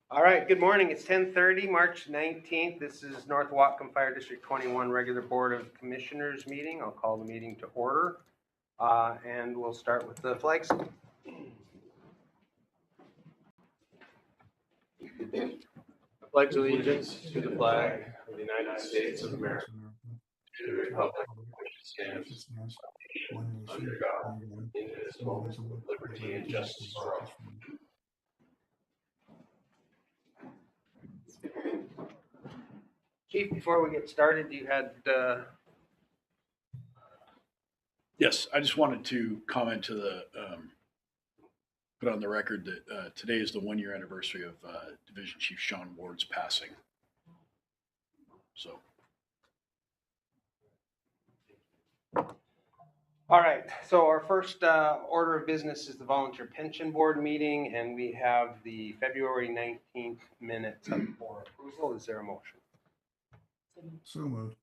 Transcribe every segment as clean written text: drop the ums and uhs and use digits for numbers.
All right, good morning. It's 10:30, March 19th. This is North Whatcom Fire District 21 Regular Board of Commissioners meeting. I'll call the meeting to order, and we'll start with the flag salute. I pledge allegiance to the flag of the United States of America, to the republic which stands one nation under God, indivisible, with liberty and justice for all. Chief, before we get started, you had Yes, I just wanted to comment to the put on the record that today is the 1-year anniversary of Division Chief Sean Ward's passing. So. All right, so our first order of business is the Volunteer Pension Board meeting, and we have the February 19th minutes up for approval. Is there a motion? So moved.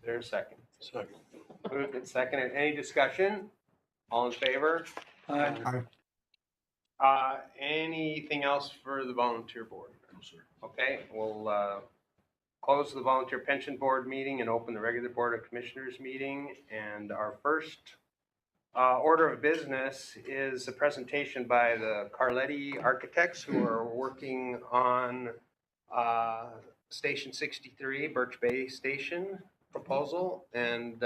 Is there a second? Second. Moved and seconded. Any discussion? All in favor? Aye. Anything else for the volunteer board? No, sir. Okay, we'll close the volunteer pension board meeting and open the regular board of commissioners meeting. And our first order of business is a presentation by the Carletti architects who are working on Station 63, Birch Bay Station proposal. And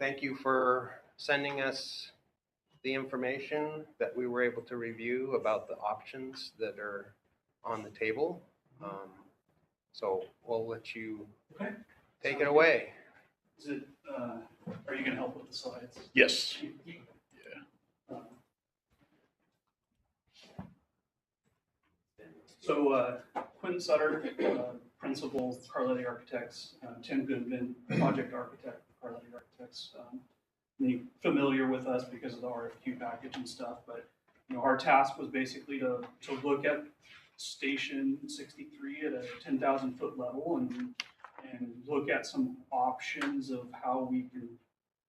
thank you for sending us the information that we were able to review about the options that are on the table. So we'll let you take it away. Is it, are you going to help with the slides? Yes. So Quentin Sutter, principal, Carletti Architects, Tim Goodman, project architect, Carletti Architects. They're familiar with us because of the RFQ package and stuff, but you know, our task was basically to look at Station 63 at a 10,000 foot level and look at some options of how we can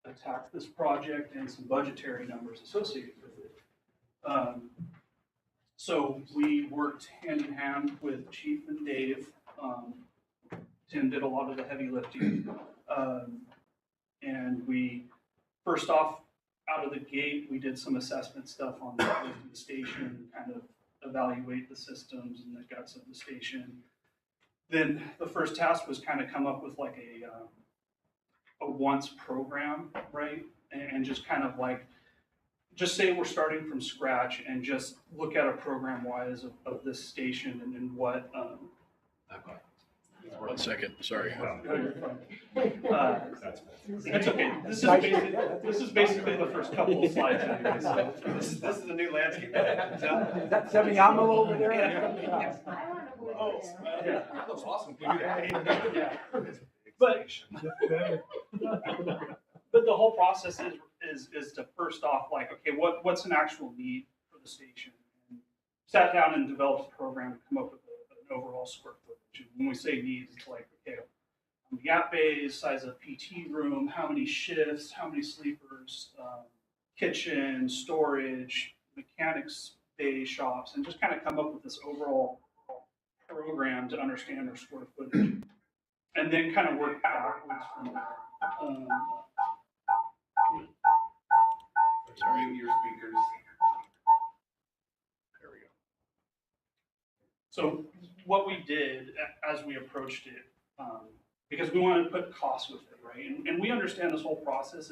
attack this project and some budgetary numbers associated with it. So we worked hand in hand with Chief and Dave. Tim did a lot of the heavy lifting. And we, first off, out of the gate, we did some assessment stuff on the station, kind of evaluate the systems and the guts of the station. Then the first task was kind of come up with like a once program, right? And just kind of like, just say we're starting from scratch and just look at a program wise of this station and what. 1 second, sorry. It's okay. This is basically the first couple of slides anyway. So This is a new landscape. Is that Semiyama over there? Yeah. Oh, yeah. That looks awesome. Can we do that? Yeah. But the whole process is to first off, like, okay, what's an actual need for the station? And sat down and developed a program to come up with an overall square footage. And when we say needs, it's like, okay, gap bays, size of PT room, how many shifts, how many sleepers, kitchen, storage, mechanics bay shops, and just kind of come up with this overall program to understand our square footage. And then kind of work backwards from there. Sorry, your speakers. There we go. So what we did as we approached it, because we wanted to put costs with it, right? And we understand this whole process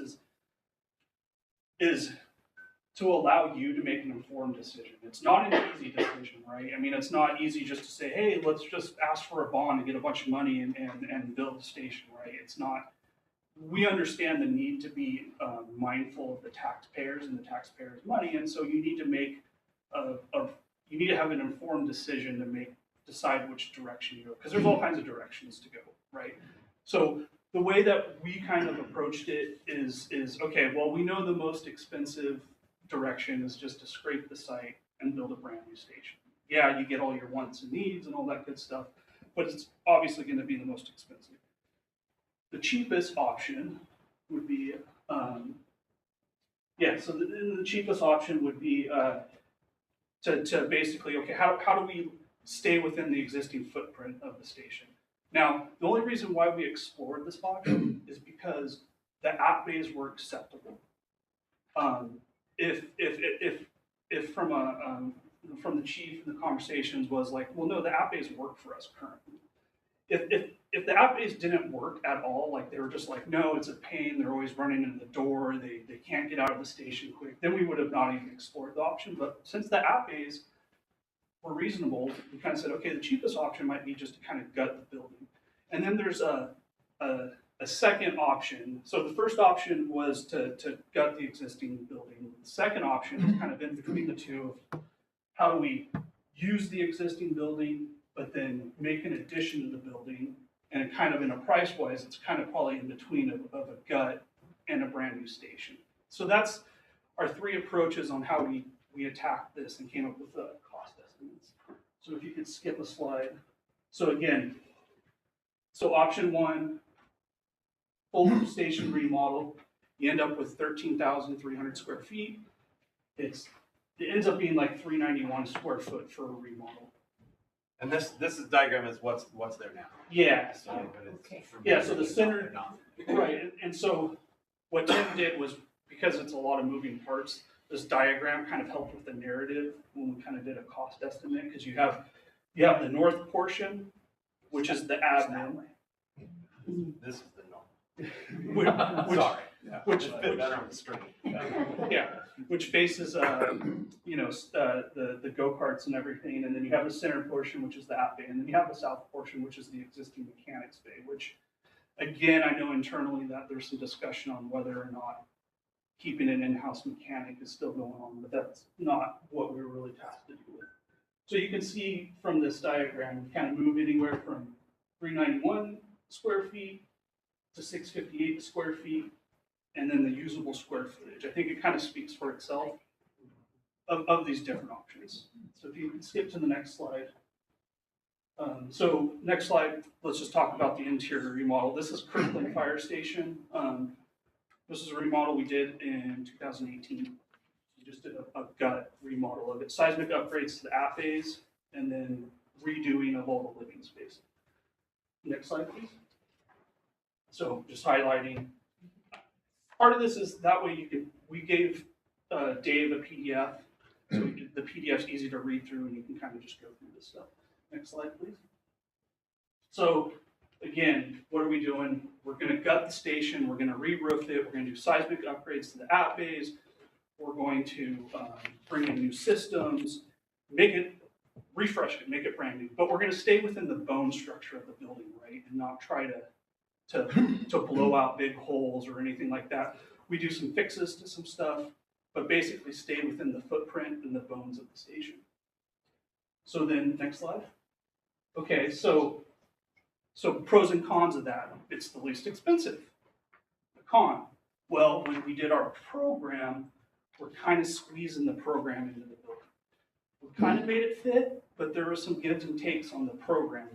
is to allow you to make an informed decision. It's not an easy decision, right? I mean, it's not easy just to say, hey, let's just ask for a bond and get a bunch of money and build a station, right? It's not. We understand the need to be mindful of the taxpayers and the taxpayers' money, and so you need to make you need to have an informed decision to decide which direction you go, because there's all kinds of directions to go, right? So the way that we kind of approached it is okay, well, we know the most expensive direction is just to scrape the site and build a brand new station. Yeah, you get all your wants and needs and all that good stuff, but it's obviously going to be the most expensive. The cheapest option would be Yeah, so the cheapest option would be to basically, okay, how do we stay within the existing footprint of the station? Now, the only reason why we explored this option is because the app bays were acceptable. If from the chief in the conversations was like, well, no, the app bays work for us currently. If the app bays didn't work at all, like they were just like, no, it's a pain, they're always running into the door, they can't get out of the station quick, then we would have not even explored the option. But since the app bays were reasonable, we kind of said, okay, the cheapest option might be just to kind of gut the building. And then there's a second option. So the first option was to gut the existing building. The second option is kind of in between the two of how do we use the existing building, but then make an addition to the building. And kind of in a price wise, it's kind of probably in between of a gut and a brand new station. So that's our three approaches on how we attacked this and came up with the cost estimates. So if you could skip a slide. So again, so option one, full station remodel, you end up with 13,300 square feet. It ends up being like 391 square foot for a remodel. And this diagram is what's there now. Yeah. So, but it's Okay. Yeah, so the center, not. right, and so what Tim did was, because it's a lot of moving parts, this diagram kind of helped with the narrative when we kind of did a cost estimate, because you have the north portion, which is the admin. This is the north. which, Sorry. which, Just fit better on the screen. yeah, which faces, the go-karts and everything, and then you have the center portion, which is the app bay, and then you have the south portion, which is the existing mechanics bay, which, again, I know internally that there's some discussion on whether or not keeping an in-house mechanic is still going on, but that's not what we were really tasked to do with. So you can see from this diagram, we kind of move anywhere from 391 square feet to 658 square feet, and then the usable square footage. I think it kind of speaks for itself of these different options. So if you can skip to the next slide. So next slide, let's just talk about the interior remodel. This is Kirkland Fire Station. This is a remodel we did in 2018. We just did a gut remodel of it. Seismic upgrades to the app bays, and then redoing of all the living space. Next slide, please. So just highlighting. Part of this is that way we gave Dave a PDF, so the PDF's easy to read through and you can kind of just go through this stuff. Next slide, please. So again, what are we doing? We're going to gut the station, we're going to re-roof it, we're going to do seismic upgrades to the app bays, we're going to bring in new systems, refresh it, make it brand new, but we're going to stay within the bone structure of the building, right, and not try to blow out big holes or anything like that. We do some fixes to some stuff, but basically stay within the footprint and the bones of the station. So then, next slide. Okay, so pros and cons of that. It's the least expensive. The con, well, when we did our program, we're kind of squeezing the program into the building. We kind of made it fit, but there were some gives and takes on the program,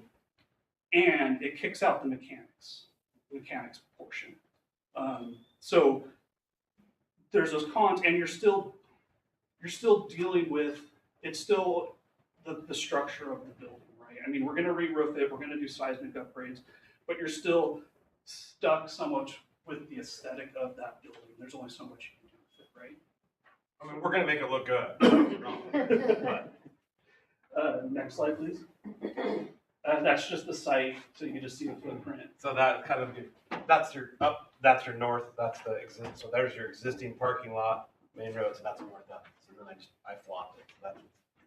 and it kicks out the mechanics portion. So there's those cons, and you're still dealing with, it's still the structure of the building, right? I mean, we're going to re-roof it, we're going to do seismic upgrades, but you're still stuck so much with the aesthetic of that building. There's only so much you can do with it, right? I mean, we're gonna make it look good. Don't get me wrong. But Next slide, please. That's just the site, so you can just see the footprint. so that kind of that's your north. That's the exist. So there's your existing parking lot, main road. So that's north up. So then I flopped it. So that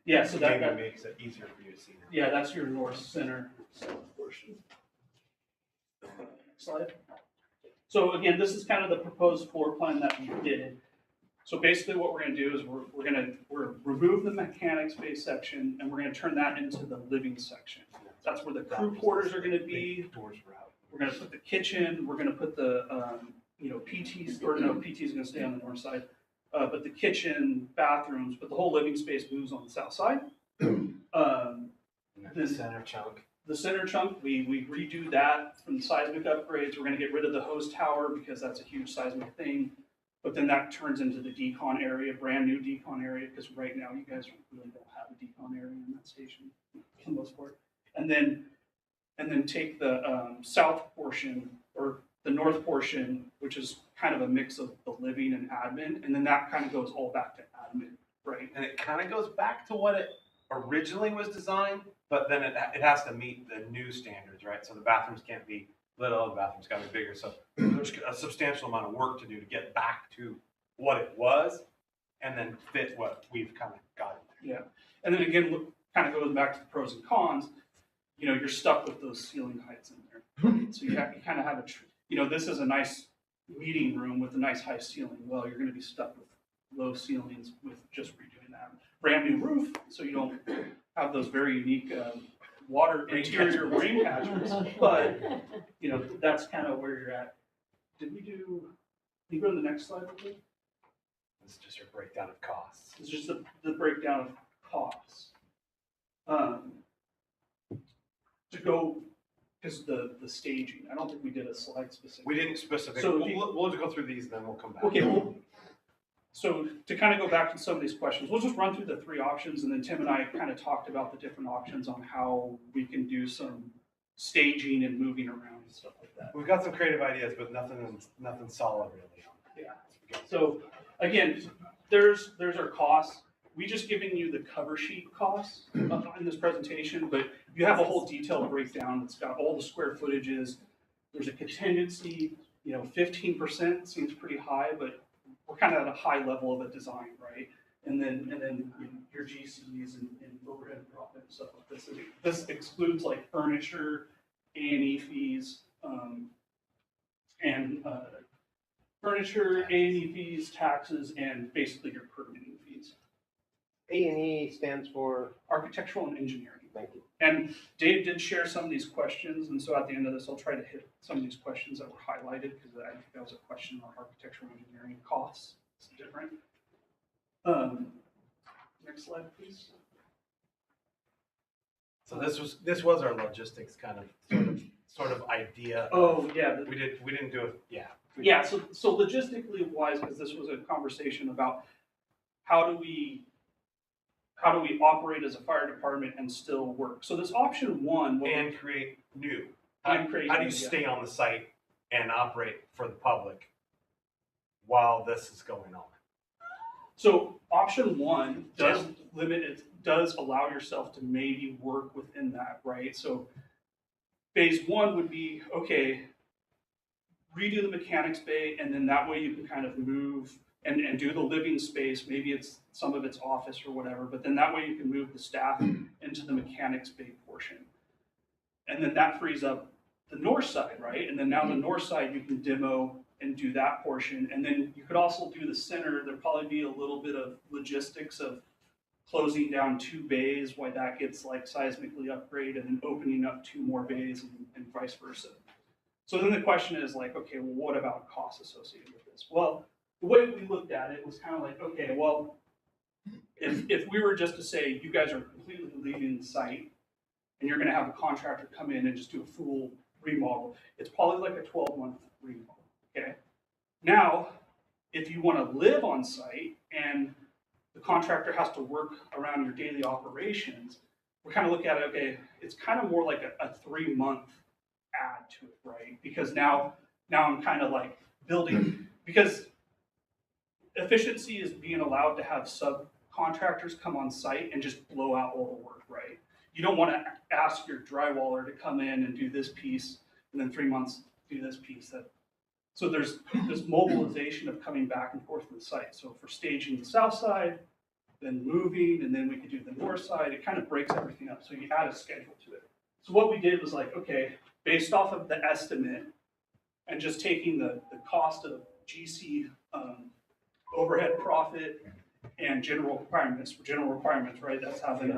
Yeah, so maybe that makes it easier for you to see. yeah, that's your north center south portion. Next slide. So again, this is kind of the proposed floor plan that we did. So basically what we're going to do is we're remove the mechanics space section and we're going to turn that into the living section. That's where the crew quarters are going to be. Doors were out. We're going to put the kitchen. We're going to put the PTs, or no, PT is going to stay on the north side. But the kitchen, bathrooms, but the whole living space moves on the south side. The center chunk. The center chunk, we redo that from the seismic upgrades. We're going to get rid of the hose tower because that's a huge seismic thing. but then that turns into the decon area, brand new decon area, because right now you guys really don't have a decon area in that station for the most part. And then take the south portion or the north portion, which is kind of a mix of the living and admin, and then that kind of goes all back to admin, right? And it kind of goes back to what it originally was designed, but then it has to meet the new standards, right? So the bathrooms can't be little, the bathrooms got to be bigger. So there's a substantial amount of work to do to get back to what it was and then fit what we've kind of got in there. Yeah. And then again, look, kind of goes back to the pros and cons. You know, you're stuck with those ceiling heights in there. Right? So you kind of have this is a nice meeting room with a nice high ceiling. Well, you're going to be stuck with low ceilings with just redoing that. Brand new roof, so you don't have those very unique water interior rain catchers. But, you know, that's kind of where you're at. Can you go to the next slide, please? This is just a breakdown of costs. It's just the breakdown of costs. To go, because the staging, I don't think we did a slide specific. We didn't specifically. So we'll just go through these, then we'll come back. Okay, well, so to kind of go back to some of these questions, we'll just run through the three options, and then Tim and I kind of talked about the different options on how we can do some staging and moving around and stuff like that. We've got some creative ideas, but nothing solid really. Yeah. So again, there's our costs. We just giving you the cover sheet costs in this presentation, but you have a whole detailed breakdown. It's got all the square footages. There's a contingency, 15% seems pretty high, but we're kind of at a high level of a design, right? And then your GCs and overhead profit and stuff like this. This excludes like furniture, A&E fees, furniture, A&E fees, taxes, and basically your permitting fees. A&E stands for, Architectural and engineering. thank you. And Dave did share some of these questions, and so at the end of this, I'll try to hit some of these questions that were highlighted, because I think that was a question on architectural engineering costs. It's different. Next slide, please. So this was our logistics kind of sort of idea. Oh, yeah. We didn't do it. Yeah. Yeah, so logistically wise, because this was a conversation about how do we operate as a fire department and still work. So this option one, And create new. And How create do new, you yeah. stay on the site and operate for the public while this is going on? So option one does allow yourself to maybe work within that, right? So phase one would be, okay, redo the mechanics bay, and then that way you can kind of move and do the living space. Maybe it's some of its office or whatever, but then that way you can move the staff into the mechanics bay portion. And then that frees up the north side, right? And then now the north side, you can demo and do that portion. And then you could also do the center. There'd probably be a little bit of logistics of closing down 2 bays, why that gets like seismically upgraded, and then opening up 2 more bays and vice versa. So then the question is like, okay, well, what about costs associated with this? Well, the way we looked at it was kind of like, okay, well, if we were just to say you guys are completely leaving the site and you're going to have a contractor come in and just do a full remodel, it's probably like a 12-month remodel, okay? Now, if you want to live on site and the contractor has to work around your daily operations, we're kind of looking at it, okay, it's kind of more like a 3-month add to it, right? Because now I'm kind of like building, because efficiency is being allowed to have subcontractors come on site and just blow out all the work, right? You don't want to ask your drywaller to come in and do this piece and then 3 months do this piece. So there's this mobilization of coming back and forth from the site. So for staging the south side, then moving, and then we could do the north side, it kind of breaks everything up. So you add a schedule to it. So what we did was like, okay, based off of the estimate and just taking the cost of GC overhead profit and general requirements, right? That's having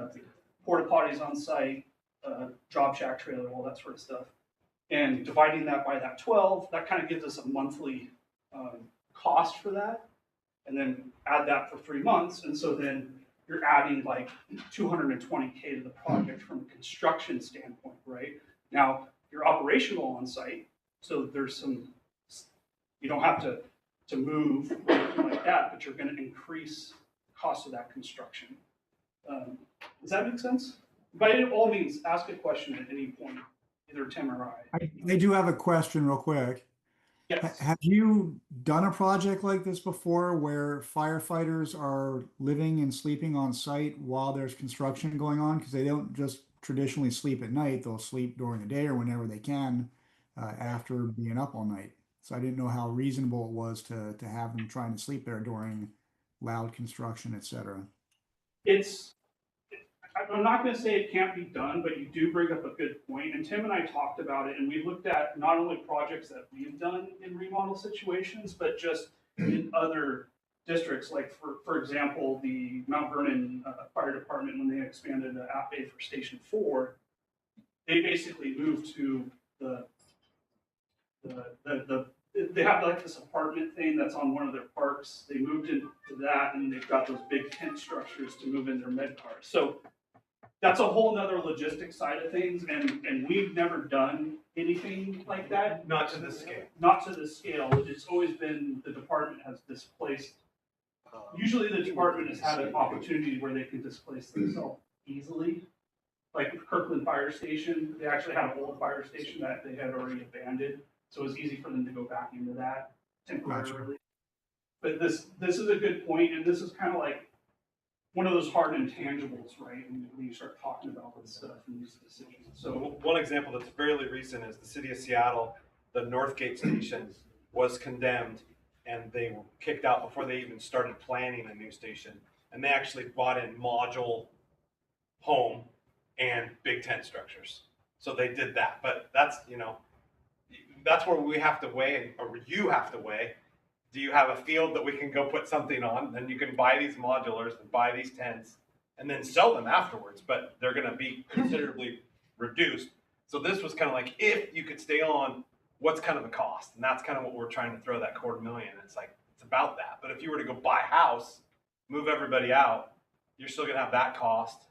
porta potties on site, drop shack trailer, all that sort of stuff. And dividing that by that 12, that kind of gives us a monthly cost for that. And then add that for 3 months. And so then you're adding like $220K to the project from a construction standpoint, right? Now, you're operational on site, so there's you don't have to to move, or anything like that, but you're gonna increase the cost of that construction. Does that make sense? By all means, ask a question at any point, either Tim or I. I do have a question real quick. Yes. Have you done a project like this before where firefighters are living and sleeping on site while there's construction going on? Because they don't just traditionally sleep at night, they'll sleep during the day or whenever they can after being up all night. So I didn't know how reasonable it was to have them trying to sleep there during loud construction, etc. It's, I'm not gonna say it can't be done, but you do bring up a good point, and Tim and I talked about it, and we looked at not only projects that we've done in remodel situations, but just in other districts, like for example, the Mount Vernon Fire Department, when they expanded the app bay for Station 4, they basically moved to they have like this apartment thing that's on one of their parks. They moved into that, and they've got those big tent structures to move in their med cars. So that's a whole nother logistic side of things, and we've never done anything like that. Not to this scale. Not to this scale. It's always been the department has displaced. Usually the department has had an opportunity where they can displace themselves easily. Like with Kirkland Fire Station, they actually had an old fire station that they had already abandoned. So it was easy for them to go back into that temporarily. But this is a good point, and this is kind of like one of those hard intangibles, right? When you start talking about this stuff and these decisions. So one example that's fairly recent is the city of Seattle, the Northgate station was condemned and they were kicked out before they even started planning a new station. And they actually bought in module home and big tent structures. So they did that, but that's, that's where we have to weigh, or you have to weigh. Do you have a field that we can go put something on? Then you can buy these modulars and buy these tents and then sell them afterwards, but they're going to be considerably reduced. So this was kind of like, if you could stay on, what's kind of the cost? And that's kind of what we're trying to throw that $250,000. It's like, it's about that. But if you were to go buy a house, move everybody out, you're still going to have that cost.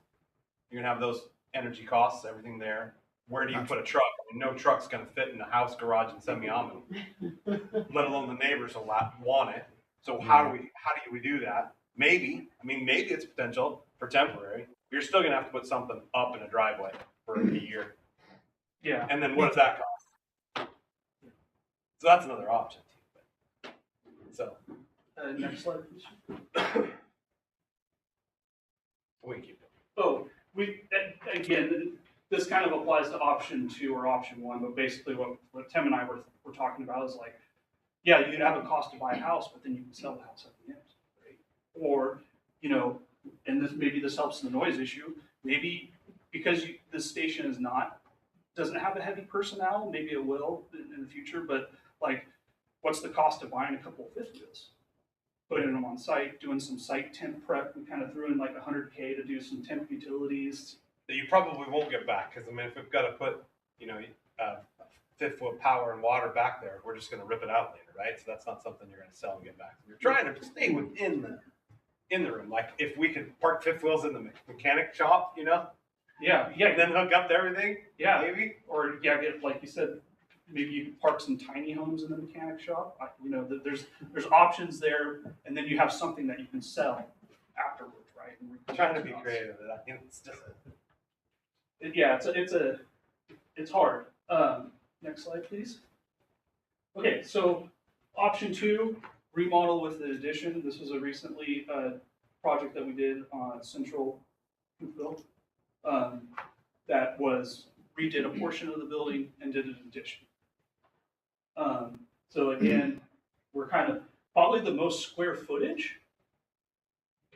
You're going to have those energy costs, everything there. Where do you put a truck? I mean, no truck's going to fit in a house, garage in Semiahmoo, let alone the neighbors will want it. So how do we do that? Maybe it's potential for temporary. You're still going to have to put something up in a driveway for a year. Yeah. And then what does that cost? So that's another option. So Next slide, please. we can keep going. Oh, again, this kind of applies to option 2 or option 1, but basically what Tim and I were talking about is like, yeah, you'd have a cost to buy a house, but then you can sell the house at the end, right? Or, and this helps in the noise issue, maybe because this station doesn't have a heavy personnel, maybe it will in the future, but like, what's the cost of buying a couple of fifth wheels? Putting them on site, doing some site temp prep, we kind of threw in like $100K to do some temp utilities. That you probably won't get back, because if we've got to put, 5-foot power and water back there, we're just going to rip it out later, right? So that's not something you're going to sell and get back. You're trying to stay within the room. Like if we could park fifth wheels in the mechanic shop, Yeah, and then hook up to everything, yeah. maybe. Or get, like you said, maybe you could park some tiny homes in the mechanic shop. There's options there, and then you have something that you can sell afterwards, right? I'm trying to be creative. It's just it's hard. Next slide, please. Okay, so option 2, remodel with the addition. This was a recently project that we did on Central Hoopville that redid a portion of the building and did an addition. So again, we're kind of probably the most square footage.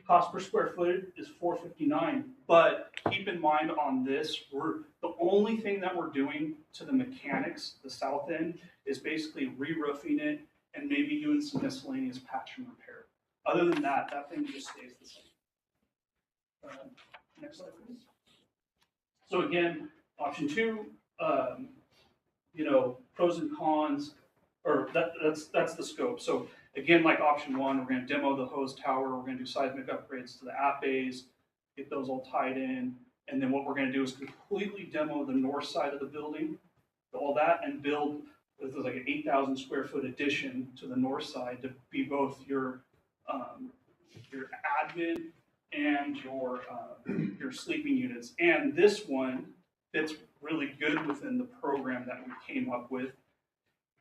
Cost per square foot is $459, but keep in mind on this, the only thing that we're doing to the mechanics, the south end, is basically re-roofing it and maybe doing some miscellaneous patch and repair. Other than that, that thing just stays the same. Next slide, please. So again, option 2, pros and cons, or that's the scope. So again, like option 1, we're going to demo the hose tower. We're going to do seismic upgrades to the app bays, get those all tied in. And then what we're going to do is completely demo the north side of the building, all that, and build This is like an 8,000 square foot addition to the north side to be both your admin and your sleeping units. And this one fits really good within the program that we came up with.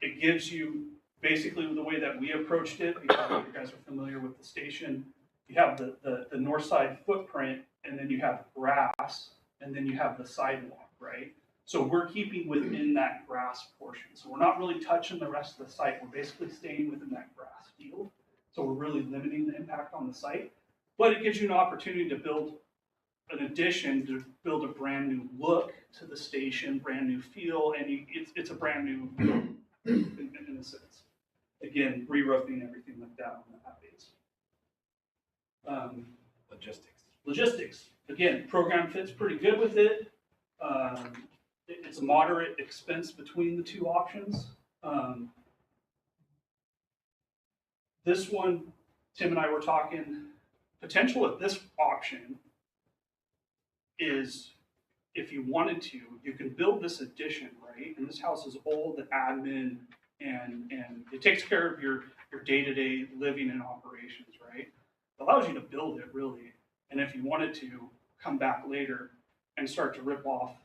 It gives you basically the way that we approached it, because you guys are familiar with the station. You have the north side footprint, and then you have grass, and then you have the sidewalk, right? So we're keeping within that grass portion. So we're not really touching the rest of the site. We're basically staying within that grass field. So we're really limiting the impact on the site. But it gives you an opportunity to build an addition, to build a brand new look to the station, brand new feel, and it's a brand new in a sense. Again, re-roofing, everything like that on the base. Logistics. Again, program fits pretty good with it. It's a moderate expense between the two options. This one, Tim and I were talking, potential of this option is, if you wanted to, you can build this addition, right? And this house is old, the admin, and it takes care of your day-to-day living and operations, right? It allows you to build it, really. And if you wanted to, come back later and start to rip off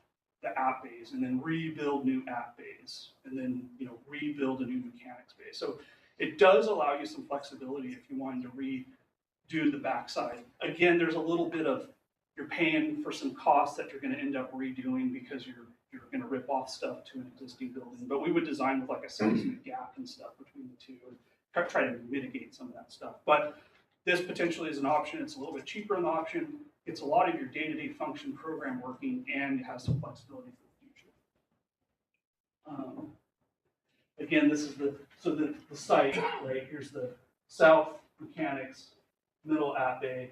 the app bays and then rebuild new app bays and then, rebuild a new mechanics bay. So it does allow you some flexibility if you wanted to redo the backside. Again, there's a little bit of, you're paying for some costs that you're going to end up redoing because you're going to rip off stuff to an existing building. But we would design with like a seismic gap and stuff between the two and try to mitigate some of that stuff. But this potentially is an option. It's a little bit cheaper in the option. It's a lot of your day-to-day function program working, and it has some flexibility for the future. Again, this is the site, right? Here's the south mechanics, middle app bay,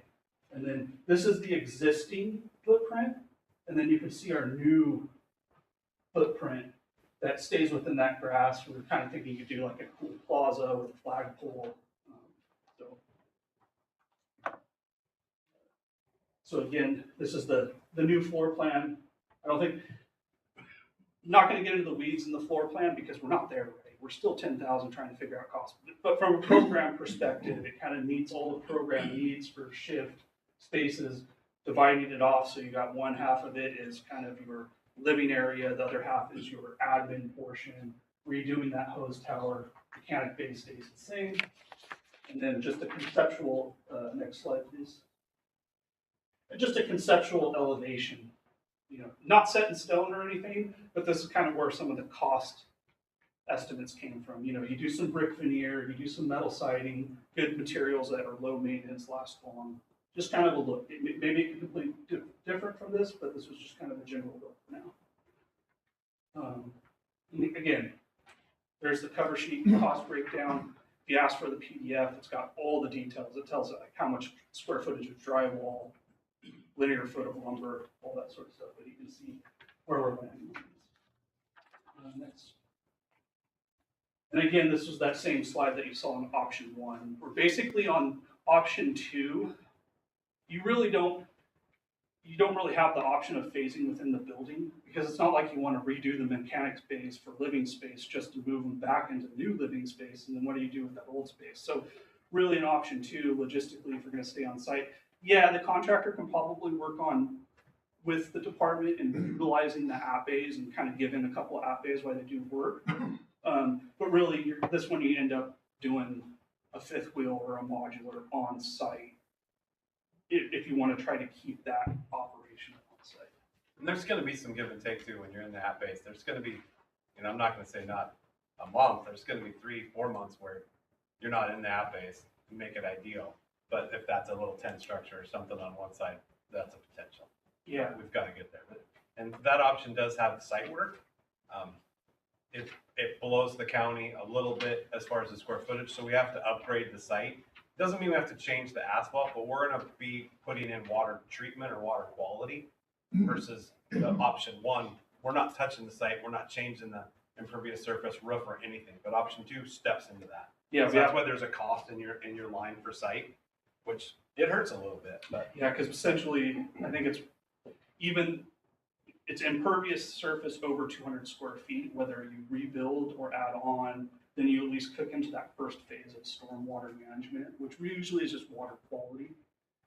and then this is the existing footprint, and then you can see our new footprint that stays within that grass. We were kind of thinking you could do like a cool plaza with a flagpole. So again, this is the new floor plan. Not going to get into the weeds in the floor plan because we're not there already. We're still 10,000 trying to figure out costs. But from a program perspective, it kind of meets all the program needs for shift spaces, dividing it off. So you got one half of it is kind of your living area. The other half is your admin portion, redoing that hose tower, mechanic bay stays the same. And then just a conceptual, next slide, please. Just a conceptual elevation, not set in stone or anything, but this is kind of where some of the cost estimates came from. You do some brick veneer, you do some metal siding, good materials that are low maintenance, last long. Just kind of a look. Maybe it could completely different from this, but this was just kind of a general look for now. Again, there's the cover sheet cost breakdown. If you ask for the PDF, it's got all the details. It tells you like how much square footage of drywall, linear foot of lumber, all that sort of stuff, but you can see where we're landing. Next. And again, this was that same slide that you saw in option 1. We're basically on option 2. You don't really have the option of phasing within the building, because it's not like you want to redo the mechanics bays for living space just to move them back into new living space, and then what do you do with that old space? So really in option 2, logistically, if you're going to stay on site, yeah, the contractor can probably work on with the department and utilizing the app bays and kind of giving a couple of app bays while they do work. But really, this one you end up doing a fifth wheel or a modular on site if you want to try to keep that operation on site. And there's going to be some give and take too when you're in the app base. There's going to be, I'm not going to say not a month. There's going to be 3-4 months where you're not in the app base to make it ideal. But if that's a little tent structure or something on one side, that's a potential. Yeah. We've got to get there. And that option does have site work. It belows the county a little bit as far as the square footage, so we have to upgrade the site. Doesn't mean we have to change the asphalt, but we're going to be putting in water treatment or water quality versus the option 1. We're not touching the site. We're not changing the impervious surface, roof, or anything. But option 2 steps into that. Yeah, so that's why there's a cost in your line for site, which it hurts a little bit. But yeah, because essentially, I think it's even it's impervious surface over 200 square feet, whether you rebuild or add on, then you at least click into that first phase of stormwater management, which usually is just water quality.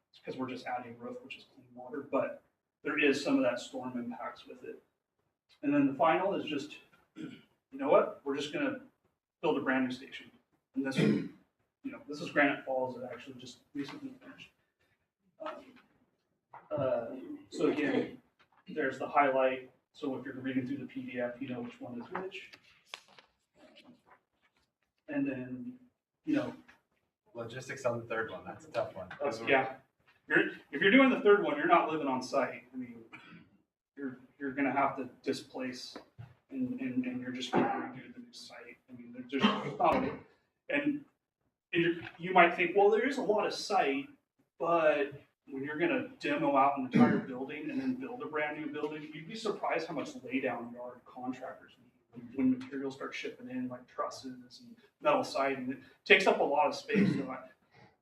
It's because we're just adding roof, which is clean water, but there is some of that storm impacts with it. And then the final is just, you know what, we're just gonna build a brand new station. And this, this is Granite Falls that actually just recently finished. So again, there's the highlight. So if you're reading through the PDF, you know which one is which. And then, Logistics on the third one, that's a tough one. yeah. If you're doing the third one, you're not living on site. I mean, you're gonna have to displace and you're just gonna redo the new site. I mean, there's and you might think, well, there is a lot of site, but when you're gonna demo out an entire building and then build a brand new building, you'd be surprised how much laydown yard contractors need when materials start shipping in, like trusses and metal siding. It takes up a lot of space. So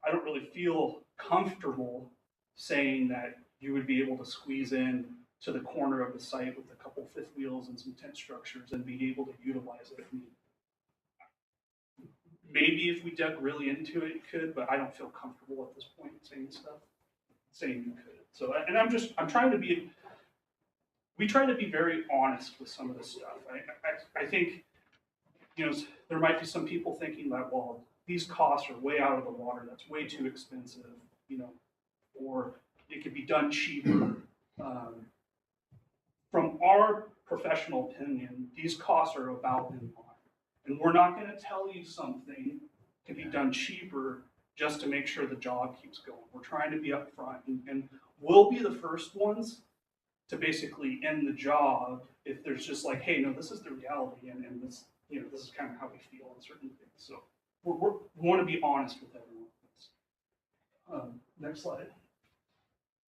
I don't really feel comfortable saying that you would be able to squeeze in to the corner of the site with a couple fifth wheels and some tent structures and be able to utilize it. I mean, maybe if we dug really into it, you could, but I don't feel comfortable at this point saying you could. So, and I'm trying to be, we try to be very honest with some of this stuff. I think, there might be some people thinking that, well, these costs are way out of the water, that's way too expensive, or it could be done cheaper. From our professional opinion, these costs are about in line. And we're not going to tell you something can be done cheaper just to make sure the job keeps going. We're trying to be upfront, and we'll be the first ones to basically end the job if there's just like, hey, no, this is the reality, and this, this is kind of how we feel on certain things. So we want to be honest with everyone. Next slide.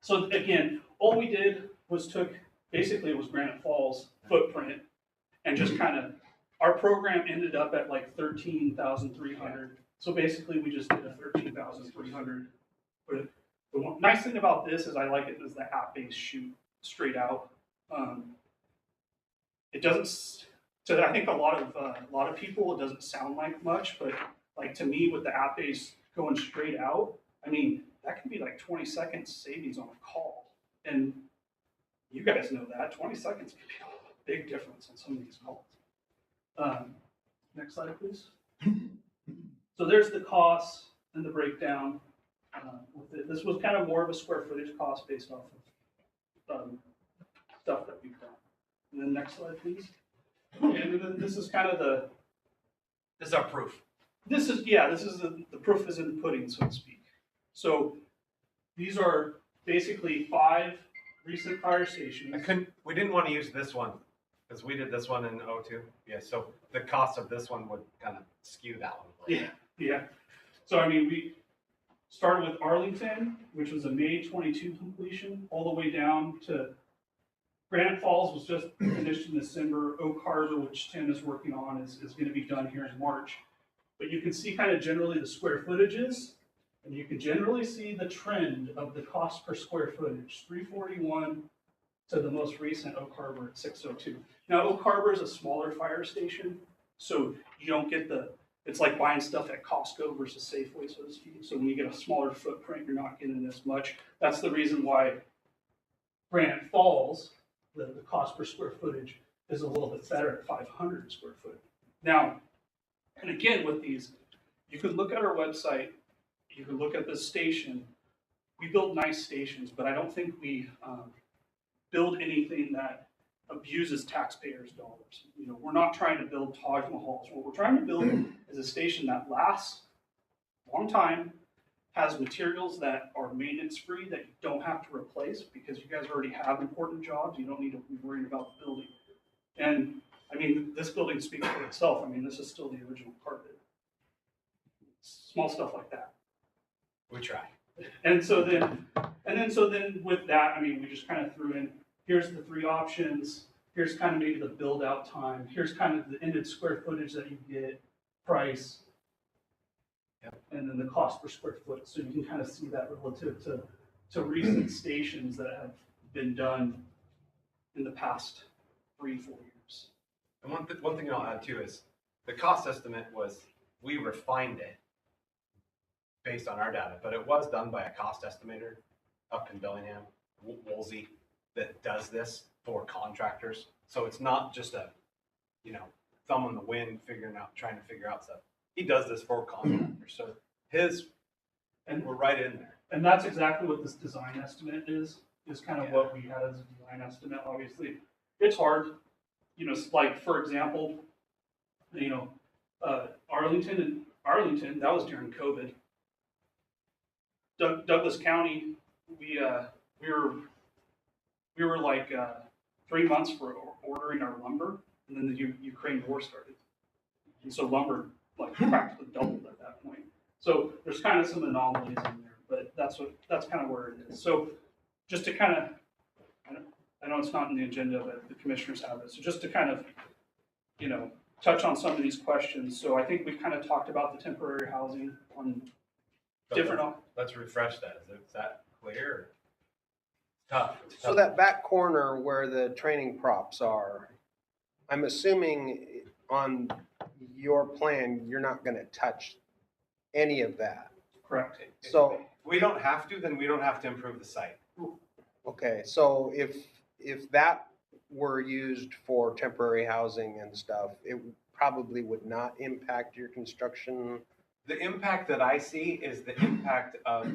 So again, all we did was basically it was Granite Falls footprint, and just kind of, our program ended up at like 13,300. So basically we just did a 13,300. But the nice thing about this is I like it as the app-based shoot straight out. It doesn't, to I think a lot of people, it doesn't sound like much, but like to me with the app-based going straight out, I mean, that can be like 20 seconds savings on a call. And you guys know that 20 seconds can be a big difference on some of these calls. Next slide, please. So there's the costs and the breakdown. This was kind of more of a square footage cost based off of stuff that we've done. And then next slide, please. And then this is kind of This is our proof. This is the proof is in the pudding, so to speak. So these are basically 5 recent fire stations. We didn't want to use this one because we did this one in 02. Yeah, so the cost of this one would kind of skew that one. Yeah. So I mean, we started with Arlington, which was a May 22 completion, all the way down to Granite Falls was just finished in December. Oak Harbor, which Tim is working on, is going to be done here in March. But you can see kind of generally the square footages, and you can generally see the trend of the cost per square footage, 341 to the most recent Oak Harbor at 602. Now, Oak Harbor is a smaller fire station, so you don't get it's like buying stuff at Costco versus Safeway, so to speak. So when you get a smaller footprint, you're not getting as much. That's the reason why Granite Falls, the cost per square footage is a little bit better at 500 square foot. Now, and again, with these, you can look at our website, you can look at the station. We build nice stations, but I don't think we build anything that abuses taxpayers' dollars. We're not trying to build Taj Mahals. What we're trying to build is a station that lasts a long time, has materials that are maintenance-free that you don't have to replace because you guys already have important jobs. You don't need to be worried about the building. And I mean, this building speaks for itself. I mean, this is still the original carpet. Small stuff like that. We try. And so then with that, I mean, we just kind of threw in, here's the 3 options. Here's kind of maybe the build out time. Here's kind of the ended square footage that you get, price, and then the cost per square foot. So you can kind of see that relative to recent stations that have been done in the past 3-4 years. And one thing I'll add too is the cost estimate was, we refined it based on our data, but it was done by a cost estimator up in Bellingham, Woolsey, that does this for contractors. So it's not just a, thumb in the wind trying to figure out stuff. He does this for contractors. So we're right in there. And that's exactly what this design estimate is kind of what we had as a design estimate. Obviously, it's hard, like, for example, Arlington, that was during COVID. Douglas County, we were like 3 months for ordering our lumber, and then the Ukraine war started, and so lumber like practically doubled at that point. So there's kind of some anomalies in there, but that's kind of where it is. So just to kind of, I know it's not in the agenda, but the commissioners have it. So just to kind of, touch on some of these questions. So I think we kind of talked about the temporary housing on different. Let's refresh that. Is that clear? Tough. So that back corner where the training props are, I'm assuming on your plan, you're not gonna touch any of that. Correct. So, If we don't have to, then we don't have to improve the site. okay, so if that were used for temporary housing and stuff, it probably would not impact your construction. The impact that I see is the impact of,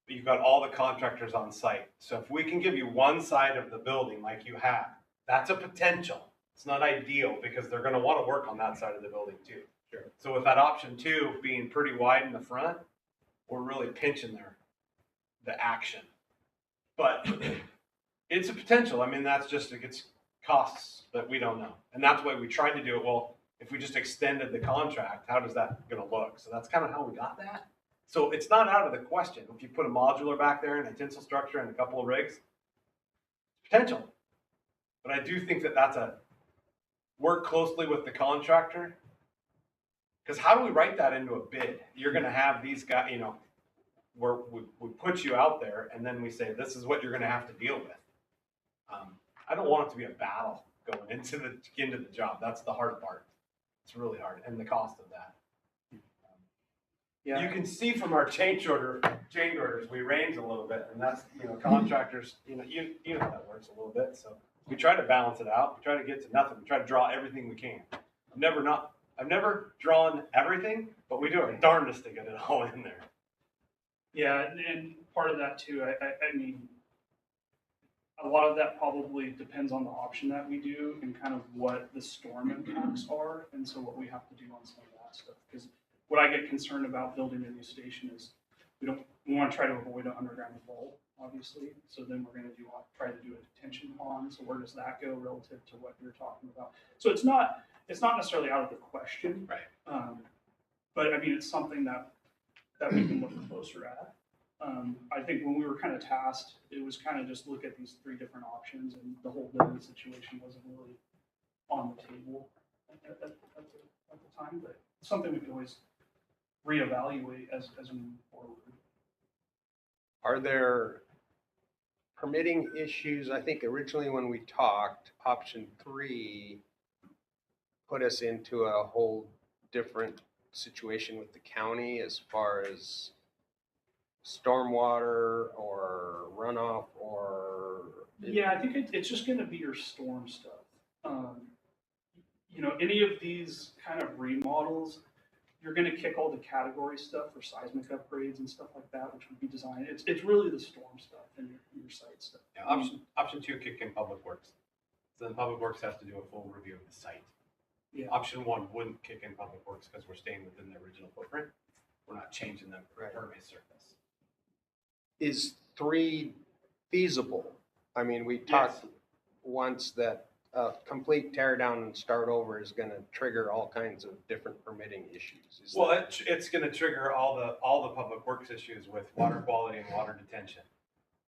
you've got all the contractors on site. So if we can give you one side of the building like you have, that's a potential. It's not ideal because they're gonna wanna work on that side of the building too. Sure. So with that option 2 being pretty wide in the front, we're really pinching the action. But it's a potential. I mean, that's just, it's costs that we don't know. And that's why we tried to do it. Well, if we just extended the contract, how does that gonna look? So that's kind of how we got that. So it's not out of the question. If you put a modular back there and a tinsel structure and a couple of rigs, potential. But I do think that's work closely with the contractor. Because how do we write that into a bid? You're gonna have these guys, where we put you out there and then we say, this is what you're gonna have to deal with. I don't want it to be a battle going into the job. That's the hard part. It's really hard, and the cost of that. Yeah. You can see from our change orders, we range a little bit, and that's, contractors, you know how that works a little bit. So we try to balance it out. We try to get to nothing. We try to draw everything we can. I've never drawn everything, but we do our darndest to get it all in there. Yeah, and part of that too, I mean, a lot of that probably depends on the option that we do and kind of what the storm impacts are, and so what we have to do on some of that stuff. Because what I get concerned about building a new station is we want to try to avoid an underground fault, obviously. So then we're going to try to do a detention pond. So where does that go relative to what you're talking about? So it's not necessarily out of the question, Right. But I mean, it's something that we can look closer at. I think when we were kind of tasked, it was kind of just look at these 3 different options, and the whole building situation wasn't really on the table at the time. But it's something we can always reevaluate as we move forward. Are there permitting issues? I think originally when we talked, option 3 put us into a whole different situation with the county as far as stormwater or runoff or. Yeah, I think it's just going to be your storm stuff. Any of these kind of remodels, you're going to kick all the category stuff for seismic upgrades and stuff like that, which would be designed. It's really the storm stuff and your site stuff. Yeah, option 2 kick in Public Works. So then Public Works has to do a full review of the site. Yeah. Option 1 wouldn't kick in Public Works because we're staying within the original footprint. We're not changing the pervious surface. Is 3 feasible? I mean, we talked once that a complete tear down and start over is going to trigger all kinds of different permitting issues. It's going to trigger all the Public Works issues with water quality and water detention.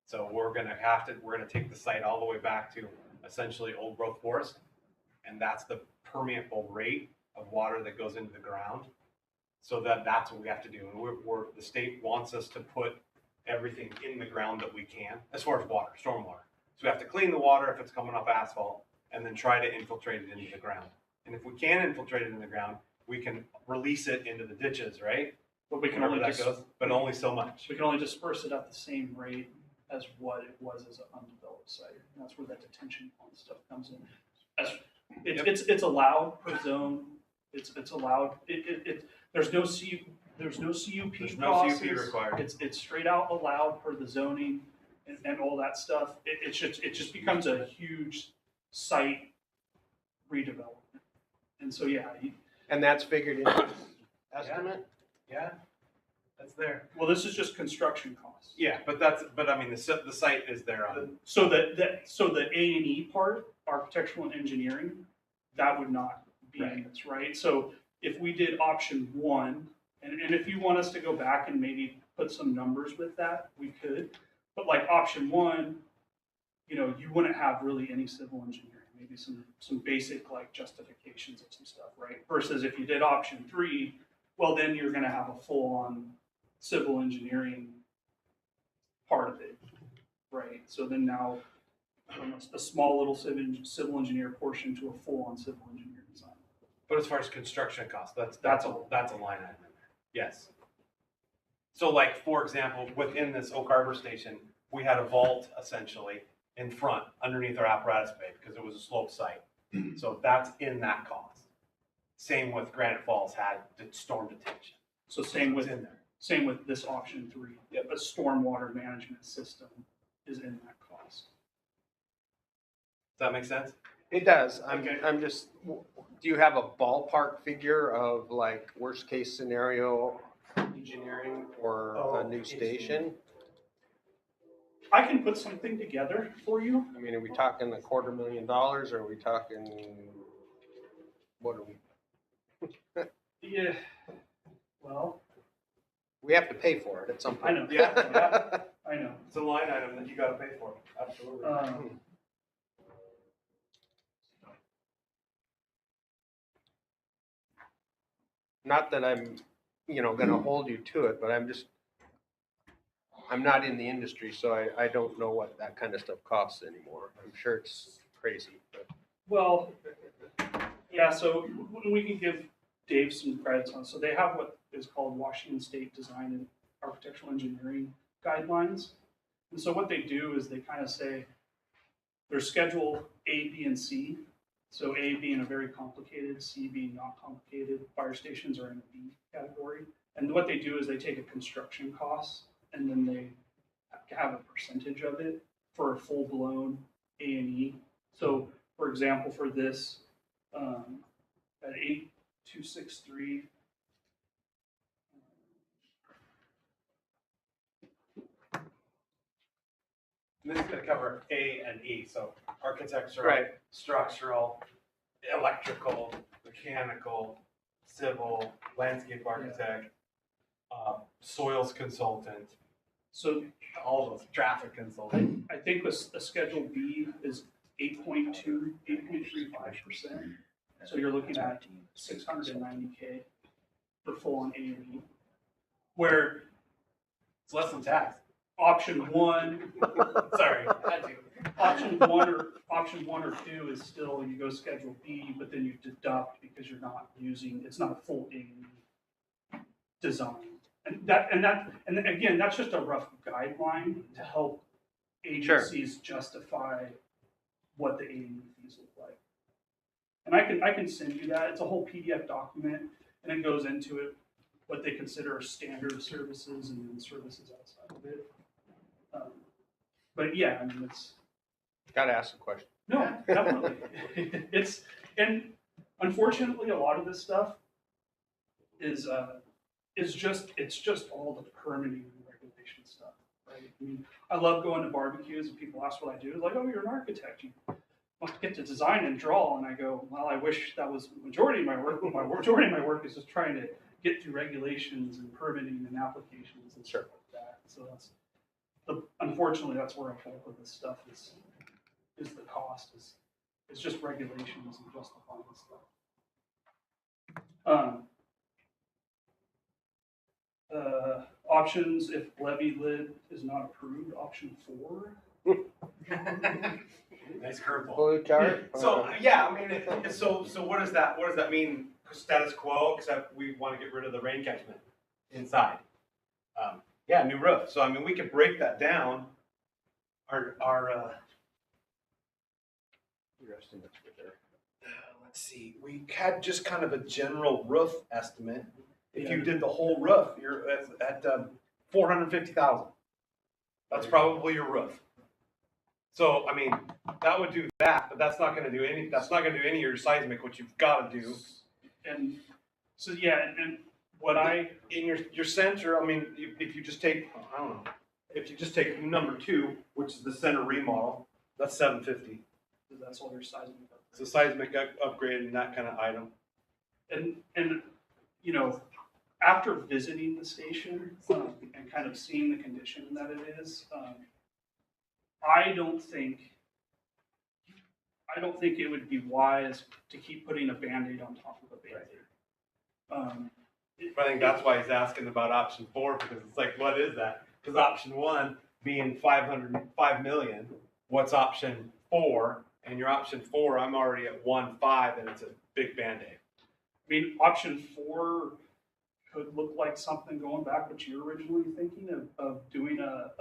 So we're going to take the site all the way back to essentially old growth forest, and that's the permeable rate of water that goes into the ground. So that's what we have to do. And the state wants us to put everything in the ground that we can, as far as water, stormwater. So we have to clean the water if it's coming off asphalt and then try to infiltrate it into the ground. And if we can infiltrate it in the ground, we can release it into the ditches, right? But we can Wherever only that goes, but only so much. we can only disperse it at the same rate as what it was as an undeveloped site. And that's where that detention pond stuff comes in. As it's allowed per zone. It's allowed. There's no CUP There's no process. CUP required. It's straight out allowed per the zoning and all that stuff. It just becomes a huge site redevelopment. And so yeah, And that's figured into this estimate? Yeah, that's there. well, this is just construction costs. Yeah, but I mean, the site is there on. So the A&E part, architectural and engineering, that would not be in this, right? So if we did option one, and if you want us to go back and maybe put some numbers with that, we could. But like option one, you wouldn't have really any civil engineering, maybe some basic like justifications of some stuff, right? Versus if you did option three, well, then you're gonna have a full-on civil engineering part of it, right? So then now, from a small little civil engineer portion to a full-on civil engineer design. But as far as construction costs, that's That's a line item in there. Yes. So like, for example, within this Oak Harbor station, we had a vault essentially in front underneath our apparatus bay because it was a sloped site. So that's in that cost. Same with Granite Falls had the storm detention. So same It's with in there. Same with this option three. Yep. A stormwater management system is in that cost. Does that make sense? It does. Okay. I'm just, do you have a ballpark figure of like worst case scenario engineering for a new station? I can put something together for you. I mean, are we talking $250,000 or are we talking, what are we? Yeah. Well, We have to pay for it at some I point. know. Yeah, I know. It's a line item that you gotta pay for. Absolutely. Not that I'm, gonna hold you to it, but I'm not in the industry, so I don't know what that kind of stuff costs anymore. I'm sure it's crazy, but. Well, yeah, so we can give Dave some credits on. So they have what is called Washington State Design and Architectural Engineering Guidelines. And so what they do is they kind of say there's schedule A, B, and C. So A being a very complicated, C being not complicated. Fire stations are in the B category. And what they do is they take a construction cost and then they have a percentage of it for a full-blown A&E. So for example, for this, at 8263, This is gonna cover A and E, so architectural, Right. structural, electrical, mechanical, civil, landscape architect, soils consultant, so all those, traffic consultant. I think a Schedule B is 8.35%. So you're looking at 690K for full-on A&E. Where It's less than tax. option one, Sorry, had to. option one or two is still, you go Schedule B, but then you deduct because you're not using, it's not a full A&E design. And again, that's just a rough guideline to help agencies justify what the A&E fees look like. And I can send you that. It's a whole PDF document, and it goes into it, what they consider standard services and then services outside of it. But yeah, I mean, it's, Gotta ask a question. no, definitely. And unfortunately, a lot of this stuff is just all the permitting and regulation stuff, right? I mean, I love going to barbecues and people ask what I do. It's like, oh, you're an architect. You must get to design and draw. And I go, well, I wish that was the majority of my work, but my majority of my work is just trying to get through regulations and permitting and applications and stuff like that. So unfortunately, that's where a bulk of this stuff is the cost, is just regulations and justifying stuff. Options, if levy lid is not approved, option 4 Nice curveball. Blue chart? So, yeah, I mean, so what does that mean, status quo, except we want to get rid of the rain catchment inside? Yeah, new roof. So, I mean, we could break that down. Let's see, we had just kind of a general roof estimate. If you did the whole roof, you're at 450,000. That's probably your roof. So, I mean, that would do that, but that's not gonna do any of your seismic, what you've gotta do. And so, yeah, and what I, In your center, I mean, if you just take, I don't know, if you just take number 2, which is the center remodel, that's 750. that's all your seismic. It's a seismic upgrade and that kind of item. And you know, after visiting the station and kind of seeing the condition that it is, I don't think it would be wise to keep putting a Band-Aid on top of a Band-Aid. I think that's why he's asking about option 4, because it's like, what is that? Because option 1 being 5 million, what's option 4? And your option 4, I'm already at 1.5, and it's a big Band-Aid. I mean, option 4 could look like something going back what you were originally thinking of doing a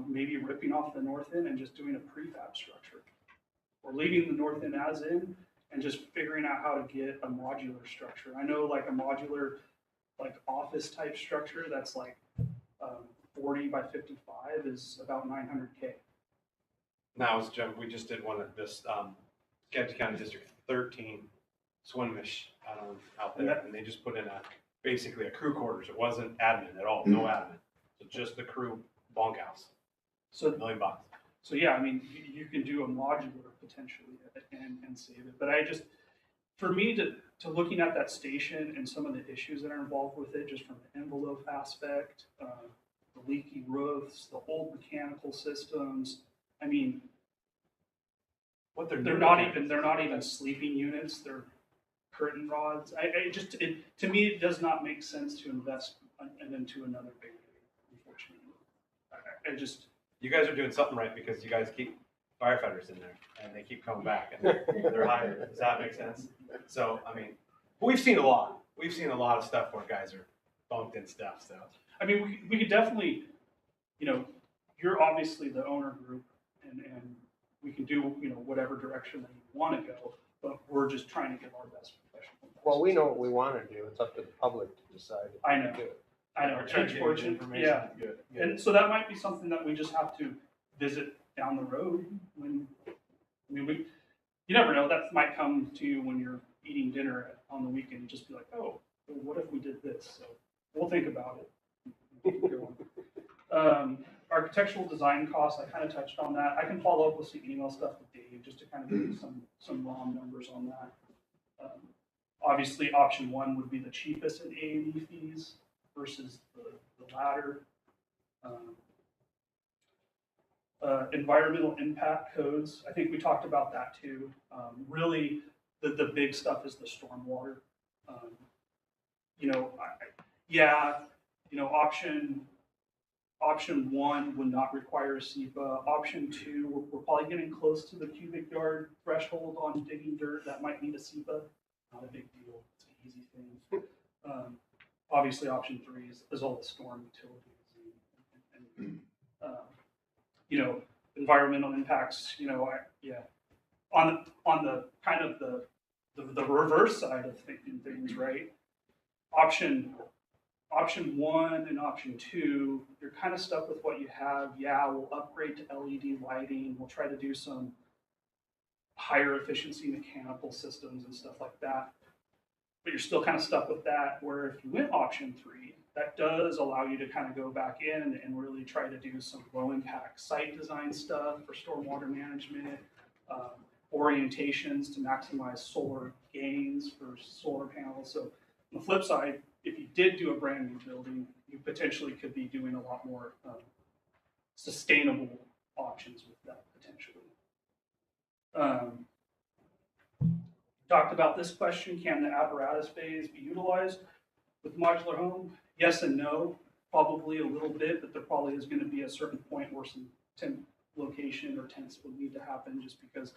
maybe ripping off the north end and just doing a prefab structure, or leaving the north end as in and just figuring out how to get a modular structure. I know like a modular, like office type structure that's like 40 by 55 is about $900K. Now, we just did one at this Skagit County District 13 Swinmish out there, and they just put in basically a crew quarters. It wasn't admin at all, no admin. So just the crew bunkhouse. So $1 million. So yeah, I mean, you can do a modular potentially and save it. But for me to looking at that station and some of the issues that are involved with it, just from the envelope aspect, the leaky roofs, the old mechanical systems. I mean, What they're not even sleeping units. They're curtain rods. To me, it does not make sense to invest into another big, unfortunately. You guys are doing something right, because you guys keep firefighters in there, and they keep coming back, and they're hired. Does that make sense? So, I mean, we've seen a lot. We've seen a lot of stuff where guys are bunked in stuff. So, I mean, we could definitely, you're obviously the owner group, and we can do, whatever direction that you want to go, but we're just trying to give our best professional advice. Well, we know what we want to do. It's up to the public to decide. I know. To do it. I know. we're trying to Each get you the fortune, information. yeah. Good. And so that might be something that we just have to visit down the road you never know, that might come to you when you're eating dinner on the weekend and just be like, oh, well, what if we did this? So we'll think about it. Architectural design costs, I kind of touched on that. I can follow up with some email stuff with Dave just to kind of give you some raw numbers on that. Obviously, option 1 would be the cheapest in A&E fees versus the latter. Environmental impact codes, I think we talked about that too. Really, the big stuff is the stormwater. Option 1 would not require a SEPA. Option 2, we're probably getting close to the cubic yard threshold on digging dirt. That might need a SEPA. Not a big deal. It's an easy thing. Obviously, option 3 is all the storm utilities and environmental impacts. On the kind of the reverse side of thinking things, right? Option 1 and option 2, you're kind of stuck with what you have. Yeah, we'll upgrade to LED lighting. We'll try to do some higher efficiency mechanical systems and stuff like that. But you're still kind of stuck with that, where if you went option 3, that does allow you to kind of go back in and really try to do some low impact site design stuff for stormwater management, orientations to maximize solar gains for solar panels. So on the flip side, if you did do a brand new building, you potentially could be doing a lot more sustainable options with that potentially. Talked about this question, can the apparatus bays be utilized with modular home? Yes and no, probably a little bit, but there probably is going to be a certain point where some location or tents would need to happen, just because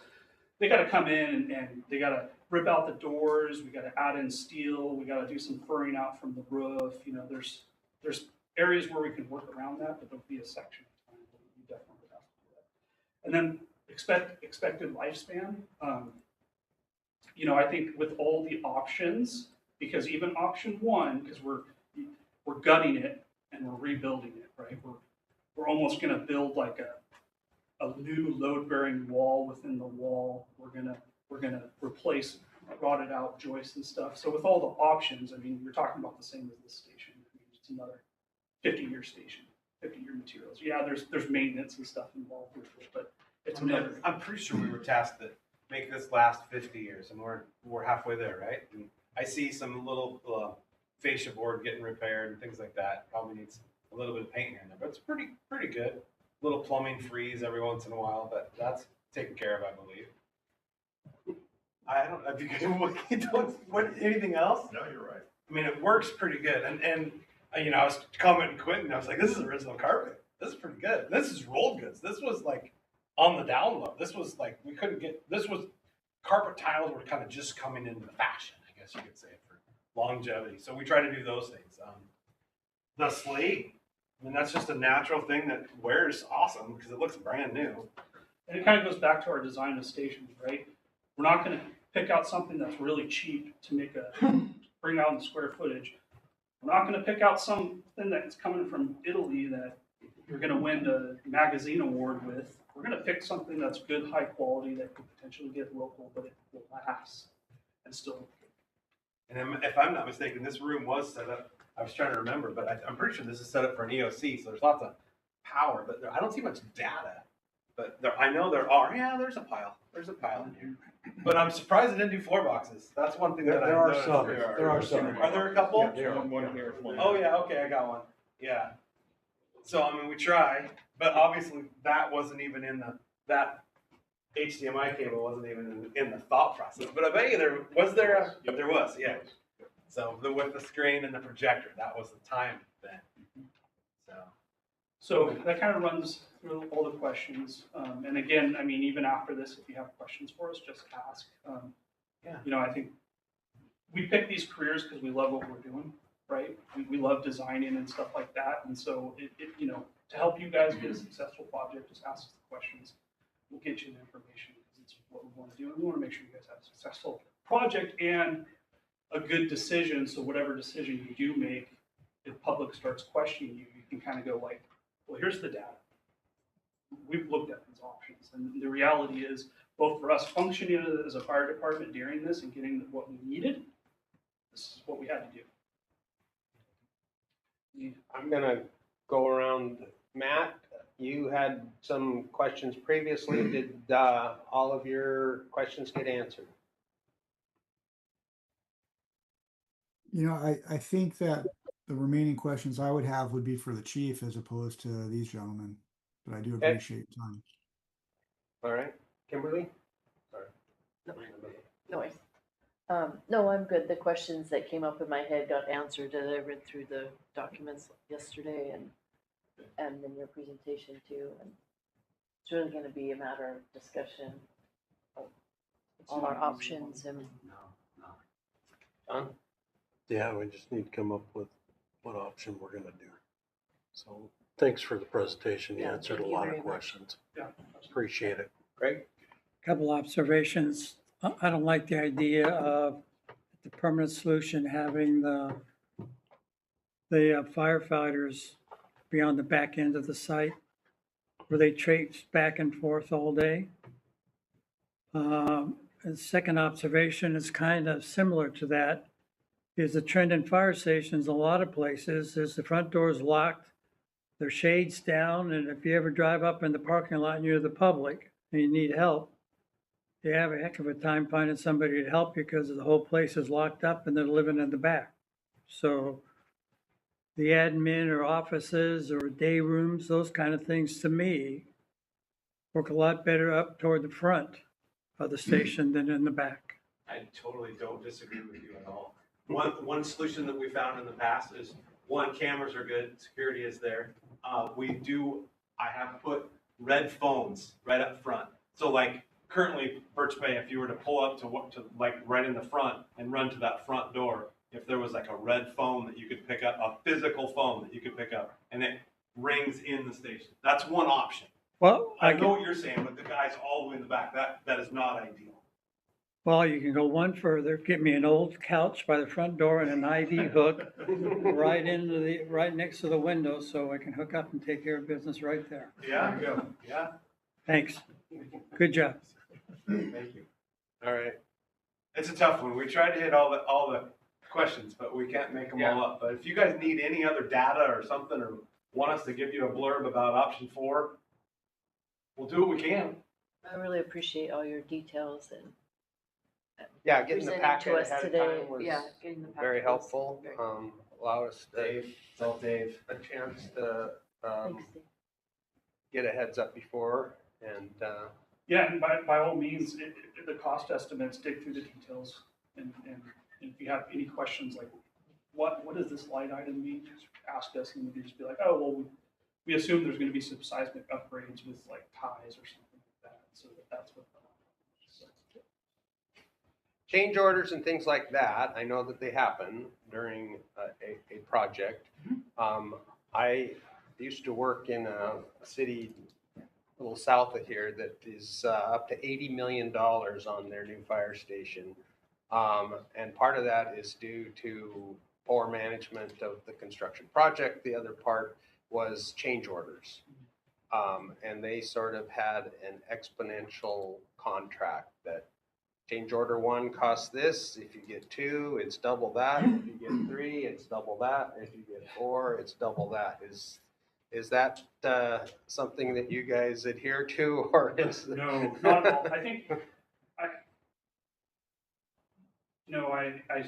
they got to come in and they got to rip out the doors. We got to add in steel. We got to do some furring out from the roof. You know, there's areas where we can work around that, but there'll be a section of time where we definitely have to do that. And then expected lifespan. You know, I think with all the options, because even option one, because we're gutting it and we're rebuilding it, right? We're almost going to build like a new load-bearing wall within the wall. We're gonna replace rotted out joists and stuff. So with all the options, I mean, you're talking about the same as this station. I mean, it's another 50-year station, 50-year materials. Yeah, there's maintenance and stuff involved with it, but it's never. I'm pretty sure we were tasked to make this last 50 years, and we're halfway there, right? And I see some little fascia board getting repaired and things like that. Probably needs a little bit of paint here and there, but it's pretty good. Little plumbing freeze every once in a while, but that's taken care of, I believe. I don't know if you what anything else? No, you're right. I mean, it works pretty good, and you know, I was commenting Quentin. I was like, "This is original carpet. This is pretty good. This is rolled goods. This was like on the down low. This was like we couldn't get. This was carpet tiles were kind of just coming into fashion, I guess you could say, for longevity. So we try to do those things. The slate, I mean, that's just a natural thing that wears awesome because it looks brand new. And it kind of goes back to our design of stations, right? We're not going to pick out something that's really cheap to bring out in square footage. We're not going to pick out something that's coming from Italy that you're going to win the magazine award with. We're going to pick something that's good, high quality, that could potentially get local, but it will last and still. And if I'm not mistaken, this room was set up. I was trying to remember, but I'm pretty sure this is set up for an EOC, so there's lots of power, but I don't see much data. But I know there are. Yeah, there's a pile. There's a pile in here. But I'm surprised it didn't do floor boxes. That's one thing that I noticed. There are some. Are there a couple? Yeah, there are. One here. One Oh yeah, okay, I got one. Yeah. So I mean, we try, but obviously that wasn't even in that HDMI cable wasn't even in the thought process. But I bet you there was, yeah. So with the screen and the projector, that was the time then. So that kind of runs through all the questions. And again, I mean, even after this, if you have questions for us, just ask. You know, I think we pick these careers because we love what we're doing, right? We love designing and stuff like that. And so, you know, to help you guys get a successful project, just ask us the questions. We'll get you the information because it's what we want to do. And we want to make sure you guys have a successful project and a good decision. So whatever decision you do make, if the public starts questioning you, you can kind of go like, well, here's the data. We've looked at these options. And the reality is, both for us functioning as a fire department during this and getting what we needed, this is what we had to do. I'm going to go around. Matt, you had some questions previously. Did all of your questions get answered? You know, I think that the remaining questions I would have would be for the chief as opposed to these gentlemen, but I do appreciate your time. All right. Kimberly? Sorry. No worries. No, I'm good. The questions that came up in my head got answered as I read through the documents yesterday and in your presentation too. And it's really going to be a matter of discussion of all our options and. John? Yeah, we just need to come up with what option we're gonna do. So thanks for the presentation. You Yeah, answered a thank you lot very of much. questions. Yeah. Appreciate it. Greg? Couple observations. I don't like the idea of the permanent solution having the firefighters be on the back end of the site where they traipse back and forth all day. And the second observation is kind of similar to that. Is the trend in fire stations, a lot of places, is the front door is locked, their shades down, and if you ever drive up in the parking lot and you're the public and you need help, you have a heck of a time finding somebody to help you because the whole place is locked up and they're living in the back. So the admin or offices or day rooms, those kind of things, to me, work a lot better up toward the front of the station than in the back. I totally don't disagree with you at all. One solution that we found in the past is, one, cameras are good, security is there. I have put red phones right up front. So like currently Birch Bay, if you were to pull up to like right in the front and run to that front door, if there was like a red phone that you could pick up, a physical phone that you could pick up, and it rings in the station. That's one option. Well, I know what you're saying, but the guy's all the way in the back. That is not ideal. well, you can go one further, get me an old couch by the front door and an ID hook right next to the window so I can hook up and take care of business right there. Yeah, yeah. Thanks. Good job. Thank you. All right. It's a tough one. We tried to hit all the questions, but we can't make them all up. But if you guys need any other data or something, or want us to give you a blurb about option 4, we'll do what we can. I really appreciate all your details and Yeah, getting the presenting packet to us ahead of today. time was Yeah, getting the packet very was helpful. very- Allow us to, Dave, it's all Dave. a chance to Thanks, Steve. get a heads up before and Yeah, and by all means, the cost estimates, dig through the details. And if you have any questions, like, what does this line item mean? Just ask us, and we can just be like, oh, well, we assume there's gonna be some seismic upgrades with like ties or something like that. So that's what. change orders and things like that. I know that they happen during a project. I used to work in a city a little south of here that is up to $80 million on their new fire station. And part of that is due to poor management of the construction project. The other part was change orders. And they sort of had an exponential contract that change order 1 costs this. If you get 2, it's double that. If you get 3, it's double that. If you get 4, it's double that. Is that something that you guys adhere to, or is No, not at all.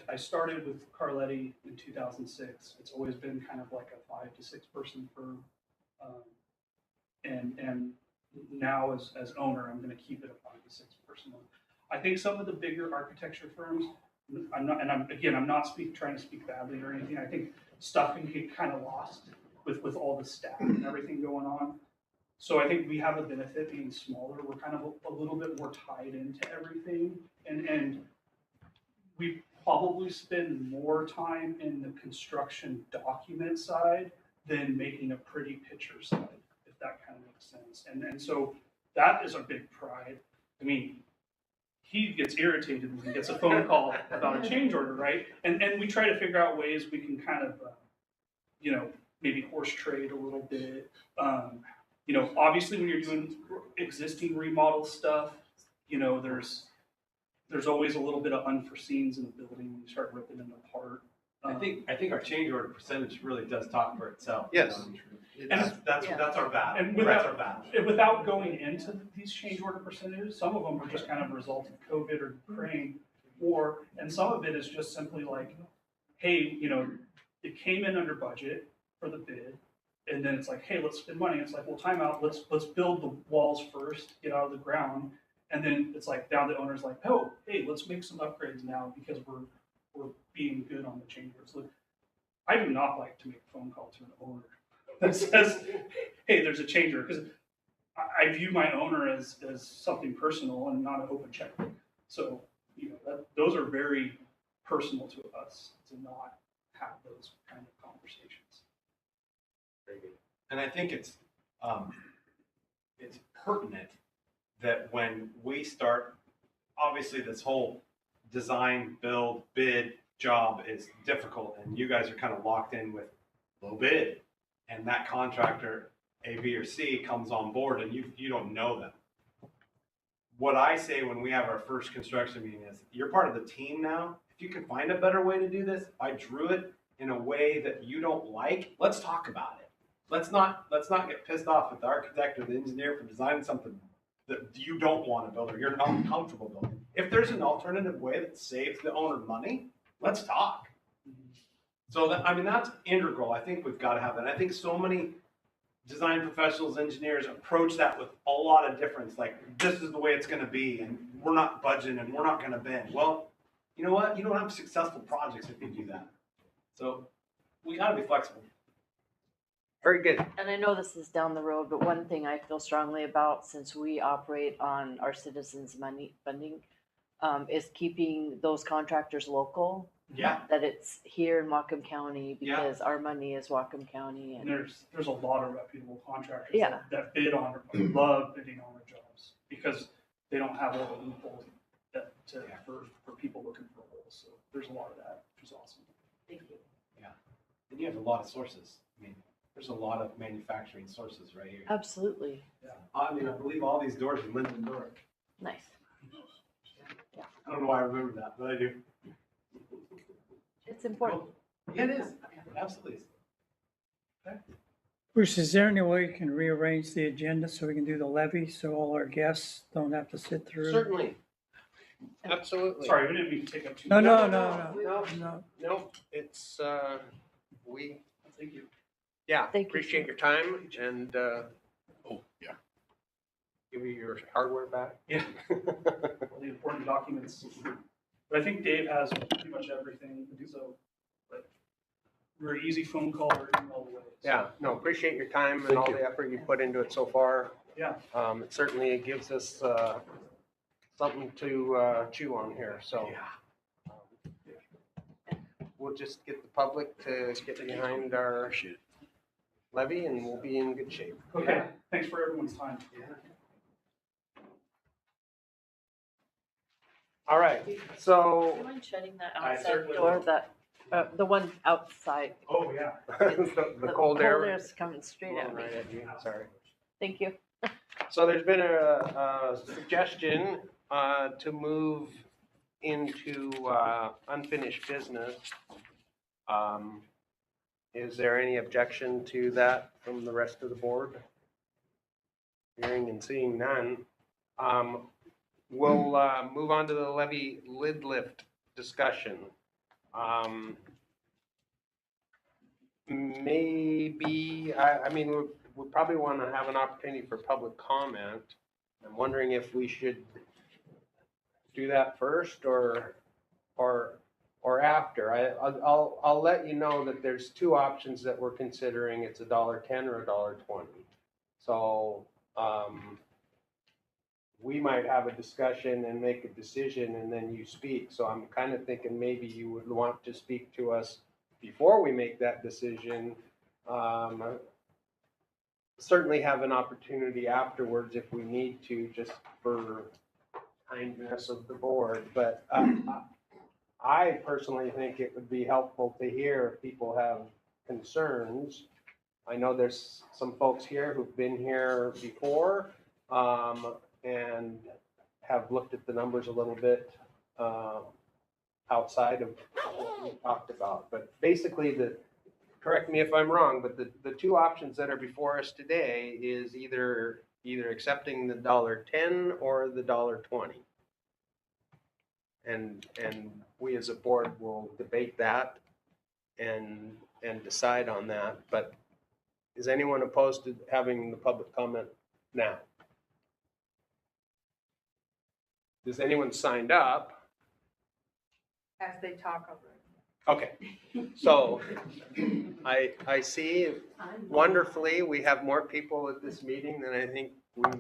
I started with Carletti in 2006. It's always been kind of like a 5 to 6 person firm. And now as owner, I'm going to keep it a 5 to 6 person one. I think some of the bigger architecture firms, I'm not trying to speak badly or anything. I think stuff can get kind of lost with all the staff and everything going on. So I think we have a benefit being smaller. We're kind of a little bit more tied into everything, and we probably spend more time in the construction document side than making a pretty picture side, if that kind of makes sense. And so that is a big pride. I mean, he gets irritated when he gets a phone call about a change order, right? And we try to figure out ways we can kind of, maybe horse trade a little bit. Obviously when you're doing existing remodel stuff, there's always a little bit of unforeseens in the building when you start ripping them apart. I think our change order percentage really does talk for itself. Yes. That's our battle. And That's our battle. without going into these change order percentages, some of them are just kind of a result of COVID or Ukraine war, and some of it is just simply like, hey, it came in under budget for the bid, and then it's like, hey, let's spend money. It's like, well, time out. Let's build the walls first, get out of the ground, and then it's like now the owner's like, oh, hey, let's make some upgrades now because we're being good on the change orders. Look, I do not like to make a phone call to an owner that says, hey, there's a change order, because I view my owner as something personal and not an open checkbook. So, those are very personal to us to not have those kind of conversations. very good. And I think it's pertinent that when we start, obviously this whole design, build, bid job is difficult, and you guys are kind of locked in with low bid, and that contractor A, B, or C comes on board and you don't know them. What I say when we have our first construction meeting is, you're part of the team now. If you can find a better way to do this, if I drew it in a way that you don't like, let's talk about it. Let's not get pissed off at the architect or the engineer for designing something that you don't want to build or you're not comfortable building. If there's an alternative way that saves the owner money, let's talk. So that's integral. I think we've got to have that. I think so many design professionals, engineers approach that with a lot of difference. Like, this is the way it's going to be, and we're not budging, and we're not going to bend. Well, you know what? You don't have successful projects if you do that. So we got to be flexible. Very good. And I know this is down the road, but one thing I feel strongly about, since we operate on our citizens' money funding, is keeping those contractors local. Yeah. That it's here in Whatcom County Yeah. because our money is Whatcom County, And and there's a lot of reputable contractors Yeah. that bid on or love bidding on their jobs because they don't have all the loopholes for people looking for roles. So there's a lot of that, which is awesome. thank you. And you have a lot of sources. I mean, there's a lot of manufacturing sources right here. Absolutely I mean, I believe all these doors are Linden door. nice. I don't know why I remember that, but I do. It's important. Yeah, it is. Absolutely. Bruce, is there any way you can rearrange the agenda so we can do the levy, so all our guests don't have to sit through? Certainly. Absolutely. Sorry, we didn't mean to take up too No, much. No, No. no, it's, we, Thank you. yeah, Thank you, appreciate sir. your time and, Oh, yeah. give you your hardware back. Yeah. All the important documents. But I think Dave has pretty much everything, so, but we're an easy phone call or email away. So, Yeah, no, appreciate your time and Thank all you. the effort you put into it so far. Yeah, It certainly gives us, something to, chew on here, so. We'll just get the public to get behind our Appreciate it. levy and we'll be in good shape. okay, thanks for everyone's time. All right, Do you so, mind shutting that I outside certainly door, will. that, the one outside? Oh, yeah. the cold air. air's coming straight at me. Right at you, sorry. Thank you. So there's been a suggestion to move into unfinished business. Is there any objection to that from the rest of the board? Hearing and seeing none. We'll move on to the levy lid lift discussion. Maybe, I mean, we probably want to have an opportunity for public comment. I'm wondering if we should do that first or after. I'll let you know that there's two options that we're considering. It's $1.10 or $1.20. So, we might have a discussion and make a decision and then you speak. So I'm kind of thinking maybe you would want to speak to us before we make that decision. Certainly have an opportunity afterwards if we need to, just for kindness of the board. But I personally think it would be helpful to hear if people have concerns. I know there's some folks here who've been here before and have looked at the numbers a little bit outside of what we talked about. But basically, correct me if I'm wrong, but the two options that are before us today is either accepting the $1.10 or the $1.20. And we as a board will debate that and decide on that. But is anyone opposed to having the public comment now? Does anyone signed up? As they talk over it. Okay, so I see wonderfully, we have more people at this meeting than I think we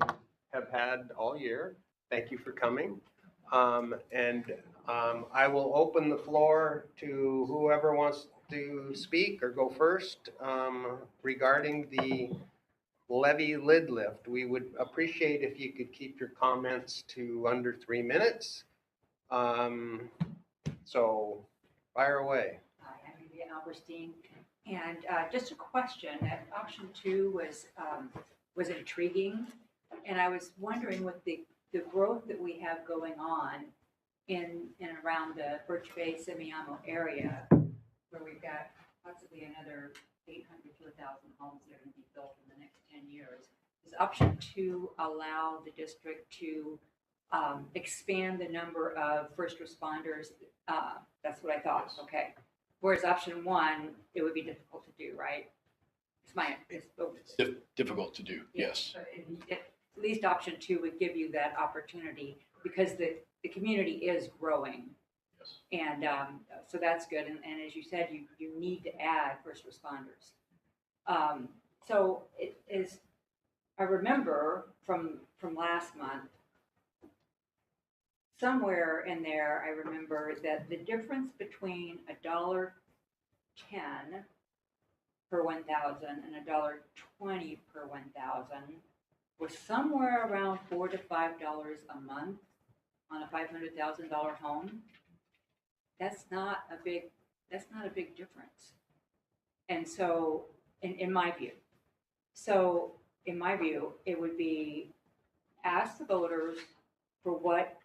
have had all year. Thank you for coming. I will open the floor to whoever wants to speak or go first regarding the levy lid lift. We would appreciate if you could keep your comments to under 3 minutes. So fire away. Hi, I'm Vivian Alberstein, and just a question. That option 2 was intriguing, and I was wondering with the growth that we have going on in and around the Birch Bay, Semiahmoo area, where we've got possibly another 800 to 1,000 homes that are going to be built in the next 10 years. Does option 2 allow the district to expand the number of first responders? That's what I thought. Okay. Whereas option 1, it would be difficult to do, right? Difficult to do, yes. So at least option 2 would give you that opportunity because the community is growing. Yes. And so that's good. And as you said, you need to add first responders. So it is, I remember from last month, somewhere in there, I remember that the difference between $1.10 per 1,000 and $1.20 per 1,000 was somewhere around $4 to $5 a month on a $500,000 home. That's not a big difference. And so, in my view, it would be ask the voters for what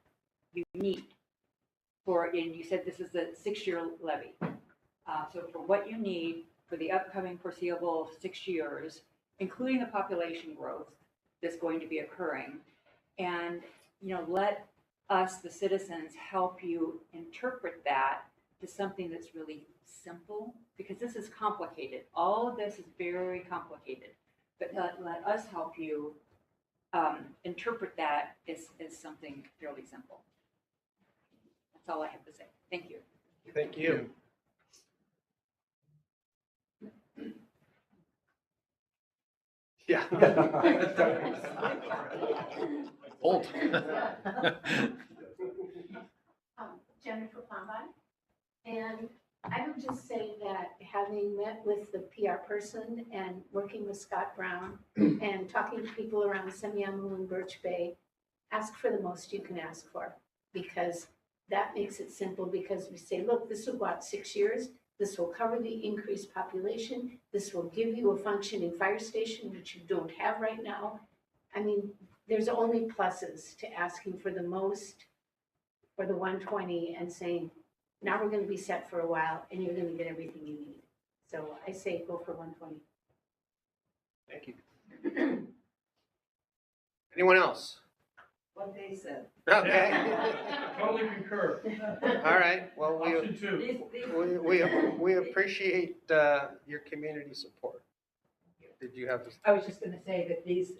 you need for, and you said this is a 6-year levy. So for what you need for the upcoming foreseeable 6 years, including the population growth that's going to be occurring, and let us, the citizens, help you interpret that to something that's really simple, because this is complicated. All of this is very complicated, but let us help you interpret that as something fairly simple. That's all I have to say. Thank you. Thank you. Yeah. Old. Jennifer Pombon. And I would just say that having met with the PR person and working with Scott Brown and talking to people around Semiahmoo and Birch Bay, ask for the most you can ask for, because that makes it simple, because we say, look, this will go out 6 years. This will cover the increased population. This will give you a functioning fire station, which you don't have right now. I mean, there's only pluses to asking for the most for the 120 and saying, now we're going to be set for a while and you're going to get everything you need. So I say go for 120. Thank you. Anyone else? What they said. Okay. Totally concur. All right. Well, Option two. we appreciate your community support. Did you have this? I was just going to say that these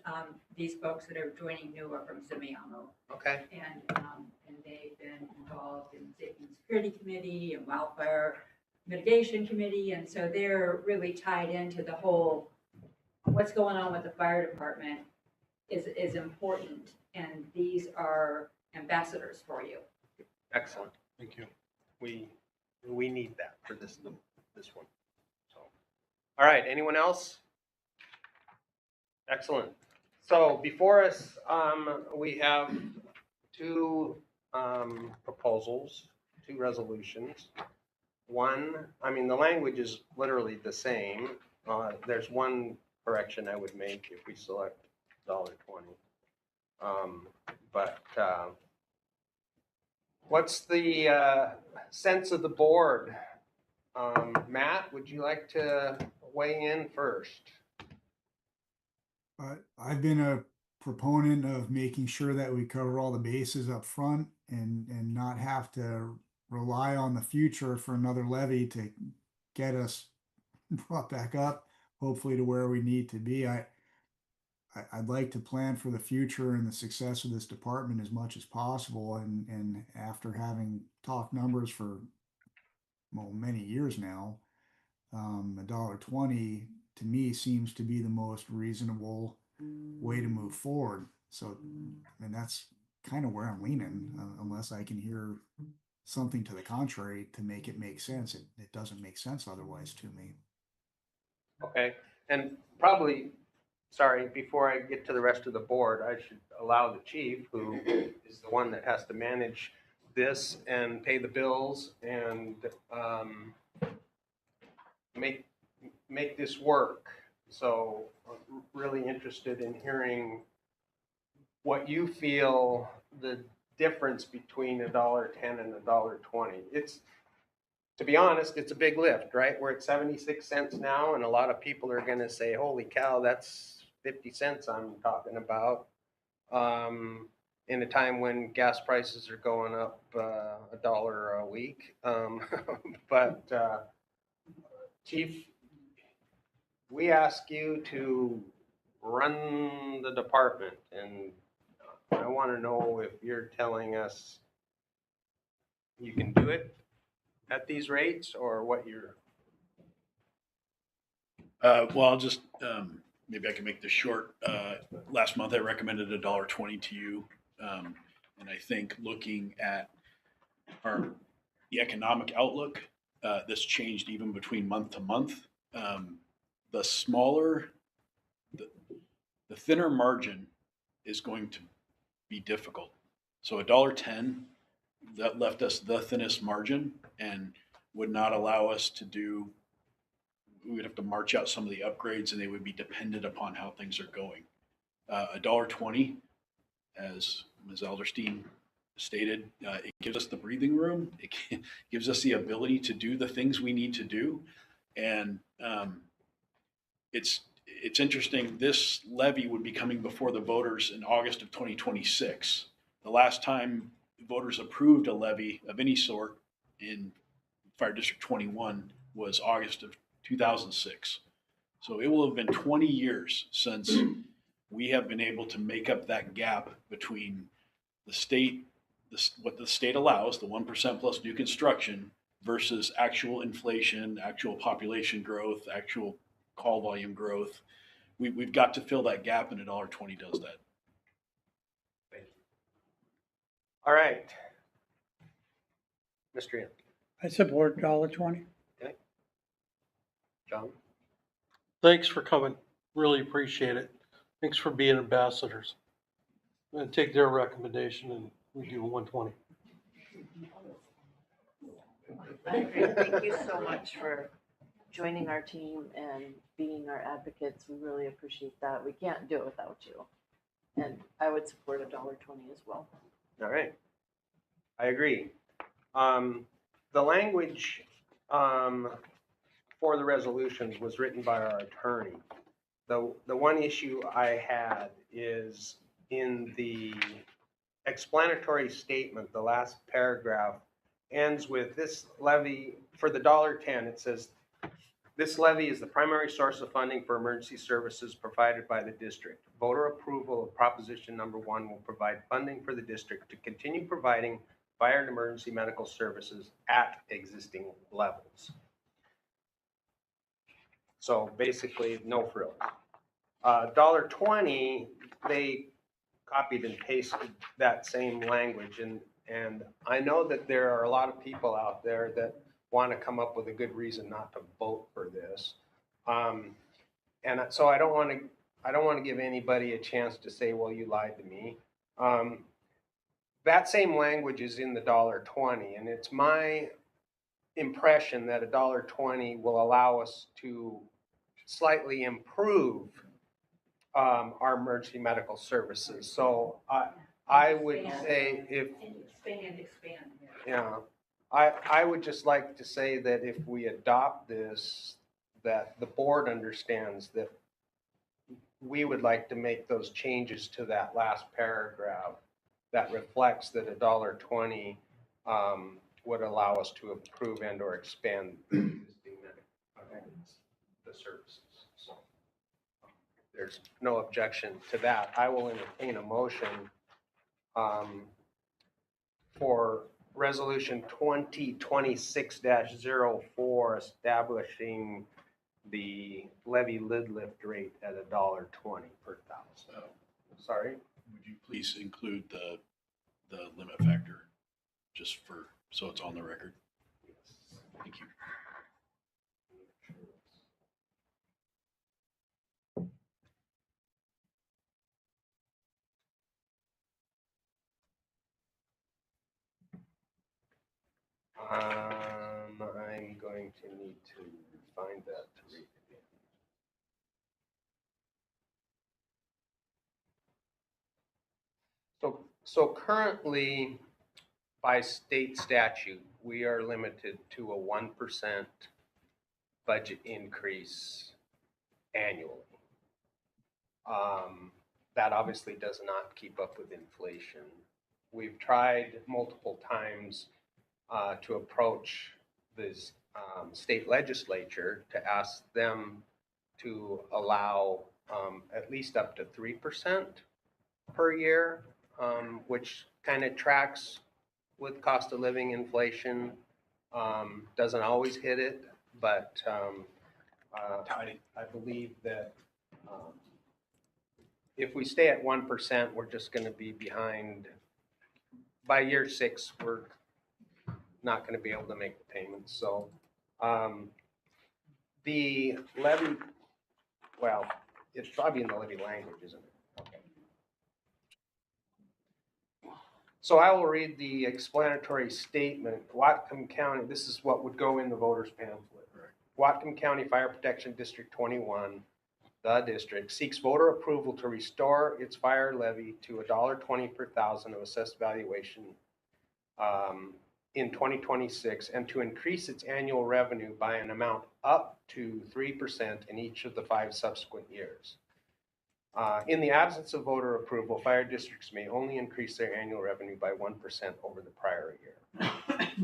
folks that are joining new are from Semiahmoo, Okay. and they've been involved in safety and security committee and welfare mitigation committee, and so they're really tied into the whole what's going on with the fire department is important, and these are ambassadors for you. Excellent. Thank you. We need that for this one. So, all right. Anyone else? Excellent. So before us, we have two proposals, two resolutions. One, I mean, the language is literally the same. There's one correction I would make if we select $1.20. What's the sense of the board? Matt, would you like to weigh in first? I've been a proponent of making sure that we cover all the bases up front and not have to rely on the future for another levy to get us brought back up, hopefully to where we need to be. I'd like to plan for the future and the success of this department as much as possible. And after having talked numbers for many years now, $1.20 to me seems to be the most reasonable way to move forward. So, and that's kind of where I'm leaning, unless I can hear something to the contrary to make it make sense. It doesn't make sense otherwise to me. Okay, and probably, sorry, before I get to the rest of the board, I should allow the chief, who is the one that has to manage this and pay the bills and make this work. So I'm really interested in hearing what you feel the difference between $1.10 and $1.20. It's, to be honest, it's a big lift, right? We're at 76 cents now, and a lot of people are going to say, holy cow, that's 50 cents I'm talking about. In a time when gas prices are going up $1 a week. But Chief, we ask you to run the department, and I want to know if you're telling us you can do it at these rates, or what you're. Well, I'll just maybe I can make this short. Last month I recommended $1.20 to you. And I think looking at the economic outlook, this changed even between month to month. The smaller, the thinner margin is going to be difficult. So $1.10, that left us the thinnest margin and would not allow us to do, we would have to march out some of the upgrades and they would be dependent upon how things are going. $1.20, as Ms. Elderstein stated, it gives us the breathing room. It gives us the ability to do the things we need to do. And it's interesting, this levy would be coming before the voters in August of 2026. The last time voters approved a levy of any sort in Fire District 21 was August of 2006. So it will have been 20 years since we have been able to make up that gap between the state, what the state allows, the 1% plus new construction, versus actual inflation, actual population growth, actual call volume growth. We've got to fill that gap, and $1.20 does that. Thank you. All right. Mr. Ian. I support $1.20. Okay. John? Thanks for coming. Really appreciate it. Thanks for being ambassadors. I'm gonna take their recommendation and we do 120. I agree. Thank you so much for joining our team and being our advocates. We really appreciate that. We can't do it without you. And I would support $1.20 as well. All right. I agree. The language for the resolutions was written by our attorney. The one issue I had is in the explanatory statement, the last paragraph ends with this levy for the $1.10. It says, this levy is the primary source of funding for emergency services provided by the district. Voter approval of proposition number 1 will provide funding for the district to continue providing fire and emergency medical services at existing levels. So basically, no frills. $1.20, they copied and pasted that same language. And I know that there are a lot of people out there that want to come up with a good reason not to vote for this. And so I don't want to give anybody a chance to say, well, you lied to me. That same language is in the $1.20, and it's my impression that $1.20 will allow us to slightly improve our emergency medical services. So I would say if Expand. yeah, I would just like to say that if we adopt this, that the board understands that we would like to make those changes to that last paragraph that reflects that $1.20 would allow us to improve and or expand the services. So there's no objection to that. I will entertain a motion for resolution 2026-04 establishing the levy lid lift rate at $1.20 per thousand. Sorry. Would you please include the limit factor, just for, so it's on the record? Thank you. I'm going to need to find that to read it again. So currently, by state statute, we are limited to a 1% budget increase annually. That obviously does not keep up with inflation. We've tried multiple times to approach this state legislature to ask them to allow at least up to 3% per year, which kind of tracks with cost of living inflation. Doesn't always hit it, but I believe that If we stay at 1%, we're just gonna be behind. By year 6, we're not gonna be able to make the payments, so, the levy, well, it's probably in the levy language, isn't it? Okay. So I will read the explanatory statement. Whatcom County, this is what would go in the voter's pamphlet. Whatcom County Fire Protection District 21, the district, seeks voter approval to restore its fire levy to $1.20 per thousand of assessed valuation in 2026, and to increase its annual revenue by an amount up to 3% in each of the 5 subsequent years. In the absence of voter approval, fire districts may only increase their annual revenue by 1% over the prior year.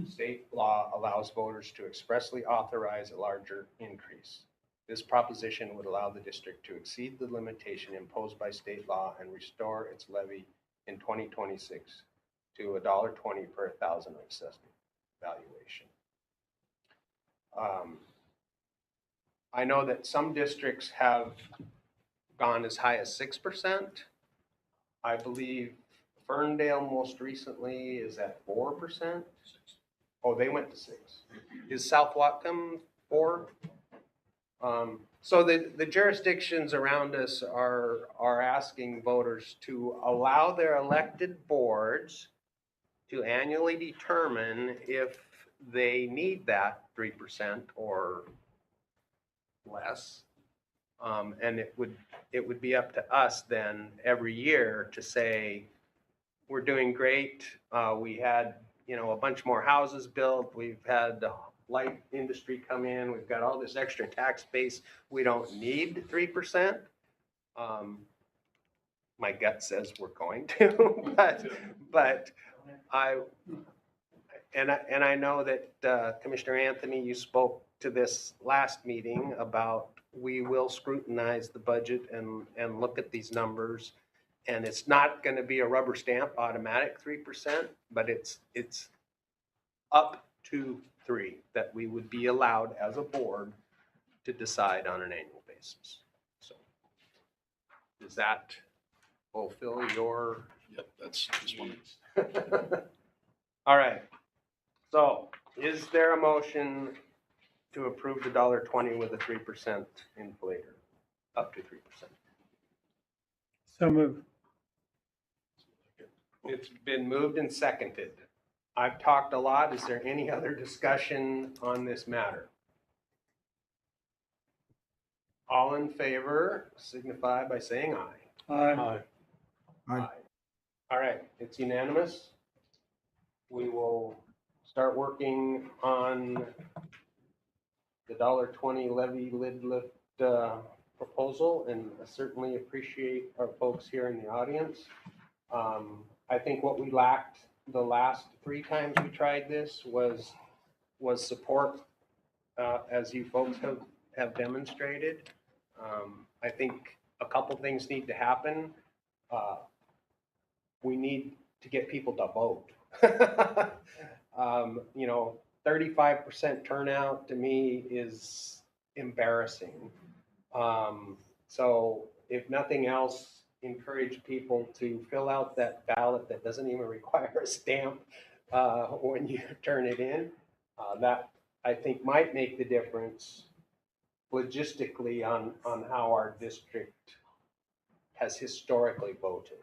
State law allows voters to expressly authorize a larger increase. This proposition would allow the district to exceed the limitation imposed by state law and restore its levy in 2026 to $1.20 per thousand of assessed valuation. I know that some districts have gone as high as 6%. I believe Ferndale most recently is at 4%. Oh, they went to 6. Is South Whatcom 4? So the jurisdictions around us are asking voters to allow their elected boards to annually determine if they need that 3% or less. And it would be up to us then every year to say, we're doing great. We had, a bunch more houses built. We've had the light industry come in. We've got all this extra tax base. We don't need 3%. My gut says we're going to, but I know that Commissioner Anthony, you spoke to this last meeting about we will scrutinize the budget and look at these numbers. And it's not going to be a rubber stamp automatic 3%, but it's up to 3% that we would be allowed as a board to decide on an annual basis. So does that fulfill your? Yep, that's just one. All right. So is there a motion to approve the $1.20 with a 3% inflator, up to 3%? So moved. It's been moved and seconded. I've talked a lot. Is there any other discussion on this matter? All in favor signify by saying aye. Aye. Aye. All right, it's unanimous. We will start working on the $1.20 levy lid lift proposal, and I certainly appreciate our folks here in the audience. I think what we lacked the last 3 times we tried this was support, as you folks have demonstrated. I think a couple things need to happen. We need to get people to vote. 35% turnout to me is embarrassing. So if nothing else, encourage people to fill out that ballot that doesn't even require a stamp when you turn it in. That I think might make the difference logistically on how our district has historically voted.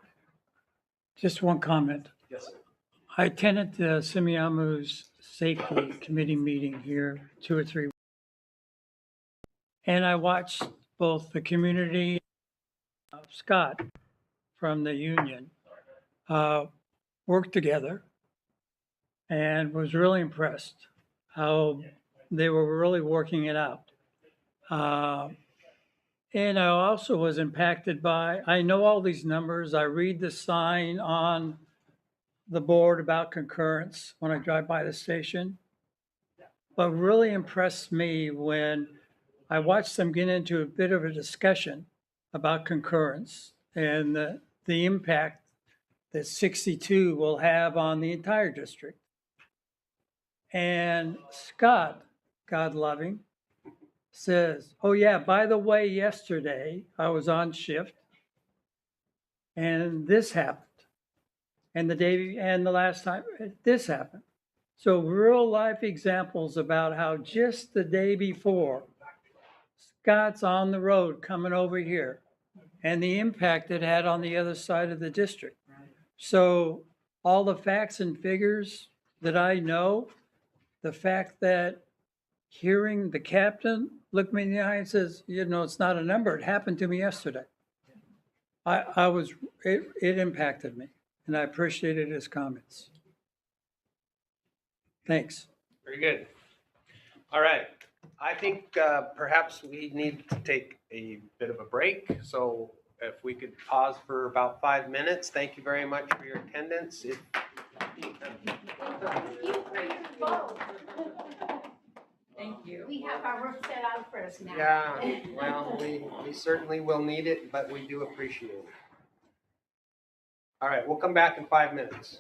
Just one comment. Yes, sir. I attended the Semiahmo's Safety Committee meeting here 2 or 3 weeks. And I watched both the community, Scott from the union, work together, and was really impressed how they were really working it out. And I also was impacted by, I know all these numbers. I read the sign on the board about concurrence when I drive by the station. What really impressed me when I watched them get into a bit of a discussion about concurrence and the impact that 62 will have on the entire district. And Scott, God loving, says, oh yeah, by the way, yesterday I was on shift and this happened. And the last time this happened. So real life examples about how just the day before, Scott's on the road coming over here and the impact it had on the other side of the district. So all the facts and figures that I know, the fact that hearing the captain look me in the eye and says, you know, it's not a number. It happened to me yesterday. It impacted me and I appreciated his comments. Thanks. Very good. All right. I think perhaps we need to take a bit of a break. So if we could pause for about 5 minutes. Thank you very much for your attendance. Thank you. We have our work set out for us now. Yeah, well, we certainly will need it, but we do appreciate it. All right, we'll come back in 5 minutes.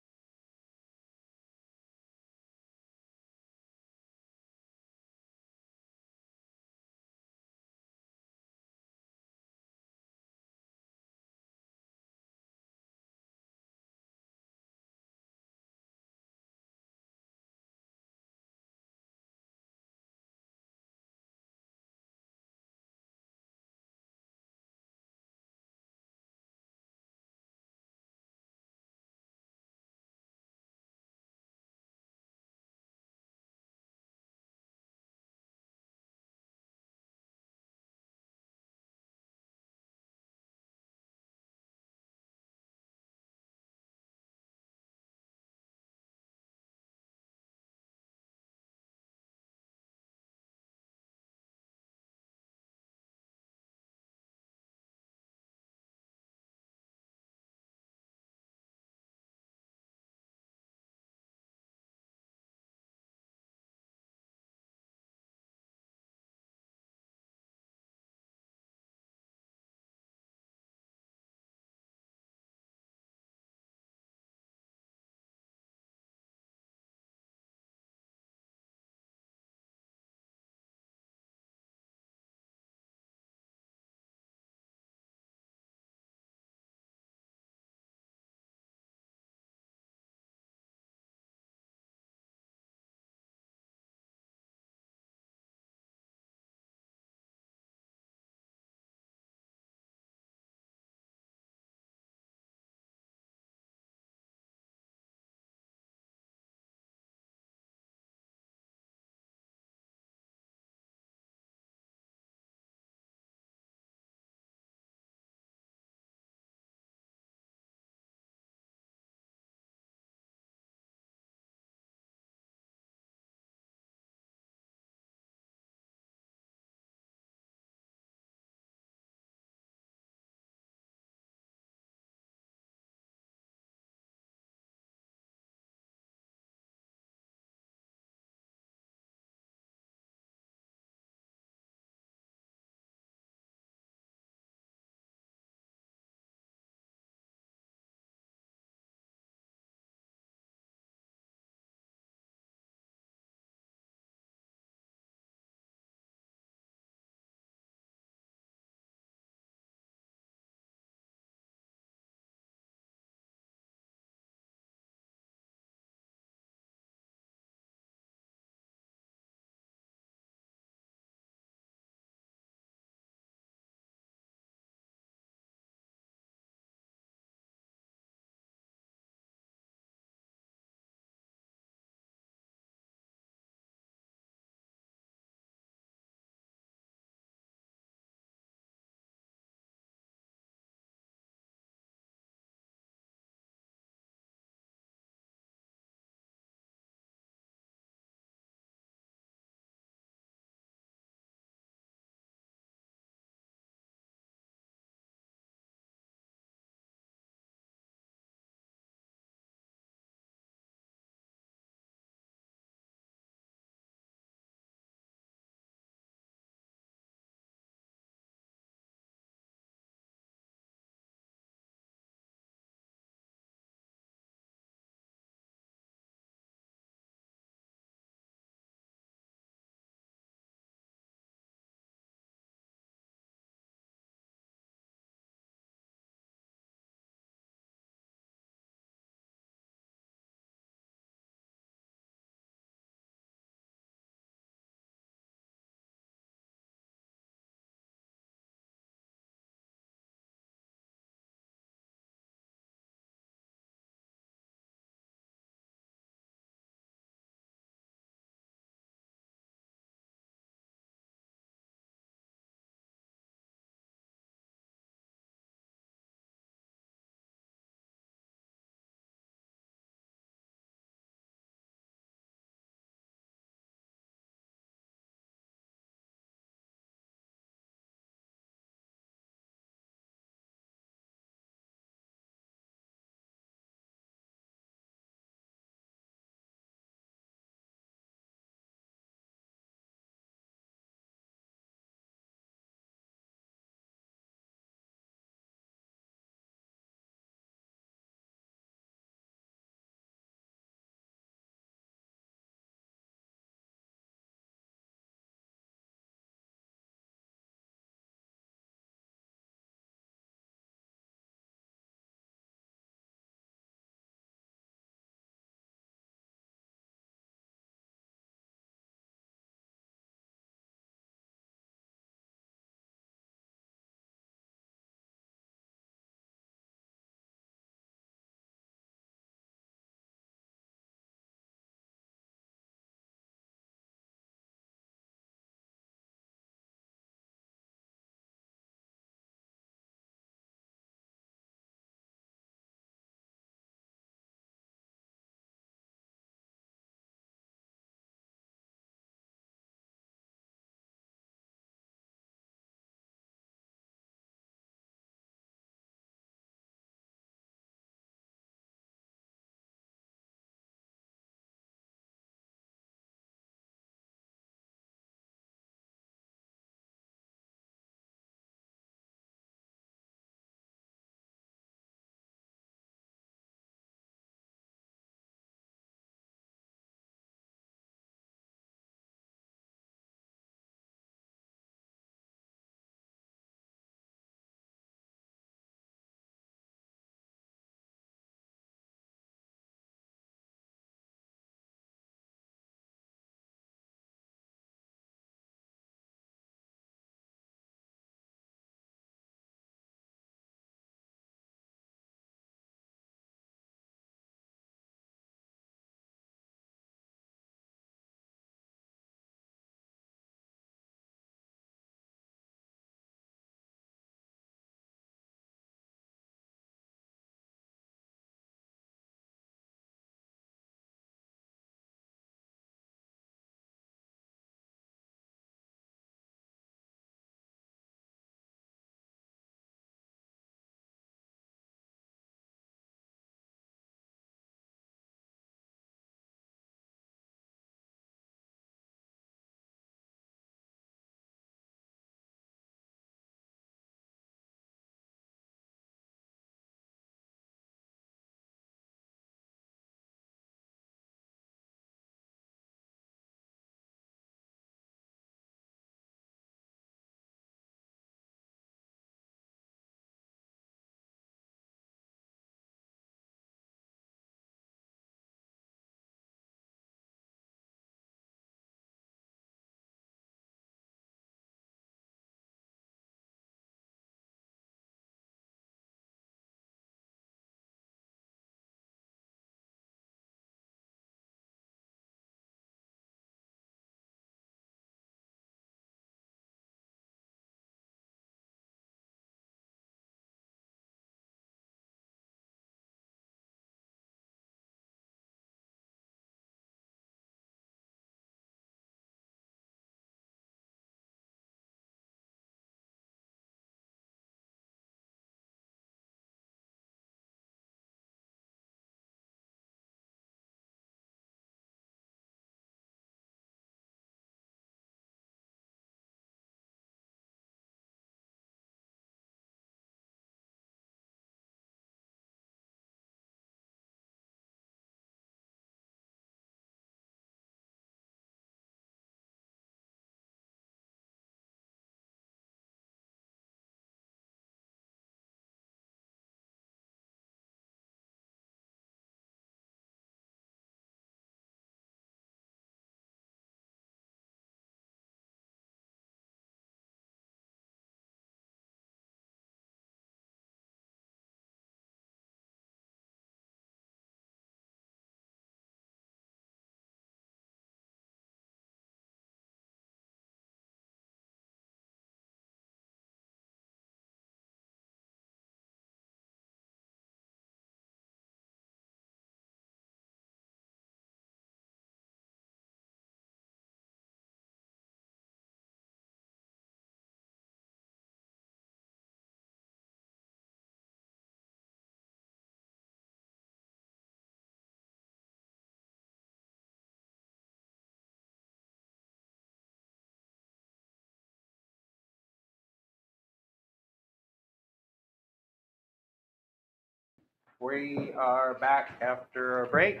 We are back after a break,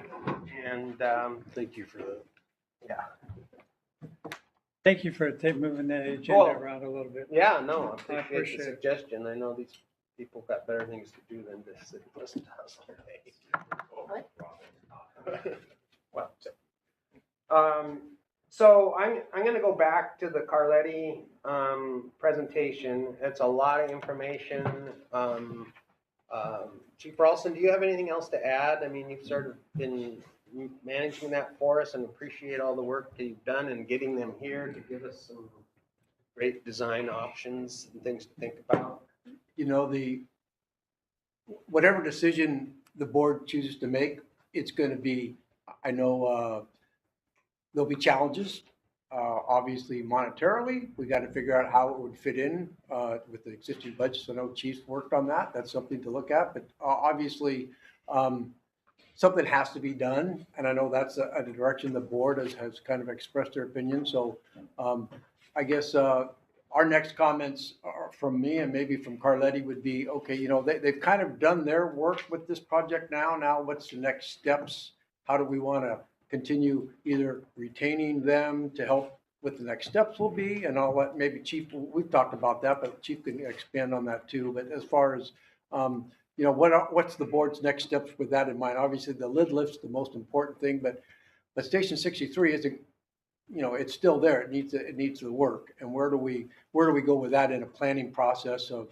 and Thank you for that. yeah, Thank you for moving the agenda Well, around a little bit. yeah, no, I appreciate appreciate the it. suggestion. I know these people got better things to do than to sit and listen to us all day. Well, so I'm gonna go back to the Carletti presentation. It's a lot of information. Chief Ralston, do you have anything else to add? I mean, you've sort of been managing that for us, and appreciate all the work that you've done in getting them here to give us some great design options and things to think about. You know, whatever decision the board chooses to make, it's going to be, I know there'll be challenges. Obviously monetarily, we got to figure out how it would fit in with the existing budget. So I know Chief's worked on that. That's something to look at. But obviously, something has to be done. And I know that's a direction the board has kind of expressed their opinion. So I guess our next comments are from me and maybe from Carletti would be, okay, you know, they've kind of done their work with this project now. Now what's the next steps? How do we want to continue either retaining them to help with the next steps will be? And I'll let maybe Chief, we've talked about that, but Chief can expand on that too. But as far as, you know, what's the board's next steps with that in mind? Obviously the lid lift's the most important thing, but Station 63 isn't, you know, it's still there. It needs to work. And where do we go with that in a planning process of,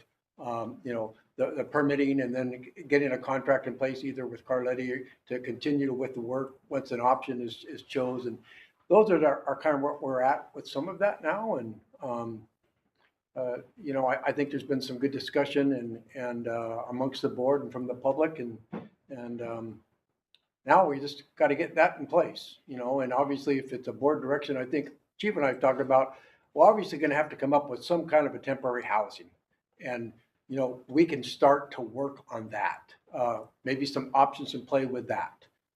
you know, the permitting and then getting a contract in place either with Carletti to continue with the work once an option is chosen. Those are kind of where we're at with some of that now. And, you know, I think there's been some good discussion and amongst the board and from the public and now we just got to get that in place, you know, and obviously if it's a board direction, I think Chief and I have talked about, we're obviously going to have to come up with some kind of a temporary housing. And, you know, we can start to work on that. Maybe some options in play with that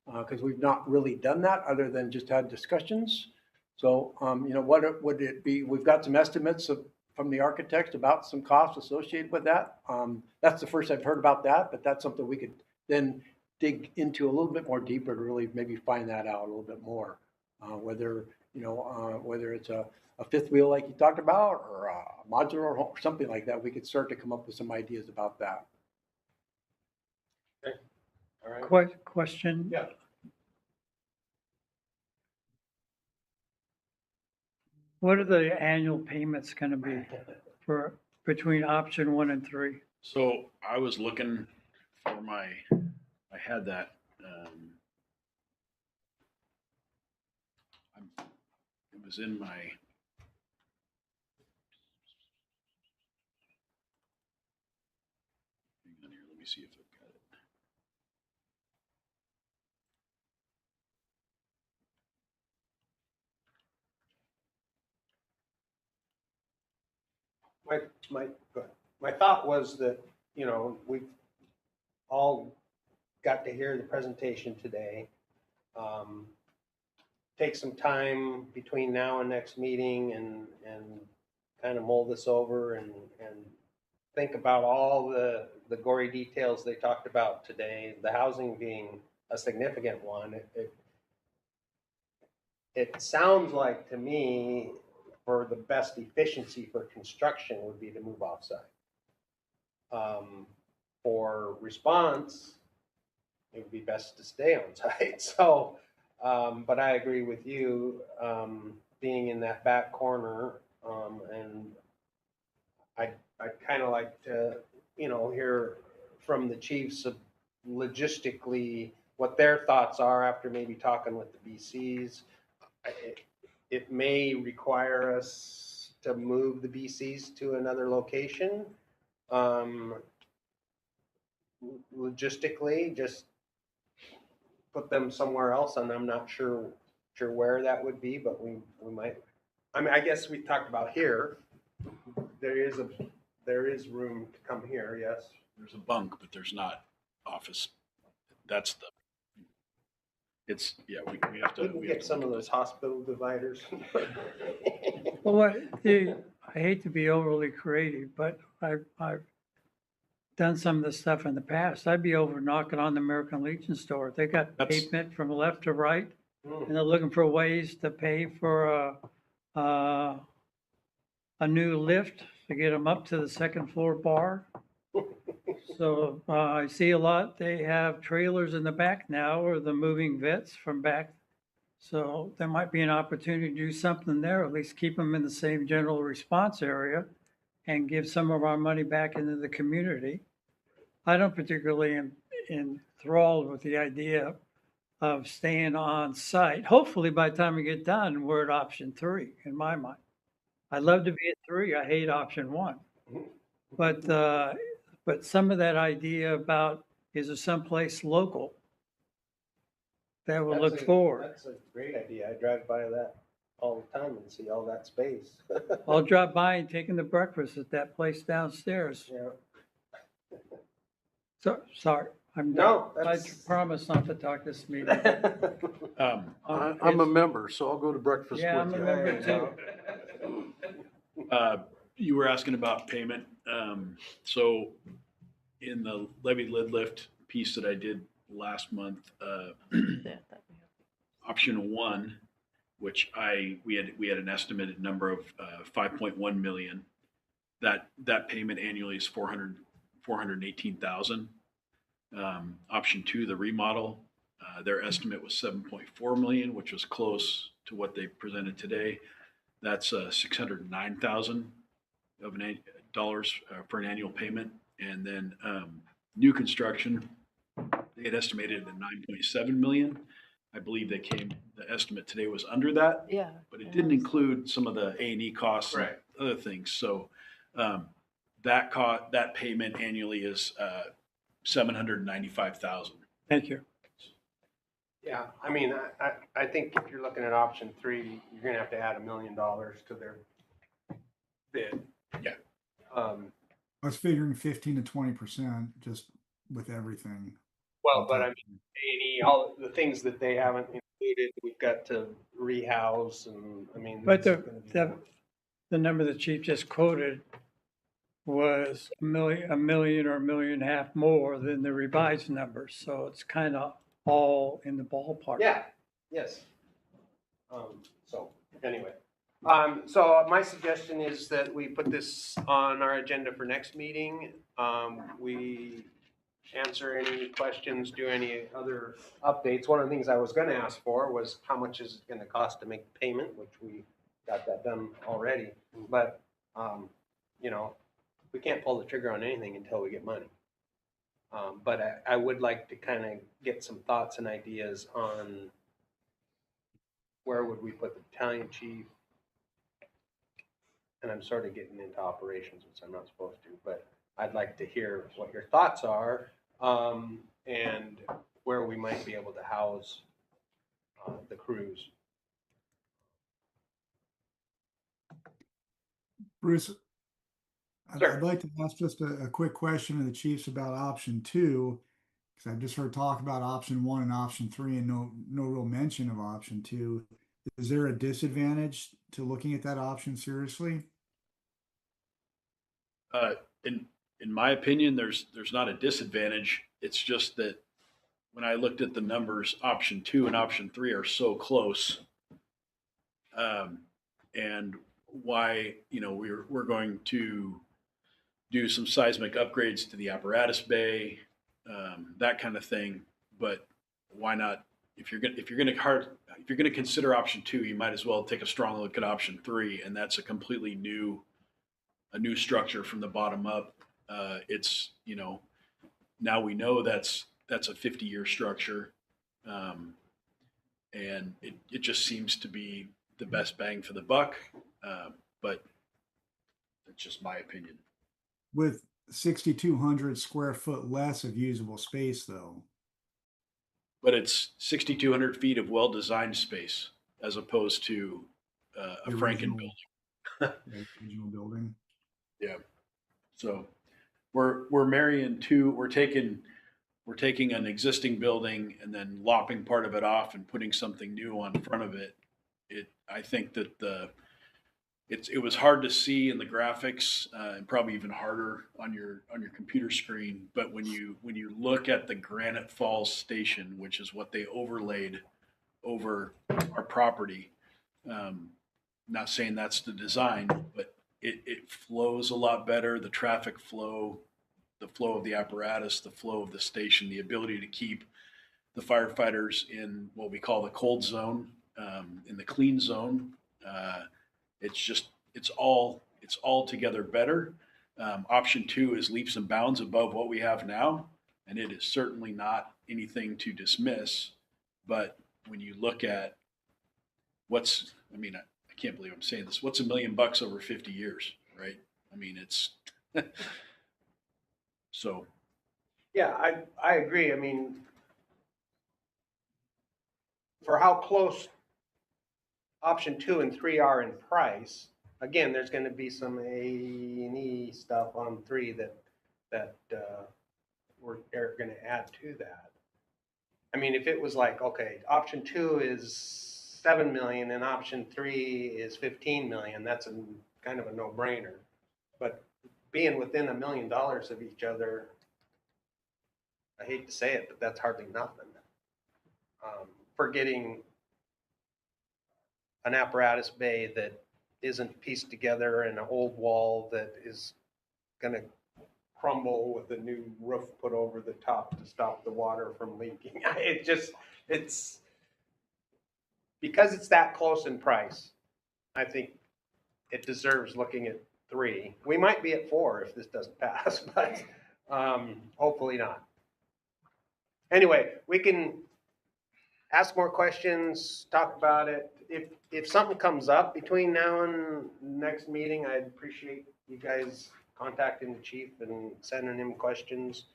because we've not really done that other than just had discussions. So, you know, what would it be? We've got some estimates from the architects about some costs associated with that. That's the first I've heard about that, but that's something we could then dig into a little bit more deeper to really maybe find that out a little bit more. Whether, you know, whether it's a fifth wheel like you talked about or a modular home or something like that, we could start to come up with some ideas about that. Okay. All right. Question. Yeah. What are the annual payments going to be for between option 1 and 3? So I was looking for I had that, it was in my, hang on here, let me see if I've got it. My thought was that, you know, we've all got to hear the presentation today. Take some time between now and next meeting and kind of mull this over and think about all the gory details they talked about today, the housing being a significant one. It sounds like to me for the best efficiency for construction would be to move offsite. For response, it would be best to stay on site. So, but I agree with you, being in that back corner, and I'd kind of like to, you know, hear from the chiefs of logistically what their thoughts are after maybe talking with the BCs. It may require us to move the BCs to another location. Logistically, just put them somewhere else, and I'm not sure where that would be, but we might. I mean, I guess we talked about here. There is room to come here. Yes. There's a bunk, but there's not office. That's yeah, we have to. We can get some of those hospital dividers. Well, I hate to be overly creative, but done some of this stuff in the past, I'd be over knocking on the American Legion store. They got That's- pavement from left to right, Mm. and they're looking for ways to pay for a new lift to get them up to the second floor bar. So I see a lot, they have trailers in the back now, or the moving vets from back. So there might be an opportunity to do something there, at least keep them in the same general response area and give some of our money back into the community. I don't particularly am enthralled with the idea of staying on site. Hopefully by the time we get done, we're at option 3 in my mind. I'd love to be at 3. I hate option 1. But some of that idea about, is there someplace local that will look forward? That's a great idea. I drive by that all the time and see all that space. I'll drop by and take them to breakfast at that place downstairs. Yeah. So, sorry, I'm No, done. I that's. promise not to talk this meeting. I'm a member, so I'll go to breakfast Yeah, I'm with a you. member too. You were asking about payment. So in the levy lid lift piece that I did last month, option 1, which we had an estimated number of 5.1 million. That payment annually is 418,000. Option 2, the remodel, their estimate was 7.4 million, which was close to what they presented today. That's 609,000 of dollars for an annual payment. And then new construction, they had estimated at 9.7 million. I believe the estimate today was under that. Yeah. But it didn't include some of the A&E costs and Right. other things. So that payment annually is 795,000. Thank you. Yeah, I mean, I think if you're looking at option 3, you're gonna have to add $1 million to their bid. Yeah. I was figuring 15 to 20% just with everything. Well, but I mean, A&E, all the things that they haven't included, we've got to rehouse and, I mean. But it's gonna be- the number the chief just quoted was a million or $1.5 million more than the revised number. So it's kind of all in the ballpark. Yeah, yes. So, anyway. So my suggestion is that we put this on our agenda for next meeting. We answer any questions, do any other updates. One of the things I was gonna ask for was how much is it gonna cost to make payment, which we got that done already. But, you know, we can't pull the trigger on anything until we get money. But I would like to kind of get some thoughts and ideas on where would we put the battalion chief? And I'm sort of getting into operations, which I'm not supposed to, but I'd like to hear what your thoughts are, and where we might be able to house the crews. Bruce, Sure. I'd like to ask just a quick question to the chiefs about option 2, because I've just heard talk about option 1 and option 3 and no real mention of option 2. Is there a disadvantage to looking at that option seriously? In my opinion, there's not a disadvantage. It's just that when I looked at the numbers, option 2 and option 3 are so close. And why, we're going to do some seismic upgrades to the apparatus bay, that kind of thing. But why not? If you're going to consider option 2, you might as well take a strong look at option 3, and that's a completely new structure from the bottom up. It's now we know that's a 50-year structure, and it just seems to be the best bang for the buck. But that's just my opinion. With 6,200 square foot less of usable space, though. But it's 6,200 feet of well-designed space as opposed to a The Franken original- building. The original building. Yeah. So we're marrying two. We're taking an existing building and then lopping part of it off and putting something new on front of it. I think that it was hard to see in the graphics, and probably even harder on your computer screen. But when you look at the Granite Falls station, which is what they overlaid over our property, not saying that's the design, but it flows a lot better. The traffic flow, the flow of the apparatus, the flow of the station, the ability to keep the firefighters in what we call the cold zone, in the clean zone. It's all together better. Option 2 is leaps and bounds above what we have now, and it is certainly not anything to dismiss. But when you look at I can't believe I'm saying this. What's $1 million over 50 years, right? I mean, it's so. Yeah, I agree. I mean, for how close option 2 and 3 are in price, again, there's going to be some A&E stuff on 3 that we're going to add to that. I mean, if it was like, okay, option 2 is 7 million and option 3 is 15 million, that's kind of a no-brainer. But being within $1 million of each other, I hate to say it, but that's hardly nothing. For getting an apparatus bay that isn't pieced together and an old wall that is going to crumble with a new roof put over the top to stop the water from leaking. It's because it's that close in price. I think it deserves looking at 3. We might be at 4 if this doesn't pass, but hopefully not. Anyway, we can ask more questions, talk about it. If something comes up between now and next meeting, I'd appreciate you guys contacting the chief and sending him questions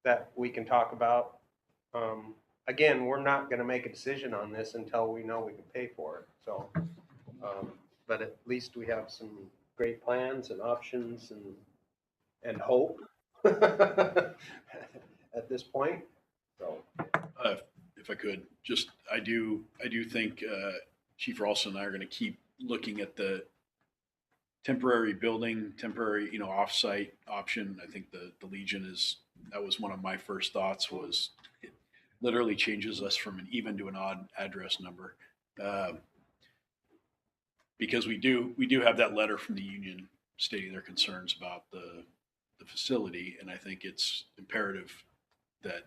that we can talk about. Again, we're not going to make a decision on this until we know we can pay for it. So, but at least we have some great plans and options and hope at this point. So, if I could, just I do think Chief Ralston and I are going to keep looking at the temporary building, temporary, offsite option. I think the Legion that was one of my first thoughts. Was it literally changes us from an even to an odd address number, because we do have that letter from the union stating their concerns about the facility, and I think it's imperative that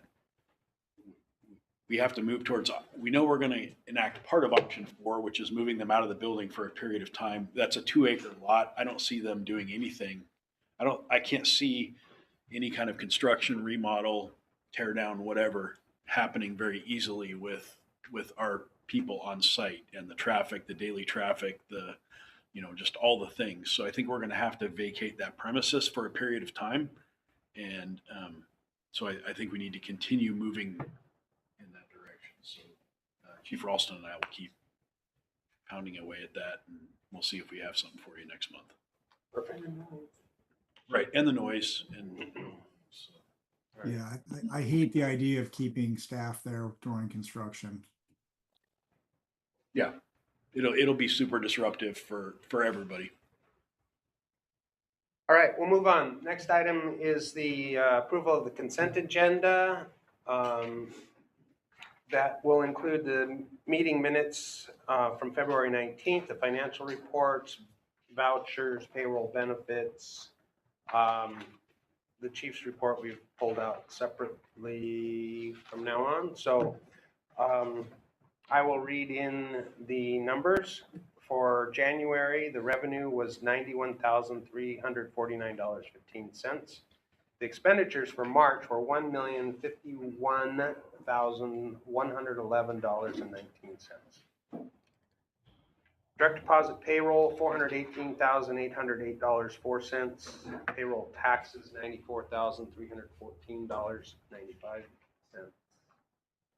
we have to move towards, we know we're going to enact part of option 4, which is moving them out of the building for a period of time. That's a 2-acre lot. I don't see them doing anything. I can't see any kind of construction, remodel, tear down, whatever happening very easily with our people on site and the traffic, the daily traffic, just all the things. So I think we're going to have to vacate that premises for a period of time. And so I think we need to continue moving in that direction. So Chief Ralston and I will keep pounding away at that, and we'll see if we have something for you next month. perfect. Right, and the noise. Yeah, I hate the idea of keeping staff there during construction. Yeah, it'll be super disruptive for everybody. All right, we'll move on. Next item is the approval of the consent agenda. That will include the meeting minutes from February 19th, the financial reports, vouchers, payroll benefits. The chief's report we've pulled out separately from now on. So I will read in the numbers. For January, the revenue was $91,349.15. The expenditures for March were $1,051,111.19. Direct deposit payroll, $418,808.04. Payroll taxes, $94,314.95.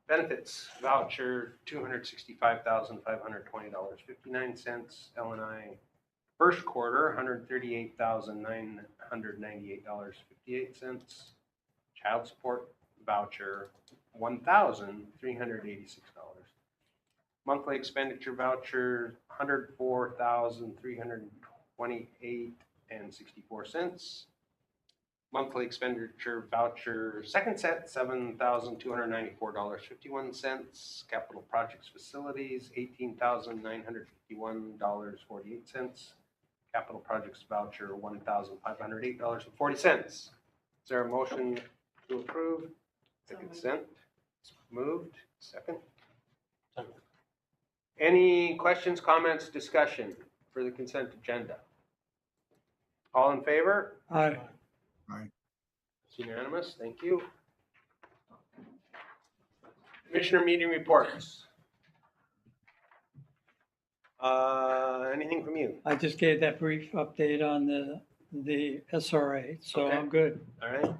Benefits voucher, $265,520.59. L&I first quarter, $138,998.58. Child support voucher, $1,386. Monthly expenditure voucher, $104,328.64. Monthly expenditure voucher, second set, $7,294.51. Capital projects facilities, $18,951.48. Capital projects voucher, $1,508.40. Is there a motion to approve the consent? Moved, second. Second. Any questions, comments, discussion for the consent agenda? All in favor? Aye. It's unanimous, thank you. Commissioner meeting reports. Anything from you? I just gave that brief update on the SRA, so Okay. I'm good. All right.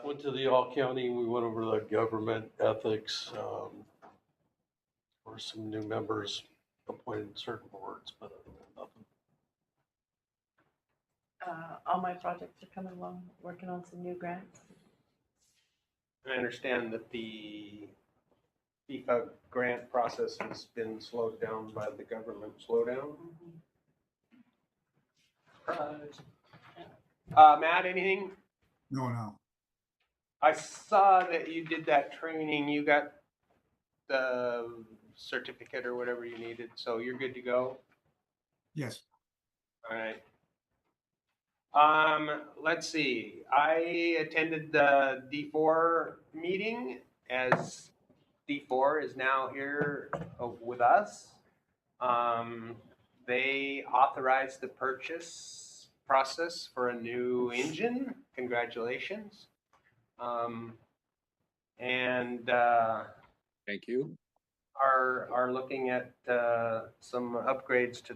Went to the all county, we went over the government ethics, or some new members appointed in certain boards, but other than nothing. All my projects are coming along, working on some new grants. I understand that the FIFA grant process has been slowed down by the government slowdown. Matt, anything? No. I saw that you did that training. You got the certificate or whatever you needed, so you're good to go. Yes. All right. Let's see. I attended the D4 meeting, as D4 is now here with us. They authorized the purchase process for a new engine. Congratulations. Thank you. Are looking at some upgrades to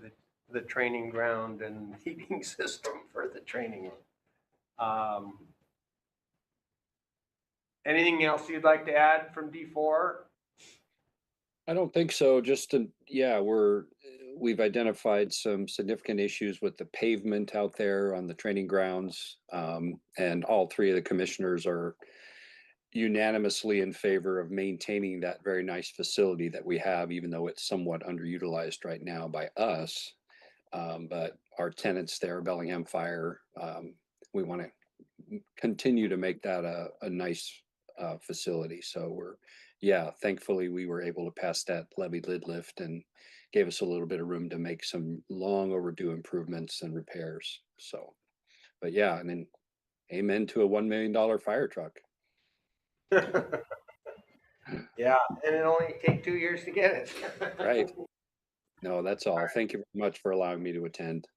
the training ground and heating system for the training. Anything else you'd like to add from D4? I don't think so. We've identified some significant issues with the pavement out there on the training grounds. And all three of the commissioners are unanimously in favor of maintaining that very nice facility that we have, even though it's somewhat underutilized right now by us. But our tenants there, Bellingham Fire, we want to continue to make that a nice facility. So thankfully we were able to pass that levy lid lift and gave us a little bit of room to make some long overdue improvements and repairs. So, but yeah, and then amen to a $1 million fire truck. Yeah, and it only take 2 years to get it. Right. No, that's all. Thank you very much for allowing me to attend.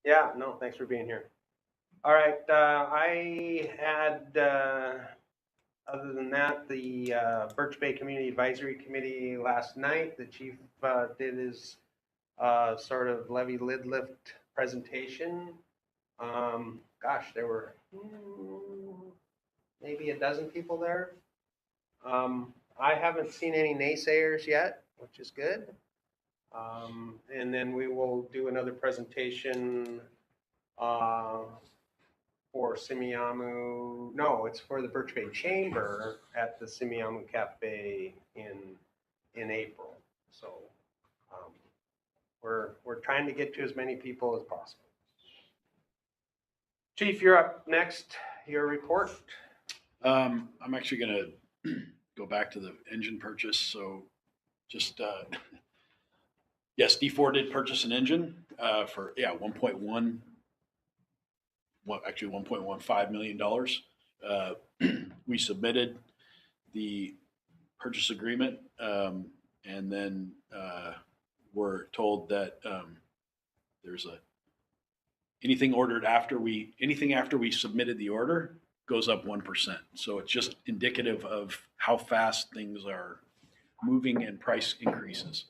Yeah, no, thanks for being here. All right, I had, other than that, the Birch Bay Community Advisory Committee last night. The chief did his sort of levy lid lift presentation. Gosh, there were maybe a dozen people there. I haven't seen any naysayers yet, which is good. And then we will do another presentation for Simiamu. No, it's for the Birch Bay Chamber at the Simiamu Cafe in April. So we're trying to get to as many people as possible. Chief, you're up next. Your report. I'm actually going to go back to the engine purchase. So just, yes, D4 did purchase an engine for, $1.15 million. We submitted the purchase agreement, and then we're told that there's anything after we submitted the order goes up 1%. So it's just indicative of how fast things are moving and price increases.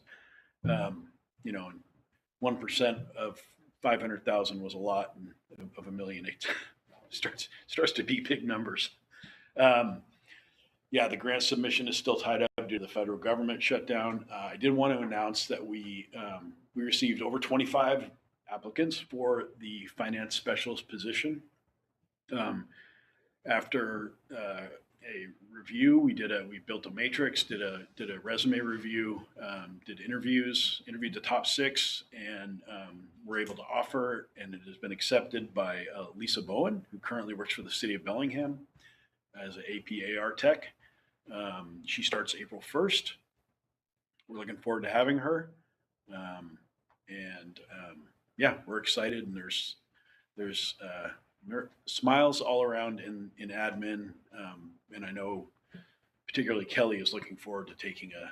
1% of 500,000 was a lot, and of $1 million, it starts to be big numbers. The grant submission is still tied up due to the federal government shutdown. I did want to announce that we received over 25 applicants for the finance specialist position. After a review. We built a matrix, did a resume review, did interviewed the top 6, and were able to offer, and it has been accepted by Lisa Bowen, who currently works for the city of Bellingham as an APAR tech. She starts April 1st. We're looking forward to having her. Yeah, we're excited, and there's smiles all around in admin. And I know particularly Kelly is looking forward to taking a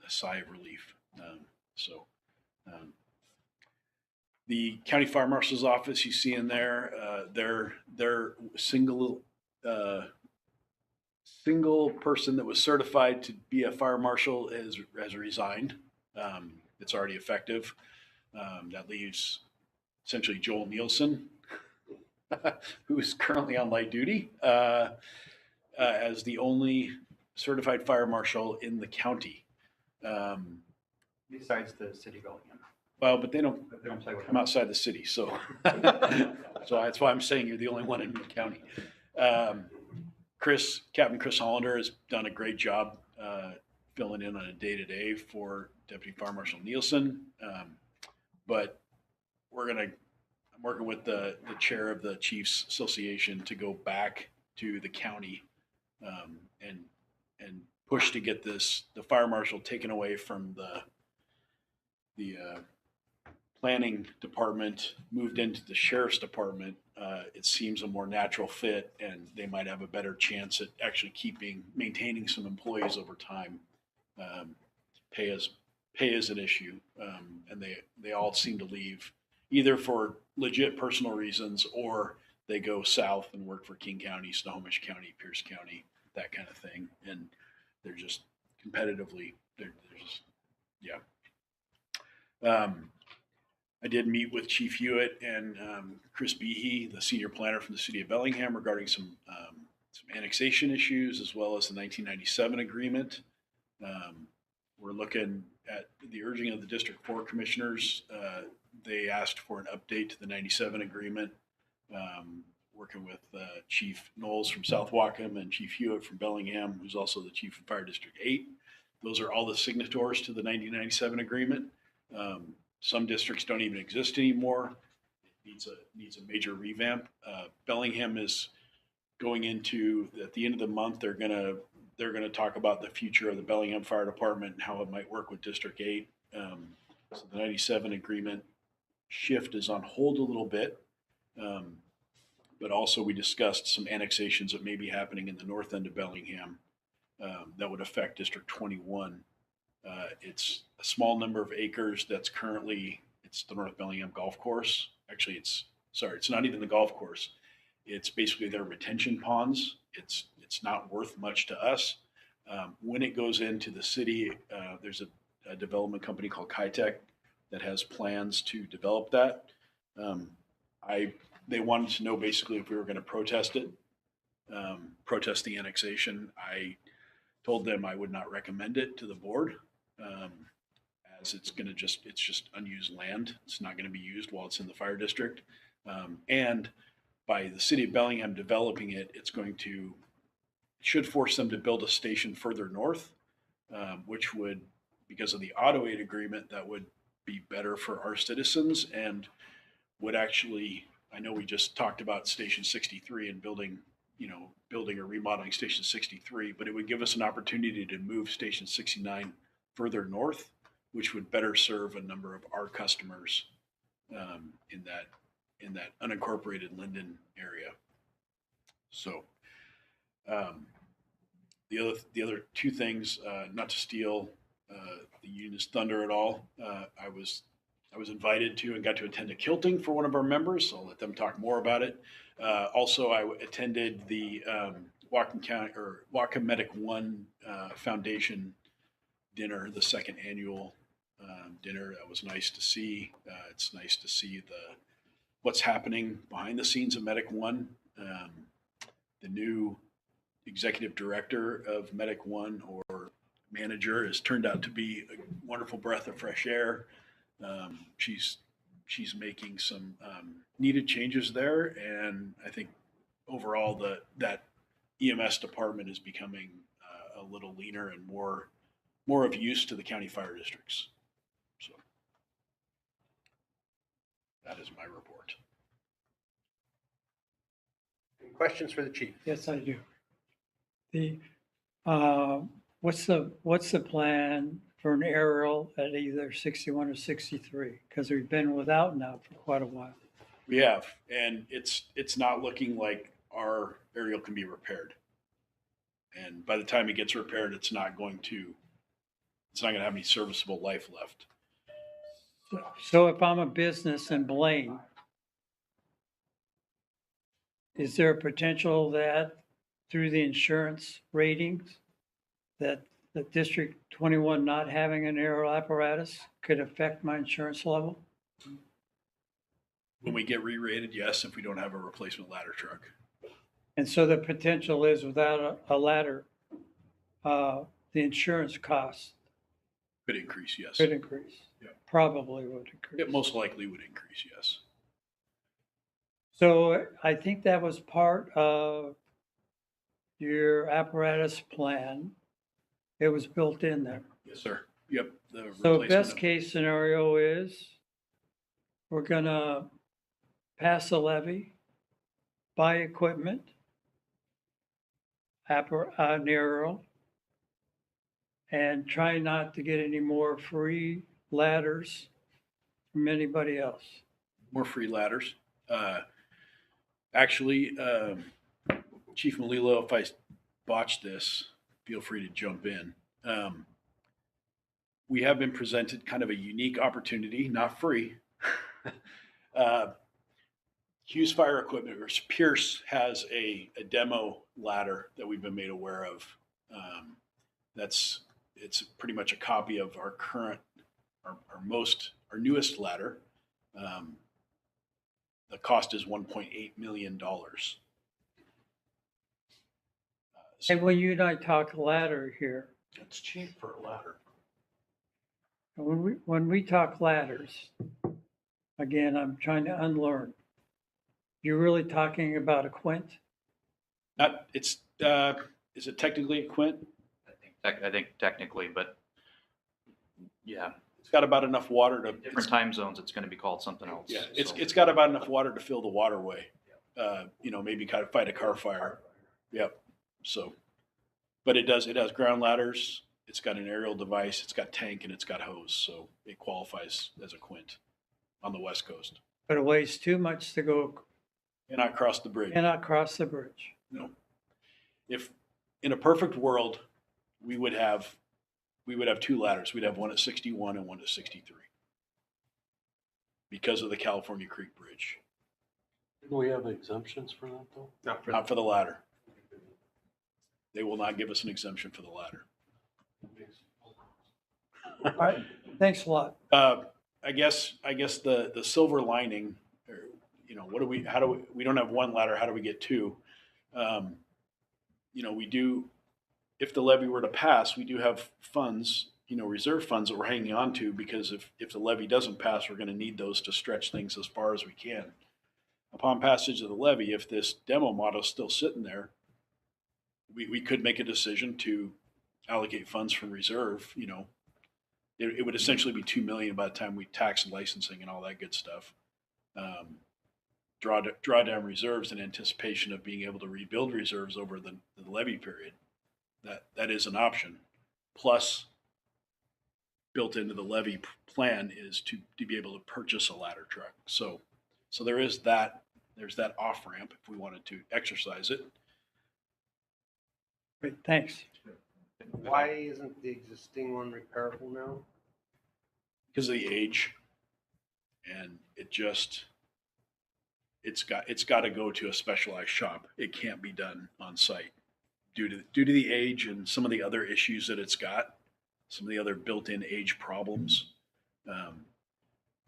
sigh of relief. The county fire marshal's office you see in there, their single person that was certified to be a fire marshal has resigned. It's already effective. That leaves essentially Joel Nielsen, who is currently on light duty, as the only certified fire marshal in the county. Besides the city of Bellingham. Well, but they don't play with come outside the city, so so that's why I'm saying you're the only one in the county. Captain Chris Hollander has done a great job filling in on a day-to-day for Deputy Fire Marshal Nielsen. But I'm working with the chair of the Chiefs Association to go back to the county and push to get the fire marshal taken away from the planning department, moved into the sheriff's department. It seems a more natural fit, and they might have a better chance at actually maintaining some employees over time. Pay is an issue, and they all seem to leave either for legit personal reasons, or they go south and work for King County, Snohomish County, Pierce County, that kind of thing. And they're just competitively, they're just, yeah. I did meet with Chief Hewitt and Chris Behe, the senior planner from the city of Bellingham, regarding some annexation issues, as well as the 1997 agreement. We're looking at the urging of the District 4 commissioners. They asked for an update to the 97 agreement, working with Chief Knowles from South Wacom and Chief Hewitt from Bellingham, who's also the Chief of Fire District 8. Those are all the signatories to the 1997 agreement. Some districts don't even exist anymore. It needs a major revamp. Bellingham is going into, at the end of the month, they're gonna talk about the future of the Bellingham Fire Department and how it might work with District 8. So the 97 agreement shift is on hold a little bit. But also we discussed some annexations that may be happening in the north end of Bellingham that would affect District 21. It's a small number of acres that's currently, it's the North Bellingham Golf Course. Actually, it's not even the golf course. It's basically their retention ponds. It's not worth much to us. When it goes into the city, there's a development company called Kitech that has plans to develop that. They wanted to know basically if we were going to protest it, protest the annexation. I told them I would not recommend it to the board, as it's just unused land. It's not going to be used while it's in the fire district. And by the city of Bellingham developing it, it should force them to build a station further north, which would, because of the auto aid agreement, that would be better for our citizens and would actually, I know we just talked about Station 63 and building or remodeling Station 63, but it would give us an opportunity to move Station 69 further north, which would better serve a number of our customers in that unincorporated Linden area. So the other two things, not to steal the union's thunder at all, I was invited to and got to attend a kilting for one of our members. So I'll let them talk more about it. Also, I attended the Wacom Medic One Foundation dinner, the second annual dinner. That was nice to see. It's nice to see what's happening behind the scenes of Medic One. The new executive director of Medic One, or manager, has turned out to be a wonderful breath of fresh air. She's making some needed changes there, and I think overall that EMS department is becoming a little leaner and more of use to the county fire districts. So that is my report. Any questions for the chief? Yes, I do. The, what's the plan for an aerial at either 61 or 63? Because we've been without now for quite a while. We have, and it's not looking like our aerial can be repaired. And by the time it gets repaired, it's not going to have any serviceable life left. So if I'm a business in Blaine, is there a potential that through the insurance ratings, that the District 21 not having an aerial apparatus could affect my insurance level? When we get re-rated, yes, if we don't have a replacement ladder truck. And so the potential is without a ladder, the insurance costs Could increase, yes. could increase. Yeah. Probably would increase. It most likely would increase, yes. So I think that was part of your apparatus plan. It was built in there. Yes, sir. Yep. The So replacement best of- case scenario is we're gonna pass a levy, buy equipment, an aerial, and try not to get any more free ladders from anybody else. more free ladders. Actually, Chief Malilo, if I botch this, feel free to jump in. We have been presented kind of a unique opportunity, not free. Hughes Fire Equipment, or Pierce, has a demo ladder that we've been made aware of. It's pretty much a copy of our current, our newest ladder. The cost is $1.8 million. And when you and I talk ladder here, It's cheap for a ladder. when we talk ladders, again, I'm trying to unlearn. You're really talking about a quint? Not, it's, is it technically a quint? I think technically, but yeah, It's got about enough water to. different time zones, it's gonna be called something else. Yeah, it's So- it's got about enough water to fill the waterway. Maybe kind of fight a car fire. Yep. So, but it has ground ladders. It's got an aerial device. It's got tank and it's got hose. So it qualifies as a quint on the West Coast. But it weighs too much to go, Cannot cross the bridge. cannot cross the bridge. No. If in a perfect world, we would have two ladders. We'd have one at 61 and one at 63 because of the California Creek Bridge. Do we have exemptions for that though? Not for the ladder. They will not give us an exemption for the ladder. All right, thanks a lot. I guess the silver lining, or, we don't have one ladder, how do we get two? We do, if the levy were to pass, we do have funds, reserve funds that we're hanging on to, because if the levy doesn't pass, we're going to need those to stretch things as far as we can. Upon passage of the levy, if this demo model is still sitting there, we could make a decision to allocate funds from reserve. It would essentially be $2 million by the time we tax licensing and all that good stuff. Draw down reserves in anticipation of being able to rebuild reserves over the levy period. That is an option. Plus, built into the levy plan is to be able to purchase a ladder truck. So there is that. There's that off ramp if we wanted to exercise it. Great, thanks. Why isn't the existing one repairable now? Because of the age, and it's got to go to a specialized shop. It can't be done on site due to the age and some of the other issues that it's got, some of the other built-in age problems.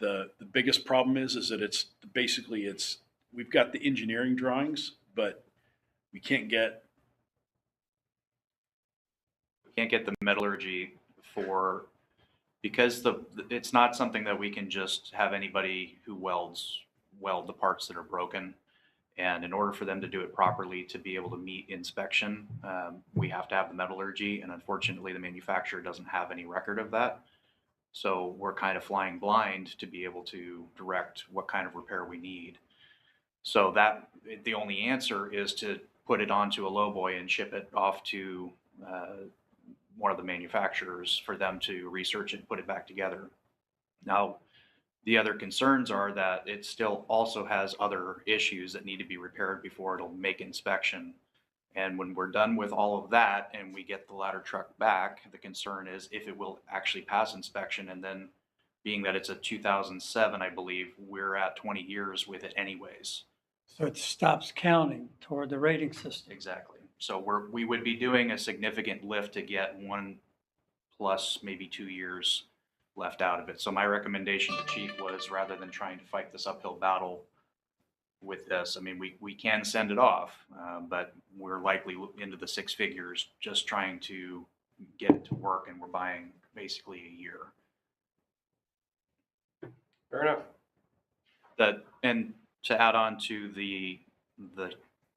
The biggest problem is that we've got the engineering drawings, but we can't get the metallurgy because it's not something that we can just have anybody who weld the parts that are broken. And in order for them to do it properly, to be able to meet inspection, we have to have the metallurgy. And unfortunately, the manufacturer doesn't have any record of that. So we're kind of flying blind to be able to direct what kind of repair we need. So that the only answer is to put it onto a lowboy and ship it off to one of the manufacturers for them to research it and put it back together. Now, the other concerns are that it still also has other issues that need to be repaired before it'll make inspection. And when we're done with all of that and we get the ladder truck back, the concern is if it will actually pass inspection. And then being that it's a 2007, I believe, we're at 20 years with it anyways. So it stops counting toward the rating system. Exactly. So we would be doing a significant lift to get 1 plus maybe 2 years left out of it. So my recommendation to chief was, rather than trying to fight this uphill battle with this, I mean, we can send it off, but we're likely into the 6 figures just trying to get it to work, and we're buying basically a year. Fair enough. And to add on to the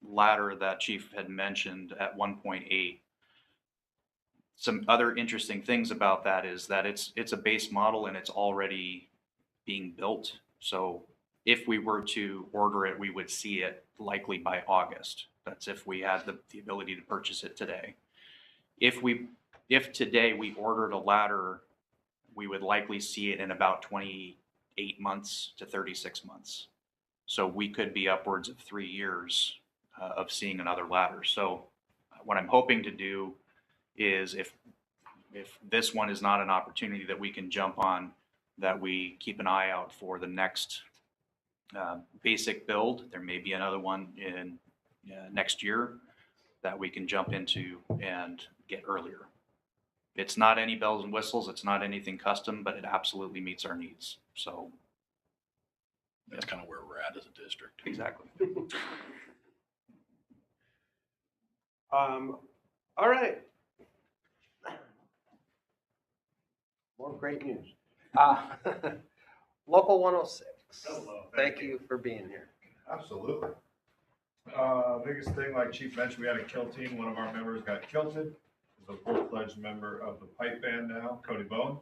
ladder that chief had mentioned at 1.8, some other interesting things about that is that it's a base model and it's already being built. So if we were to order it, we would see it likely by August. That's if we had the ability to purchase it today. If today we ordered a ladder, we would likely see it in about 28 months to 36 months. So we could be upwards of 3 years of seeing another ladder. So what I'm hoping to do is, if this one is not an opportunity that we can jump on, that we keep an eye out for the next basic build. There may be another one in next year that we can jump into and get earlier. It's not any bells and whistles. It's not anything custom, but it absolutely meets our needs. So That's kind of where we're at as a district. exactly. All right. More great news. Local 106. Hello, Thank you for being here. Absolutely. Biggest thing, like Chief mentioned, we had a kill team. One of our members got kilted. He's a full-fledged member of the pipe band now, Cody Bone.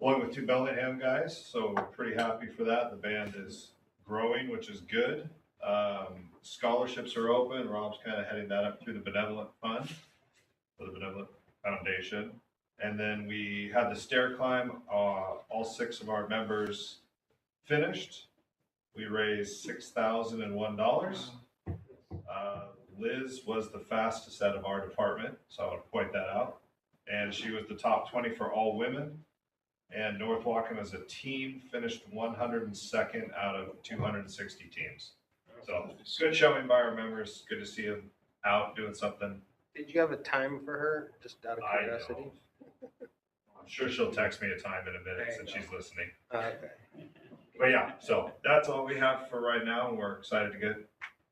Along with 2 Bellingham guys, so we're pretty happy for that. The band is growing, which is good. Scholarships are open. Rob's kind of heading that up through the Benevolent Fund, or the Benevolent Foundation. And then we had the stair climb. All 6 of our members finished. We raised $6,001. Liz was the fastest out of our department, so I want to point that out. And she was the top 20 for all women. And North Wacom as a team finished 102nd out of 260 teams. So good showing by our members. Good to see them out doing something. Did you have a time for her, just out of curiosity? I'm sure she'll text me a time in a minute since she's listening. Okay. But yeah, so that's all we have for right now. And we're excited to get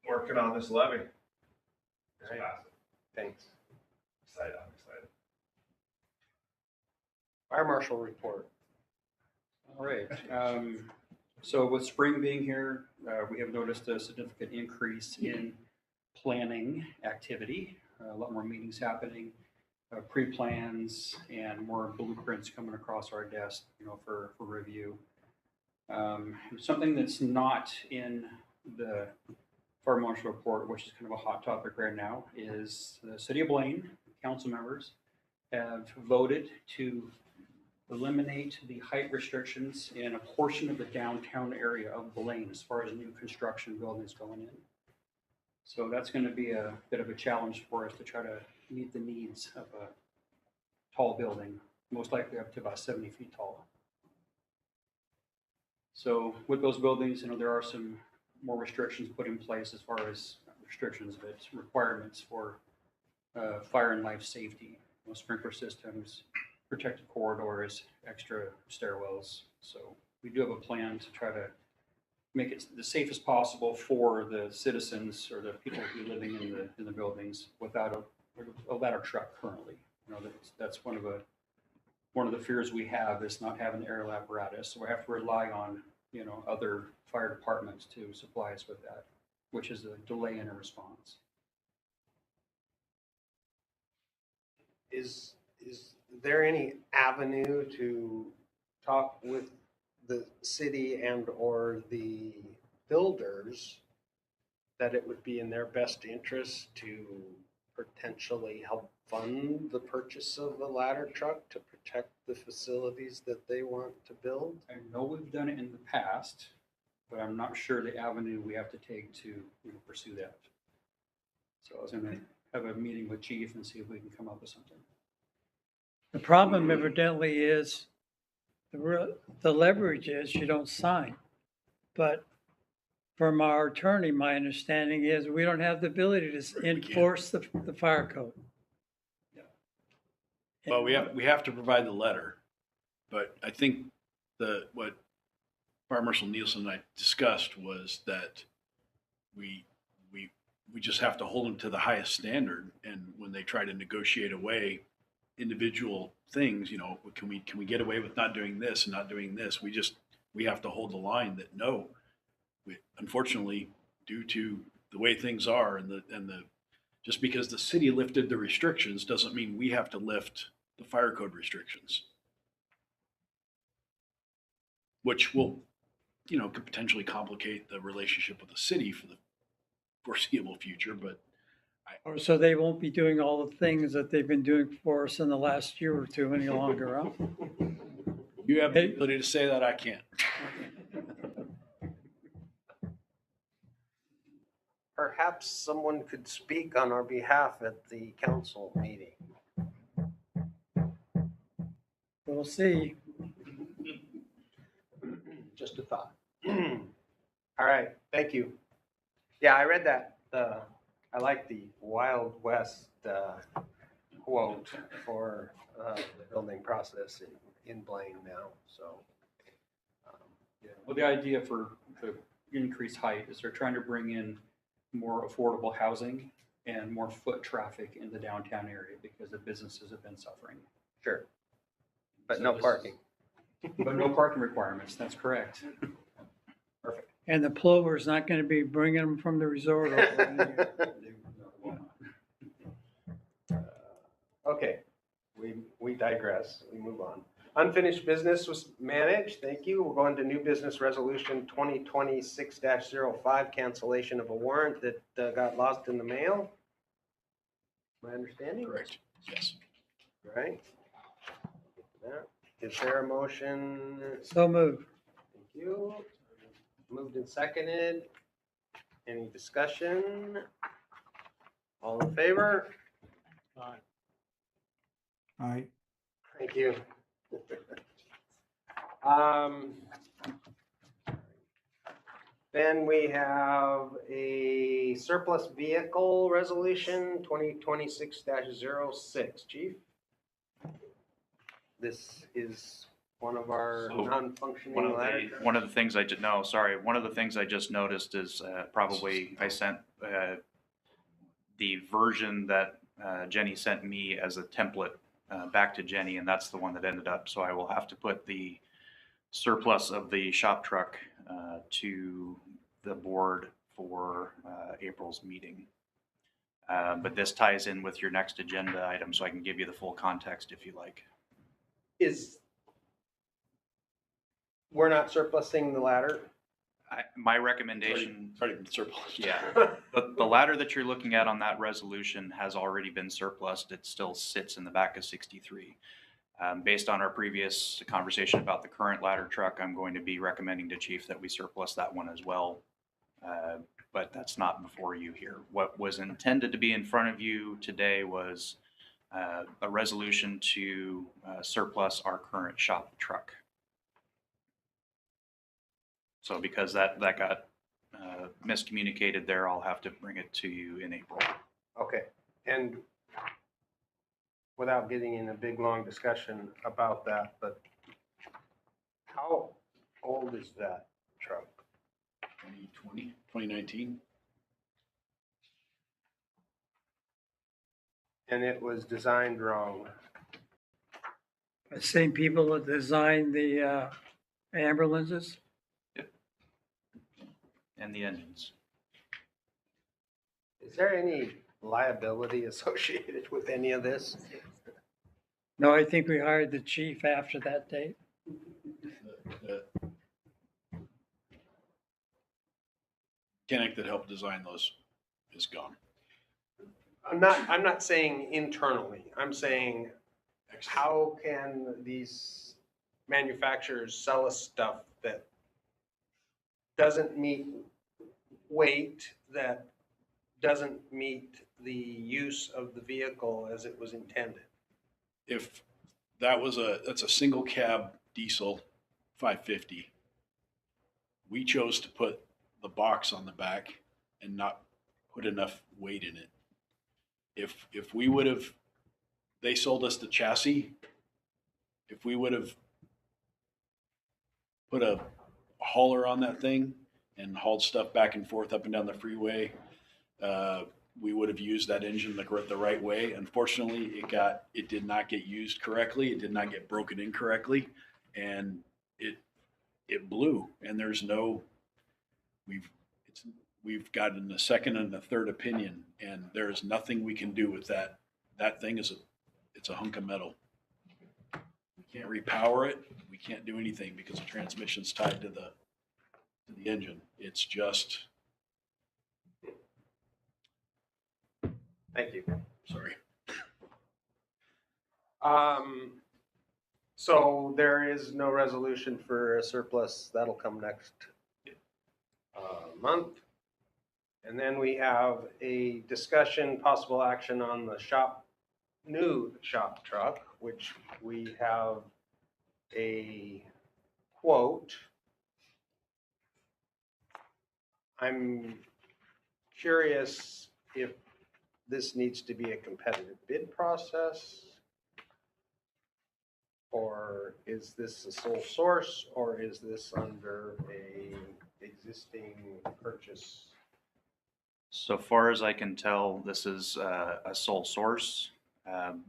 working on this levy. All right. Thanks. I'm excited. Fire Marshal report. All right. So with spring being here, we have noticed a significant increase in planning activity. A lot more meetings happening, pre-plans, and more blueprints coming across our desk, for review. Something that's not in the Fire Marshal report, which is kind of a hot topic right now, is the City of Blaine council members have voted to eliminate the height restrictions in a portion of the downtown area of Blaine as far as new construction buildings going in. So that's going to be a bit of a challenge for us to try to meet the needs of a tall building, most likely up to about 70 feet tall. So with those buildings, there are some more restrictions put in place as far as restrictions, but requirements for fire and life safety, sprinkler systems, protected corridors, extra stairwells. So we do have a plan to try to make it the safest possible for the citizens or the people who are living in the buildings without a ladder truck currently. That's one of the fears we have, is not having the aerial apparatus. So we have to rely on other fire departments to supply us with that. which is a delay in a response. Is there any avenue to talk with the city and or the builders that it would be in their best interest to potentially help fund the purchase of a ladder truck to protect the facilities that they want to build? I know we've done it in the past, but I'm not sure the avenue we have to take to pursue that. So I was gonna have a meeting with Chief and see if we can come up with something. The problem evidently is the leverage is you don't sign. But from our attorney, my understanding is we don't have the ability to enforce the fire code. Well, we have to provide the letter, but I think what Fire Marshal Nielsen and I discussed was that we just have to hold them to the highest standard. And when they try to negotiate away individual things, you know, can we get away with not doing this and not doing this? We have to hold the line that no, unfortunately, due to the way things are and the just because the city lifted the restrictions doesn't mean we have to lift the fire code restrictions, which will, you know, could potentially complicate the relationship with the city for the foreseeable future. But Or so they won't be doing all the things that they've been doing for us in the last year or two any longer, huh? You have the ability to say that, I can't. Perhaps someone could speak on our behalf at the council meeting. We'll see. Just a thought. All right, thank you. Yeah, I read that. I like the Wild West quote for the building process in Blaine now, so. Yeah. Well, the idea for the increased height is they're trying to bring in more affordable housing and more foot traffic in the downtown area because the businesses have been suffering. Sure. But So no this- parking. But no parking requirements, that's correct. Perfect. And the plover's not going to be bringing them from the resort over. Okay, we digress. We move on. Unfinished business was managed. Thank you. We're going to new business resolution 2026-05, cancellation of a warrant that got lost in the mail. My understanding? Correct. Yes. Right. Is there a motion? So moved. Thank you. Moved and seconded. Any discussion? All in favor? Aye. All right. Thank you. Then we have a surplus vehicle resolution 2026-06. Chief? This is one of our So, non-functioning ladder trucks. One of the things I just noticed is probably I sent the version that Jenny sent me as a template back to Jenny, and that's the one that ended up. So I will have to put the surplus of the shop truck to the board for April's meeting. But this ties in with your next agenda item, so I can give you the full context if you like. We're not surplusing the ladder? My recommendation. It's already been surplus. Yeah, the ladder that you're looking at on that resolution has already been surplused. It still sits in the back of 63. Based on our previous conversation about the current ladder truck, I'm going to be recommending to Chief that we surplus that one as well. But that's not before you here. What was intended to be in front of you today was a resolution to surplus our current shop truck. So because that got miscommunicated there, I'll have to bring it to you in April. Okay, and without getting in a big, long discussion about that, but how old is that truck? 2020, 2019. And it was designed wrong. The same people that designed the ambulances. And the engines. Is there any liability associated with any of this? No, I think we hired the chief after that date. The mechanic that helped design those is gone. I'm not saying internally. I'm saying, how can these manufacturers sell us stuff that doesn't meet weight, that doesn't meet the use of the vehicle as it was intended? If that's a single cab diesel 550, we chose to put the box on the back and not put enough weight in it. If we would have, they sold us the chassis. If we would have put a hauler on that thing and hauled stuff back and forth up and down the freeway, we would have used that engine the right way. Unfortunately, it did not get used correctly. It did not get broken in correctly, and it blew. And we've gotten a second and a third opinion, and there is nothing we can do with that. That thing it's a hunk of metal. We can't repower it. We can't do anything because the transmission's tied to the engine. It's just, Thank you. sorry. So there is no resolution for a surplus. That'll come next month. And then we have a discussion, possible action on the new shop truck, which we have a quote. I'm curious if this needs to be a competitive bid process, or is this a sole source, or is this under a existing purchase? So far as I can tell, this is a sole source.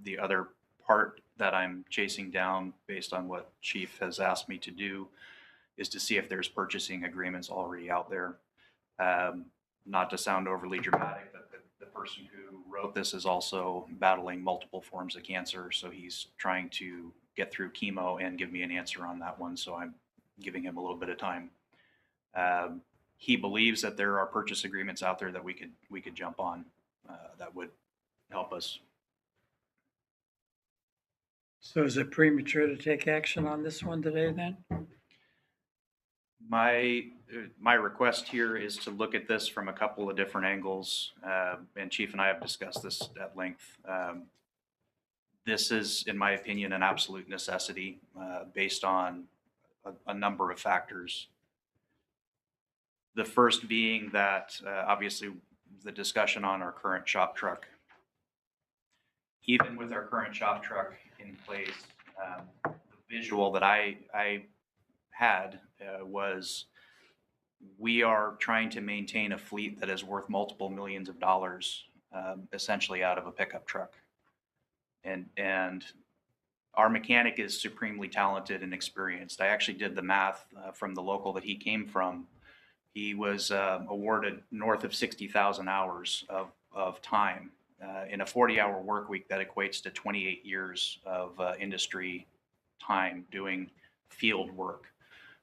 The other part that I'm chasing down based on what Chief has asked me to do is to see if there's purchasing agreements already out there. Not to sound overly dramatic, but the person who wrote this is also battling multiple forms of cancer. So he's trying to get through chemo and give me an answer on that one. So I'm giving him a little bit of time. He believes that there are purchase agreements out there that we could jump on that would help us. So is it premature to take action on this one today then? My request here is to look at this from a couple of different angles, and Chief and I have discussed this at length. This is, in my opinion, an absolute necessity based on a number of factors. The first being that obviously the discussion on our current shop truck. Even with our current shop truck in place, the visual that I had was we are trying to maintain a fleet that is worth multiple millions of dollars, essentially out of a pickup truck. And our mechanic is supremely talented and experienced. I actually did the math from the local that he came from. He was awarded north of 60,000 hours of time. In a 40-hour work week, that equates to 28 years of industry time doing field work.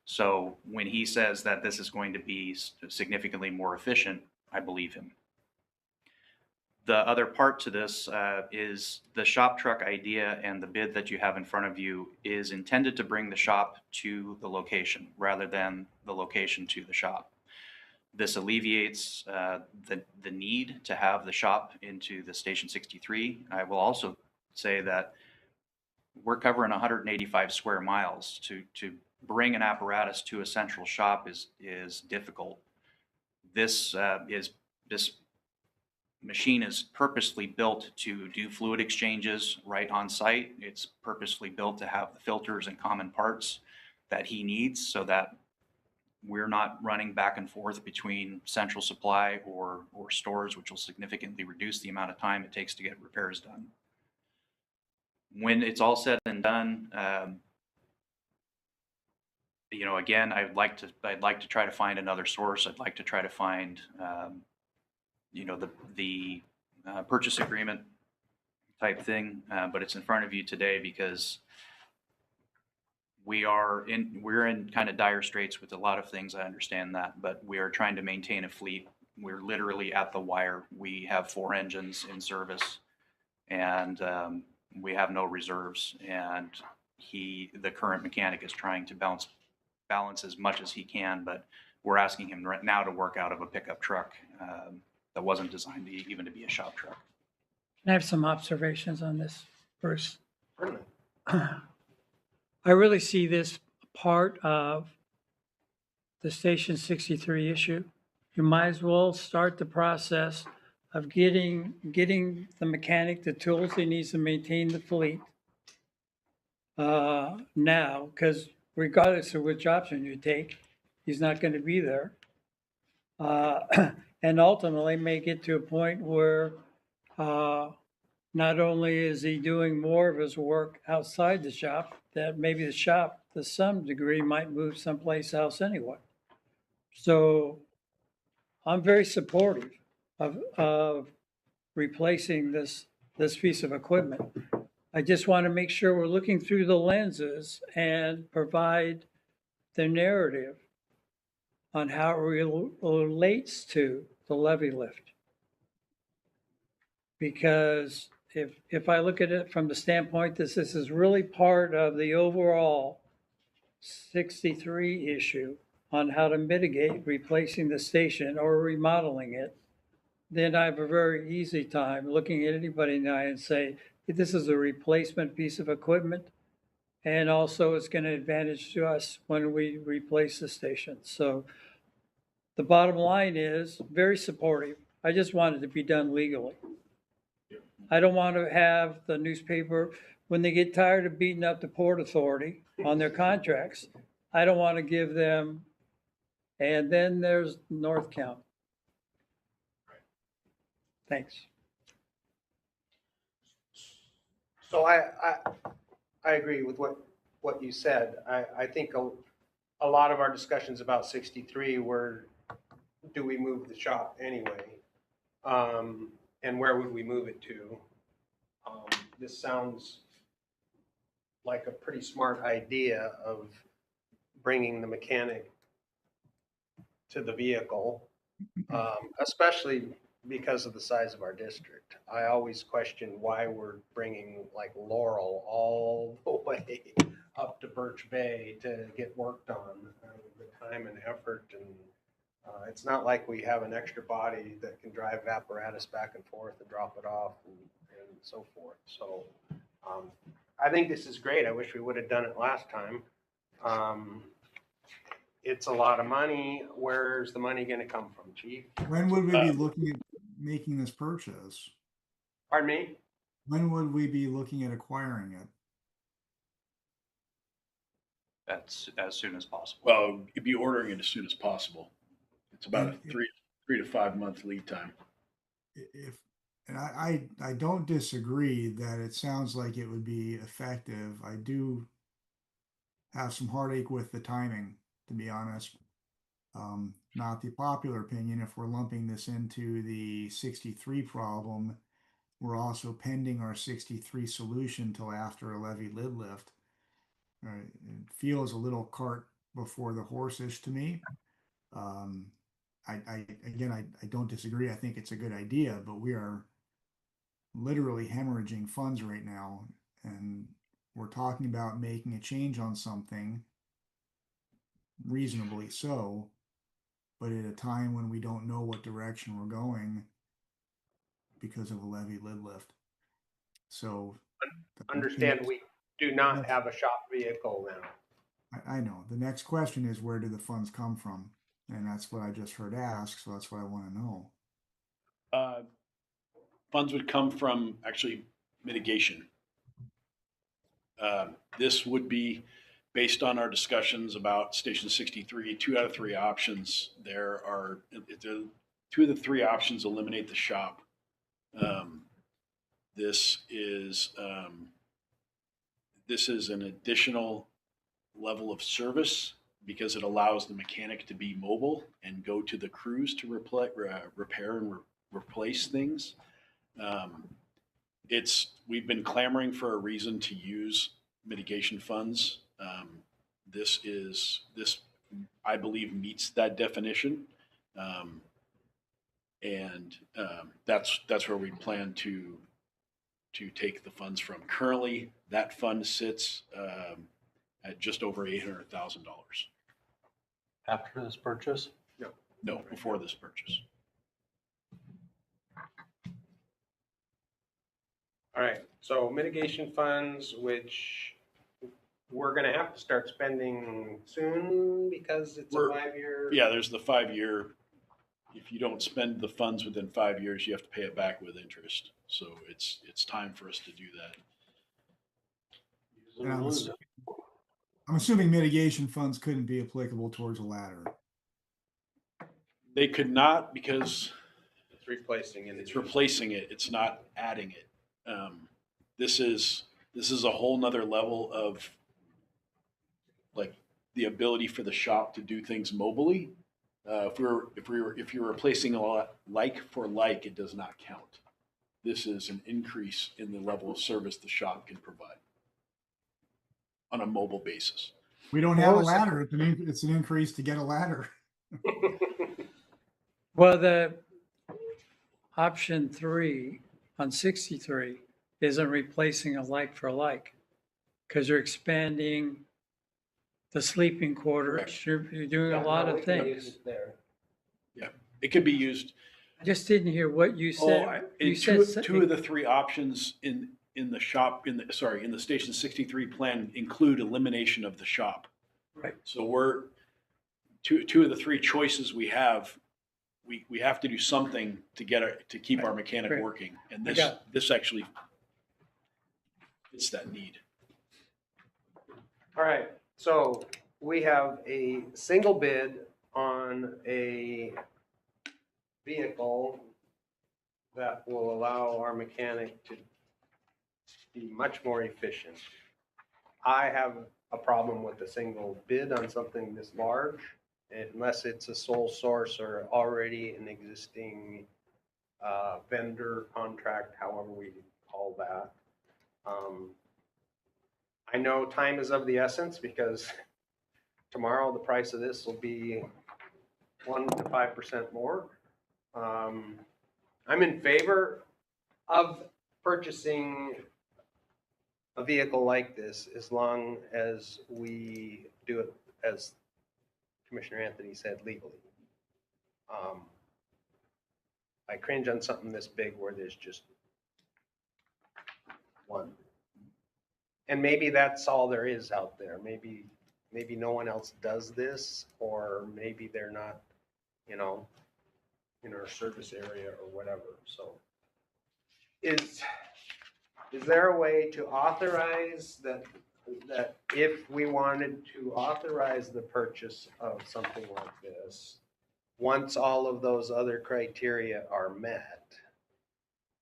So when he says that this is going to be significantly more efficient, I believe him. The other part to this is the shop truck idea, and the bid that you have in front of you is intended to bring the shop to the location rather than the location to the shop. This alleviates the need to have the shop into the Station 63. I will also say that we're covering 185 square miles. To bring an apparatus to a central shop is difficult. This machine is purposely built to do fluid exchanges right on site. It's purposely built to have the filters and common parts that he needs so that we're not running back and forth between central supply or stores, which will significantly reduce the amount of time it takes to get repairs done. When it's all said and done, again, I'd like to try to find another source. I'd like to try to find you know, the purchase agreement type thing, but it's in front of you today because we're in kind of dire straits with a lot of things. I understand that, but we are trying to maintain a fleet. We're literally at the wire. We have 4 engines in service, and we have no reserves. And the current mechanic is trying to balance as much as he can, but we're asking him right now to work out of a pickup truck that wasn't designed even to be a shop truck. I have some observations on this, Bruce. Certainly. I really see this part of the Station 63 issue. You might as well start the process of getting the mechanic the tools he needs to maintain the fleet now, because regardless of which option you take, he's not going to be there. And ultimately may get to a point where not only is he doing more of his work outside the shop, that maybe the shop to some degree might move someplace else anyway. So I'm very supportive of replacing this piece of equipment. I just want to make sure we're looking through the lenses and provide the narrative on how it relates to the levee lift. Because if I look at it from the standpoint that this is really part of the overall 63 issue on how to mitigate replacing the station or remodeling it, then I have a very easy time looking at anybody in the eye and say, this is a replacement piece of equipment, and also it's going to advantage to us when we replace the station. So the bottom line is very supportive. I just want it to be done legally. I don't want to have the newspaper, when they get tired of beating up the Port Authority on their contracts, I don't want to give them, and then there's North County. Thanks. So I agree with what you said. I think a lot of our discussions about 63 were, do we move the shop anyway? And where would we move it to? This sounds like a pretty smart idea of bringing the mechanic to the vehicle, especially because of the size of our district. I always question why we're bringing like Laurel all the way up to Birch Bay to get worked on, the time and effort. And it's not like we have an extra body that can drive apparatus back and forth and drop it off and so forth. So I think this is great. I wish we would have done it last time. It's a lot of money. Where's the money going to come from, Chief? When would we be looking at making this purchase? Pardon me? When would we be looking at acquiring it? That's as soon as possible. Well, you'd be ordering it as soon as possible. It's about a 3 to 5 month lead time. And I don't disagree that it sounds like it would be effective. I do have some heartache with the timing, to be honest. Not the popular opinion. If we're lumping this into the 63 problem, we're also pending our 63 solution till after a levee lid lift. It feels a little cart before the horse-ish to me. I don't disagree. I think it's a good idea, but we are literally hemorrhaging funds right now, and we're talking about making a change on something, reasonably so, but at a time when we don't know what direction we're going because of a levee lid lift. So understand we do not have a shop vehicle now. I know. The next question is, where do the funds come from? And that's what I just heard asked, so that's what I want to know. Funds would come from actually mitigation. This would be based on our discussions about Station 63, 2 out of 3 options. There are 2 of the 3 options eliminate the shop. This is an additional level of service because it allows the mechanic to be mobile and go to the crews to repair and replace things. We've been clamoring for a reason to use mitigation funds. This, I believe, meets that definition. That's where we plan to take the funds from. Currently, that fund sits at just over $800,000. After this purchase? No, before this purchase. All right, so mitigation funds, which we're gonna have to start spending soon because it's a We're- 5-year. Yeah, there's the 5-year. If you don't spend the funds within 5 years, you have to pay it back with interest. So it's time for us to do that. Use it or lose it. I'm assuming mitigation funds couldn't be applicable towards a ladder. They could not, because It's replacing it. it's replacing it. It's not adding it. This is a whole nother level of like the ability for the shop to do things mobily. If you're replacing a lot like for like, it does not count. This is an increase in the level of service the shop can provide on a mobile basis. We don't have a ladder. It's an increase to get a ladder. Well, the option 3 on 63 isn't replacing a like for like, because you're expanding the sleeping quarters. You're doing a lot of things. Yeah, it could be used. I just didn't hear what you said. You said Two of the 3 options in the shop, in the Station 63 plan include elimination of the shop. Right. So we're two of the 3 choices we have. We have to do something to keep our mechanic Great. working, and I got this actually fits that need. All right, so we have a single bid on a vehicle that will allow our mechanic to be much more efficient. I have a problem with a single bid on something this large, unless it's a sole source or already an existing vendor contract, however we call that. I know time is of the essence because tomorrow the price of this will be 1 to 5% more. I'm in favor of purchasing a vehicle like this as long as we do it, as Commissioner Anthony said, legally. I cringe on something this big where there's just one. And maybe that's all there is out there. Maybe no one else does this, or maybe they're not, in our service area or whatever. So is there a way to authorize that if we wanted to authorize the purchase of something like this, once all of those other criteria are met,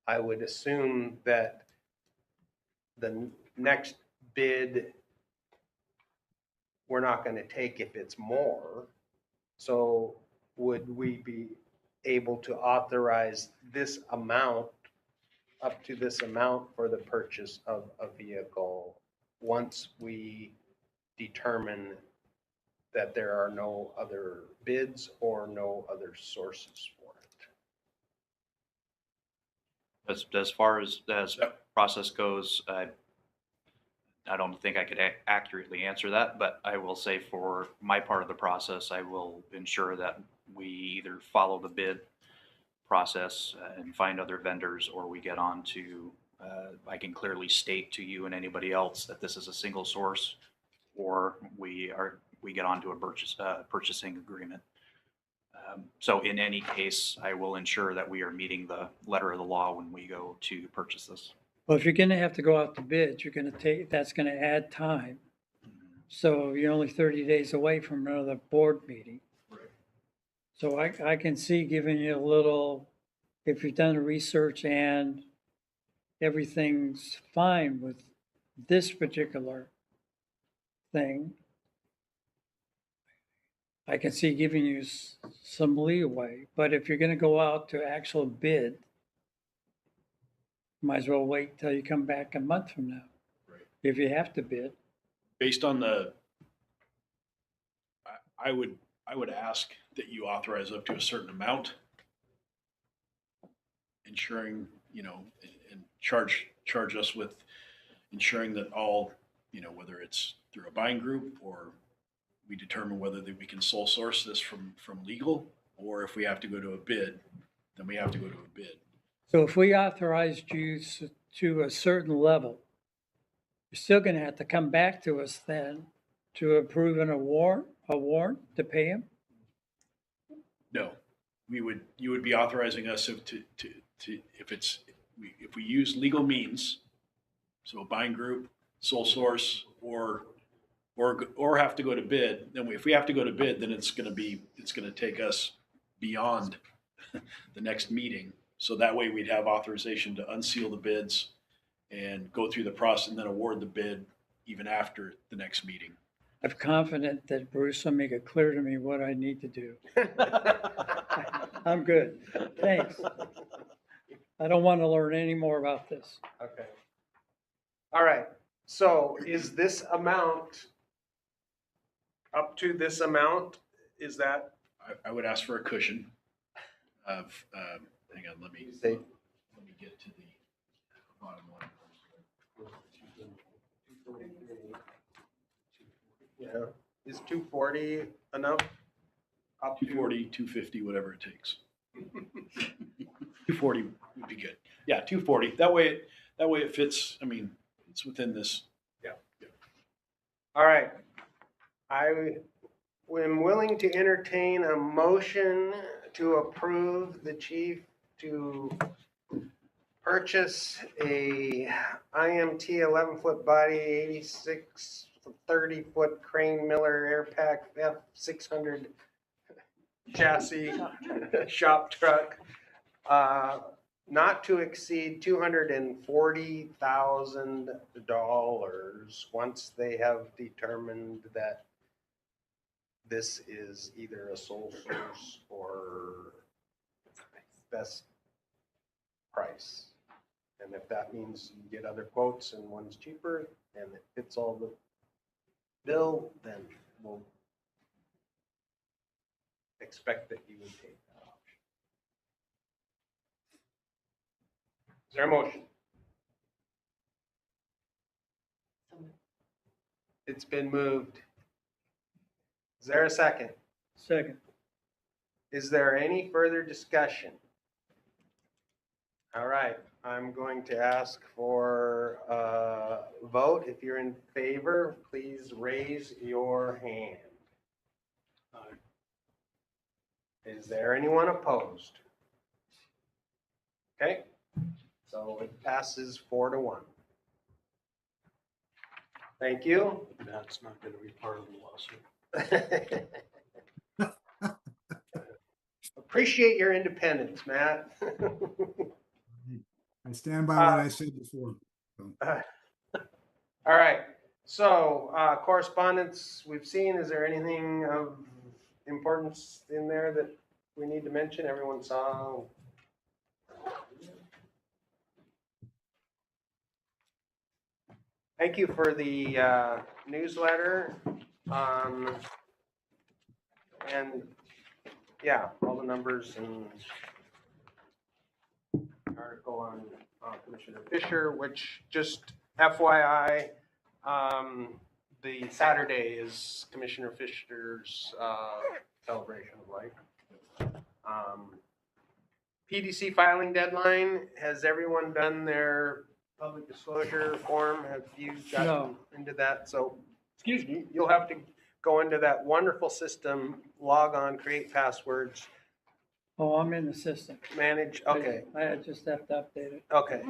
I would assume that the next bid we're not going to take if it's more. So would we be able to authorize this amount, up to this amount, for the purchase of a vehicle once we determine that there are no other bids or no other sources for it? As far as process goes, I don't think I could accurately answer that, but I will say for my part of the process, I will ensure that we either follow the bid process and find other vendors, or we get on to, I can clearly state to you and anybody else that this is a single source, or we get onto a purchasing agreement. So in any case, I will ensure that we are meeting the letter of the law when we go to purchase this. Well, if you're gonna have to go out to bid, that's gonna add time. So you're only 30 days away from another board meeting. Right. So I can see giving you a little, if you've done the research and everything's fine with this particular thing, I can see giving you some leeway, but if you're gonna go out to actual bid, might as well wait till you come back a month from now. Right. If you have to bid. Based on I would ask that you authorize up to a certain amount, ensuring, and charge us with ensuring that all, whether it's through a buying group or we determine whether that we can sole source this from legal, or if we have to go to a bid, then we have to go to a bid. So if we authorized you to a certain level, you're still gonna have to come back to us then to approve a warrant to pay him? No, you would be authorizing us if we use legal means, so a buying group, sole source, or have to go to bid, then if we have to go to bid, then it's gonna take us beyond the next meeting. So that way we'd have authorization to unseal the bids and go through the process and then award the bid even after the next meeting. I'm confident that Bruce will make it clear to me what I need to do. I'm good. Thanks. I don't want to learn any more about this. Okay. All right. So is this amount, up to this amount, is that? I would ask for a cushion of, hang on, let me get to the bottom line. Yeah. Is 240 enough? Up to 240, 250, whatever it takes. 240 would be good. Yeah, 240. That way it fits. I mean, it's within this. Yeah. All right. I am willing to entertain a motion to approve the chief to purchase a IMT 11-foot body, 86 30-foot Crane Miller Air Pack F600 chassis shop truck, not to exceed $240,000 once they have determined that this is either a sole source or best price. And if that means you get other quotes and one's cheaper and it fits all the bill, then we'll expect that you would take that option. Is there a motion? It's been moved. Is there a second? Second. Is there any further discussion? All right, I'm going to ask for a vote. If you're in favor, please raise your hand. Is there anyone opposed? Okay, so it passes 4-1. Thank you. That's not going to be part of the lawsuit. Appreciate your independence, Matt. I stand by what I said before. All right, so correspondence we've seen. Is there anything of importance in there that we need to mention? Everyone saw. Thank you for the newsletter. And yeah, all the numbers and article on Commissioner Fisher, which just FYI, the Saturday is Commissioner Fisher's celebration of life. PDC filing deadline, has everyone done their public disclosure form? Have you gotten into that? So, excuse me, you'll have to go into that wonderful system, log on, create passwords. Oh, I'm in the system. Manage, okay. I just have to update it. Okay.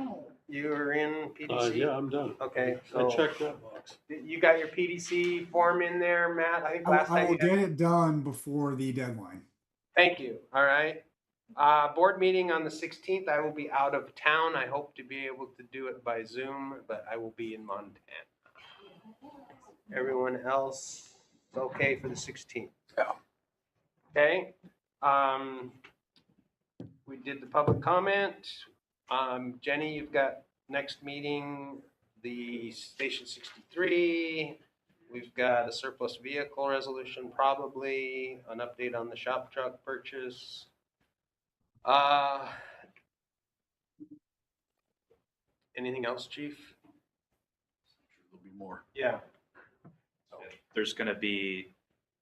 You're in PDC? Yeah, I'm done. Okay. I checked that box. You got your PDC form in there, Matt? I think last I time will you had. get it done before the deadline. Thank you. All right. Board meeting on the 16th. I will be out of town. I hope to be able to do it by Zoom, but I will be in Montana. Everyone else okay for the 16th? Yeah. Okay, we did the public comment. Jenny, you've got next meeting, the Station 63. We've got a surplus vehicle resolution, probably, an update on the shop truck purchase. Anything else, chief? There'll be more. Yeah. There's going to be,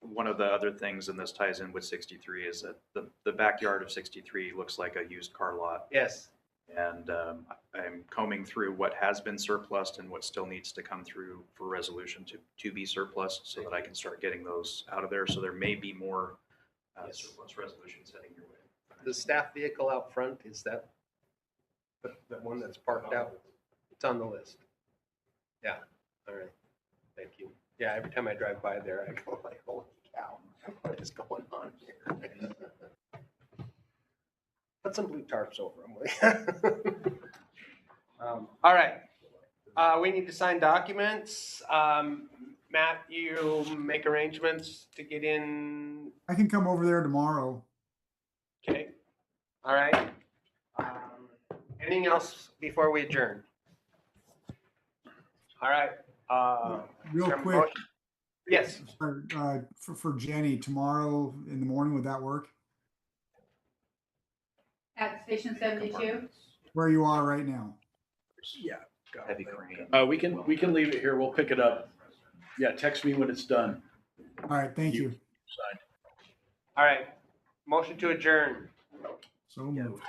one of the other things, and this ties in with 63, is that the backyard of 63 looks like a used car lot. Yes. And I'm combing through what has been surplused and what still needs to come through for resolution to be surplus, so that I can start getting those out of there. So there may be more surplus resolutions heading your way. The staff vehicle out front, is that the one that's parked out? It's on the list. Yeah, all right, thank you. Yeah, every time I drive by there, I go like, holy cow, what is going on here? Put some blue tarps over them, will you? All right, we need to sign documents. Matt, you make arrangements to get in. I can come over there tomorrow. Okay, all right. Anything else before we adjourn? All right. Real quick. Yes. For Jenny, tomorrow in the morning, would that work? At Station 72? Where you are right now? Yeah. Heavy crane. We can leave it here. We'll pick it up. Yeah, text me when it's done. All right, thank you. All right. Motion to adjourn. So moved.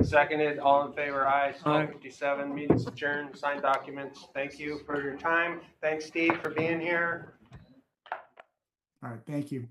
Seconded. All in favor? Aye. Aye. 57. Meeting's adjourned. Signed documents. Thank you for your time. Thanks, Steve, for being here. All right, thank you.